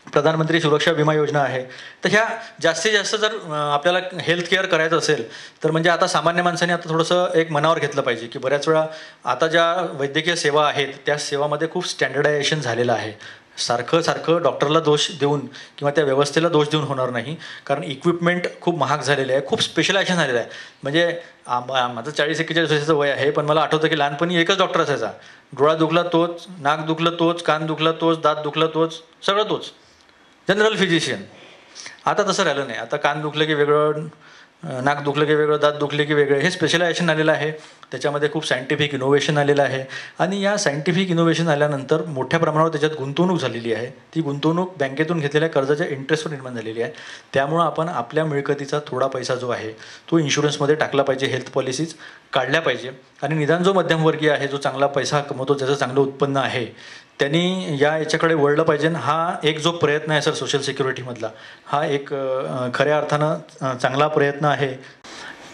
प्रधानमंत्री सुरक्षा विमा योजना आहे. तर ह्या जास्तीत जास्त जर आपल्याला हेल्थ केअर करायचं असेल तर म्हणजे आता सामान्य माणसाने आता थोडंसं एक मनावर घेतलं पाहिजे की बऱ्याच वेळा आता ज्या वैद्यकीय सेवा आहेत त्या सेवामध्ये खूप स्टँडर्डायझेशन झालेलं आहे. सारखं डॉक्टरला दोष देऊन किंवा त्या व्यवस्थेला दोष देऊन होणार नाही, कारण इक्विपमेंट खूप महाग झालेले आहे, खूप स्पेशलायझेशन झालेलं आहे. म्हणजे माझं 40-41 वर्षाचं वय आहे, पण मला आठवतं की लहानपणी एकच डॉक्टर असायचा. डोळा दुखला तोच, नाक दुखलं तोच, कान दुखला तोच, दात दुखला तोच, सगळं तोच, जनरल फिजिशियन. आता तसं राहिलं नाही. आता कान दुखलं की वेगळं, नाक दुखलं की वेगळं, दात दुखले की वेगळं, हे स्पेशलायझेशन आलेलं आहे. त्याच्यामध्ये खूप सायंटिफिक इनोव्हेशन आलेलं आहे आणि या सायंटिफिक इनोव्हेशन आल्यानंतर मोठ्या प्रमाणावर त्याच्यात गुंतवणूक झालेली आहे. ती गुंतवणूक बँकेतून घेतलेल्या कर्जाच्या इंटरेस्टवर निर्माण झालेली आहे. त्यामुळं आपण आपल्या मिळकतीचा थोडा पैसा जो आहे तो इन्शुरन्समध्ये टाकला पाहिजे, हेल्थ पॉलिसीज काढल्या पाहिजे आणि निदान जो मध्यमवर्गीय आहे, जो चांगला पैसा कमवतो, ज्याचं चांगलं उत्पन्न आहे, त्यांनी याच्याकडे वळलं पाहिजे. हा एक जो प्रयत्न आहे सर सोशल सिक्युरिटीमधला, हा एक खऱ्या अर्थानं चांगला प्रयत्न आहे.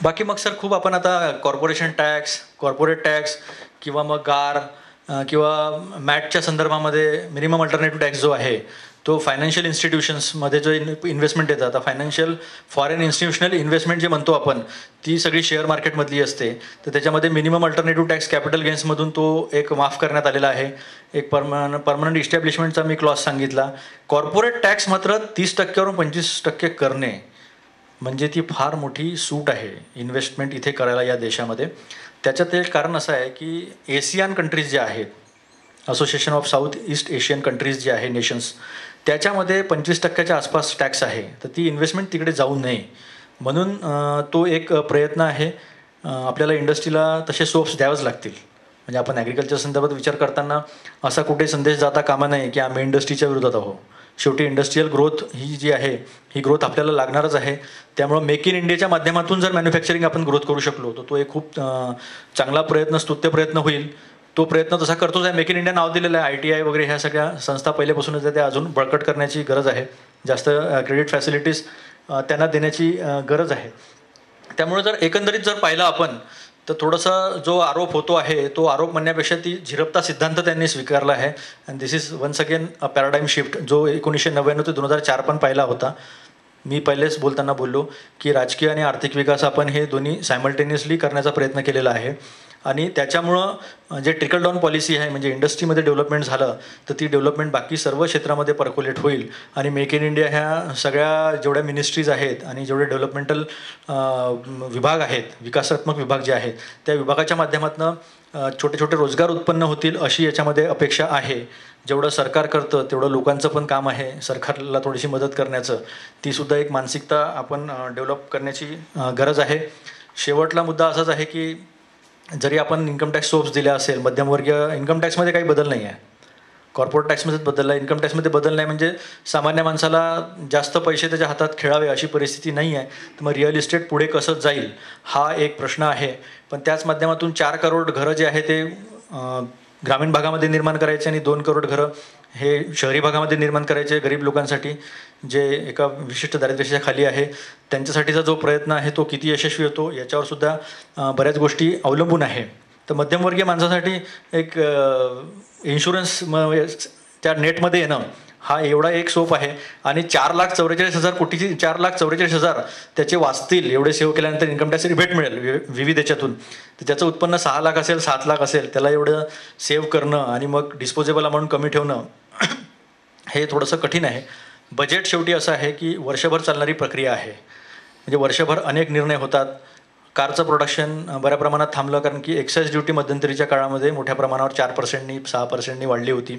बाकी मग सर खूप आपण आता कॉर्पोरेशन टॅक्स, कॉर्पोरेट टॅक्स किंवा मग गार किंवा मॅटच्या संदर्भामध्ये मिनिमम अल्टरनेटिव्ह टॅक्स जो आहे तो फायनान्शियल इन्स्टिट्यूशन्समध्ये जो इन्व्हेस्टमेंट येतं, आता फायनान्शियल फॉरेन इन्स्टिट्यूशनल इन्व्हेस्टमेंट जे म्हणतो आपण, ती सगळी शेअर मार्केटमधली असते. तर त्याच्यामध्ये मिनिमम अल्टरनेटिव्ह टॅक्स कॅपिटल गेन्समधून तो एक माफ करण्यात आलेला आहे. एक परमनंट इस्टॅब्लिशमेंटचा मी क्लॉज सांगितला. कॉर्पोरेट टॅक्स मात्र 30%वरून 25% करणे म्हणजे ती फार मोठी सूट आहे इन्व्हेस्टमेंट इथे करायला या देशामध्ये. त्याच्यात एक कारण असं आहे की एशियन कंट्रीज जे आहेत, association of south east Asian countries जे आहे नेशन्स, त्याच्यामध्ये 25%च्या आसपास टॅक्स आहे. तर ती इन्व्हेस्टमेंट तिकडे जाऊ नये म्हणून तो एक प्रयत्न आहे. आपल्याला इंडस्ट्रीला तसे सोप्स द्यावेच लागतील. म्हणजे आपण ॲग्रिकल्चर संदर्भात विचार करताना असा कुठे संदेश जाता कामा नये की आम्ही इंडस्ट्रीच्या विरोधात आहोत. शेवटी इंडस्ट्रीयल ग्रोथ ही जी आहे ही ग्रोथ आपल्याला लागणारच आहे. त्यामुळं मेक इन इंडियाच्या माध्यमातून जर मॅन्युफॅक्चरिंग आपण ग्रोथ करू शकलो तर तो एक खूप चांगला प्रयत्न, स्तुत्य प्रयत्न होईल. तो प्रयत्न तसा करतोच आहे. मेक इन इंडिया नाव दिलेलं आहे. ITI वगैरे ह्या सगळ्या संस्था पहिल्यापासूनच त्या अजून बळकट करण्याची गरज आहे. जास्त क्रेडिट फॅसिलिटीज त्यांना देण्याची गरज आहे. त्यामुळे जर एकंदरीत जर पाहिलं आपण तर थोडासा जो आरोप होतो आहे तो आरोप म्हणण्यापेक्षा ती झिरपता सिद्धांत त्यांनी स्वीकारला आहे. And this is once again a paradigm shift जो 1999 ते 2004 पण पाहिला होता. मी पहिलेच बोलताना बोललो की राजकीय आणि आर्थिक विकास आपण हे दोन्ही सायमल्टेनियसली करण्याचा प्रयत्न केलेला आहे आणि त्याच्यामुळं जे ट्रिकल डाऊन पॉलिसी आहे म्हणजे इंडस्ट्रीमध्ये डेव्हलपमेंट झालं तर ती डेव्हलपमेंट बाकी सर्व क्षेत्रामध्ये पर्क्युलेट होईल आणि मेक इन इंडिया ह्या सगळ्या जेवढ्या मिनिस्ट्रीज आहेत आणि जेवढे डेव्हलपमेंटल विभाग आहेत, विकासात्मक विभाग जे आहेत, त्या विभागाच्या माध्यमातून छोटे छोटे रोजगार उत्पन्न होतील अशी याच्यामध्ये अपेक्षा आहे. जेवढं सरकार करतं तेवढं लोकांचं पण काम आहे सरकारला थोडीशी मदत करण्याचं. तीसुद्धा एक मानसिकता आपण डेव्हलप करण्याची गरज आहे. शेवटला मुद्दा असाच आहे की जरी आपण इन्कम टॅक्स सोप्स दिल्या असेल, मध्यमवर्गीय इन्कम टॅक्समध्ये काही बदल नाही आहे, कॉर्पोरेट टॅक्समध्येच बदल आहे, इन्कम टॅक्समध्ये बदल नाही. म्हणजे सामान्य माणसाला जास्त पैसे त्याच्या हातात खेळावे अशी परिस्थिती नाही आहे. तर मग रिअल इस्टेट पुढे कसं जाईल हा एक प्रश्न आहे. पण त्याच माध्यमातून 4 करोड घरं जे आहे ते ग्रामीण भागामध्ये निर्माण करायचे आणि 2 करोड घरं हे शहरी भागामध्ये निर्माण करायचे गरीब लोकांसाठी जे एका विशिष्ट दारिद्र्याच्या खाली आहे. त्यांच्यासाठीचा जो प्रयत्न आहे तो किती यशस्वी होतो याच्यावर सुद्धा बऱ्याच गोष्टी अवलंबून आहे. तर मध्यमवर्गीय माणसासाठी एक इन्शुरन्स त्या नेटमध्ये येणं हा एवढा एक सोप आहे आणि 4,44,000 कोटीची 4,44,000 त्याचे वाचतील एवढे सेव्ह केल्यानंतर इन्कम टॅक्स रिबेट मिळेल विविध याच्यातून. तर त्याचं उत्पन्न 6 लाख असेल, 7 लाख असेल, त्याला एवढं सेव्ह करणं आणि मग डिस्पोजेबल अमाऊंट कमी ठेवणं हे थोडंसं कठीण आहे. बजेट शेवटी असं आहे की वर्षभर चालणारी प्रक्रिया आहे. म्हणजे वर्षभर अनेक निर्णय होतात. कारचं प्रोडक्शन बऱ्या प्रमाणात थांबलं कारण की एक्साईज ड्युटी मध्यंतरीच्या काळामध्ये मोठ्या प्रमाणावर 4%नी 6%नी वाढली होती.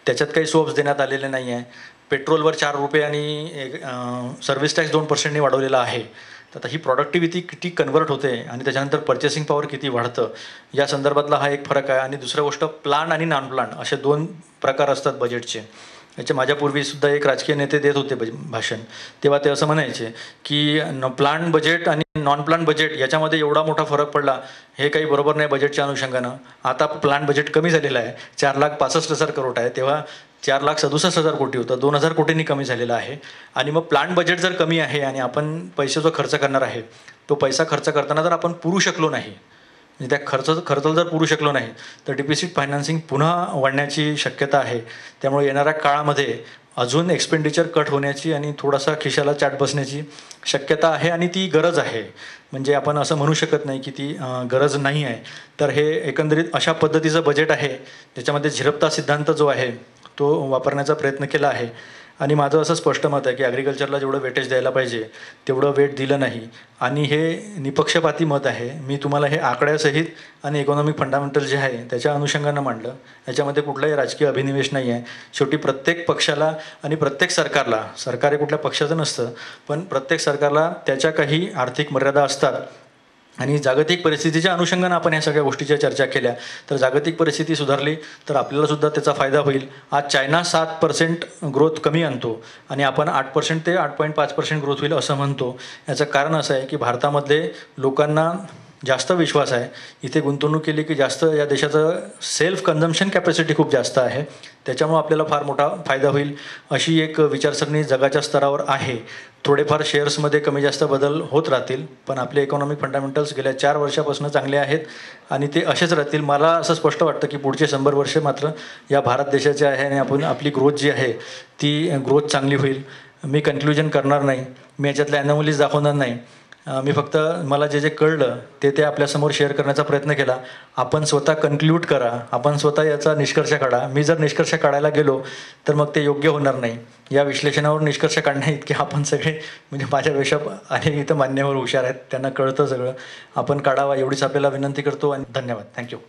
त्याच्यात काही सोप्स देण्यात आलेले नाही आहे. पेट्रोलवर ₹4 आणि सर्व्हिस टॅक्स 2%नी वाढवलेला आहे. तर आता ही प्रॉडक्टिव्हिटी किती कन्वर्ट होते आणि त्याच्यानंतर पर्चेसिंग पॉवर किती वाढतं या संदर्भातला हा एक फरक आहे. आणि दुसरी गोष्ट प्लान आणि नॉन प्लान असे 2 प्रकार असतात बजेटचे. याच्या माझ्यापूर्वीसुद्धा एक राजकीय नेते देत होते भाषण, तेव्हा ते असं म्हणायचे की प्लान बजेट आणि नॉन प्लान बजेट याच्यामध्ये एवढा मोठा फरक पडला, हे काही बरोबर नाही बजेटच्या अनुषंगानं. आता प्लान बजेट कमी झालेलं आहे, 4,65,000 करोड आहे, तेव्हा 4,67,000 कोटी होतं, 2,000 कोटींनी कमी झालेलं आहे. आणि मग प्लान बजेट जर कमी आहे आणि आपण पैसे जो खर्च करणार आहे तो पैसा खर्च करताना जर आपण पुरू शकलो नाही, म्हणजे त्या खर्चाला जर पुरू शकलो नाही, तर डिफिसिट फायनान्सिंग पुन्हा वाढण्याची शक्यता आहे. त्यामुळे येणाऱ्या काळामध्ये अजून एक्सपेंडिचर कट होण्याची आणि थोडासा खिशाला चाट बसण्याची शक्यता आहे आणि ती गरज आहे. म्हणजे आपण असं म्हणू शकत नाही की ती गरज नाही आहे. तर हे एकंदरीत अशा पद्धतीचं बजेट आहे ज्याच्यामध्ये झिरपता सिद्धांत जो आहे तो वापरण्याचा प्रयत्न केला आहे. आणि माझं असं स्पष्ट मत आहे की ॲग्रिकल्चरला जेवढं वेटेज द्यायला पाहिजे तेवढं वेट दिलं नाही. आणि हे निपक्षपाती मत आहे. मी तुम्हाला हे आकड्यासहित आणि इकॉनॉमिक फंडामेंटल जे आहे त्याच्या अनुषंगानं मांडलं. याच्यामध्ये कुठलाही राजकीय अभिनिवेश नाही आहे. शेवटी प्रत्येक पक्षाला आणि प्रत्येक सरकारला, सरकार हे कुठल्या पक्षाचं नसतं, पण प्रत्येक सरकारला त्याच्या काही आर्थिक मर्यादा असतात. आणि जागतिक परिस्थितीच्या अनुषंगानं आपण ह्या सगळ्या गोष्टीच्या चर्चा केल्या, तर जागतिक परिस्थिती सुधारली तर आपल्यालासुद्धा त्याचा फायदा होईल. आज चायना 7% ग्रोथ कमी आणतो आणि आपण 8% ते 8.5% ग्रोथ होईल असं म्हणतो. याचं कारण असं आहे की भारतामध्ये लोकांना जास्त विश्वास आहे. इथे गुंतवणूक केली की जास्त या देशाचं सेल्फ कन्झम्पशन कॅपॅसिटी खूप जास्त आहे, त्याच्यामुळं आपल्याला फार मोठा फायदा होईल अशी एक विचारसरणी जगाच्या स्तरावर आहे. थोडेफार शेअर्समध्ये कमी जास्त बदल होत राहतील, पण आपले इकॉनॉमिक फंडामेंटल्स गेल्या 4 वर्षापासून चांगले आहेत आणि ते असेच राहतील. मला असं स्पष्ट वाटतं की पुढचे 100 वर्ष मात्र या भारत देशाचे आहे आणि आपली ग्रोथ जी आहे ती ग्रोथ चांगली होईल. मी कन्क्ल्युजन करणार नाही, मी याच्यातल्या ॲनॉमलीज दाखवणार नाही. मी फक्त मला जे कळलं ते आपल्यासमोर शेअर करण्याचा प्रयत्न केला. आपण स्वतः कन्क्ल्यूड करा, आपण स्वतः याचा निष्कर्ष काढा. मी जर निष्कर्ष काढायला गेलो तर मग ते योग्य होणार नाही. या विश्लेषणावर निष्कर्ष काढण्या इतके आपण सगळे, म्हणजे माझ्यापेक्षा अनेक इथं मान्यवर हुशार आहेत, त्यांना कळतं सगळं. आपण काढावा एवढीच आपल्याला विनंती करतो आणि धन्यवाद. थँक्यू.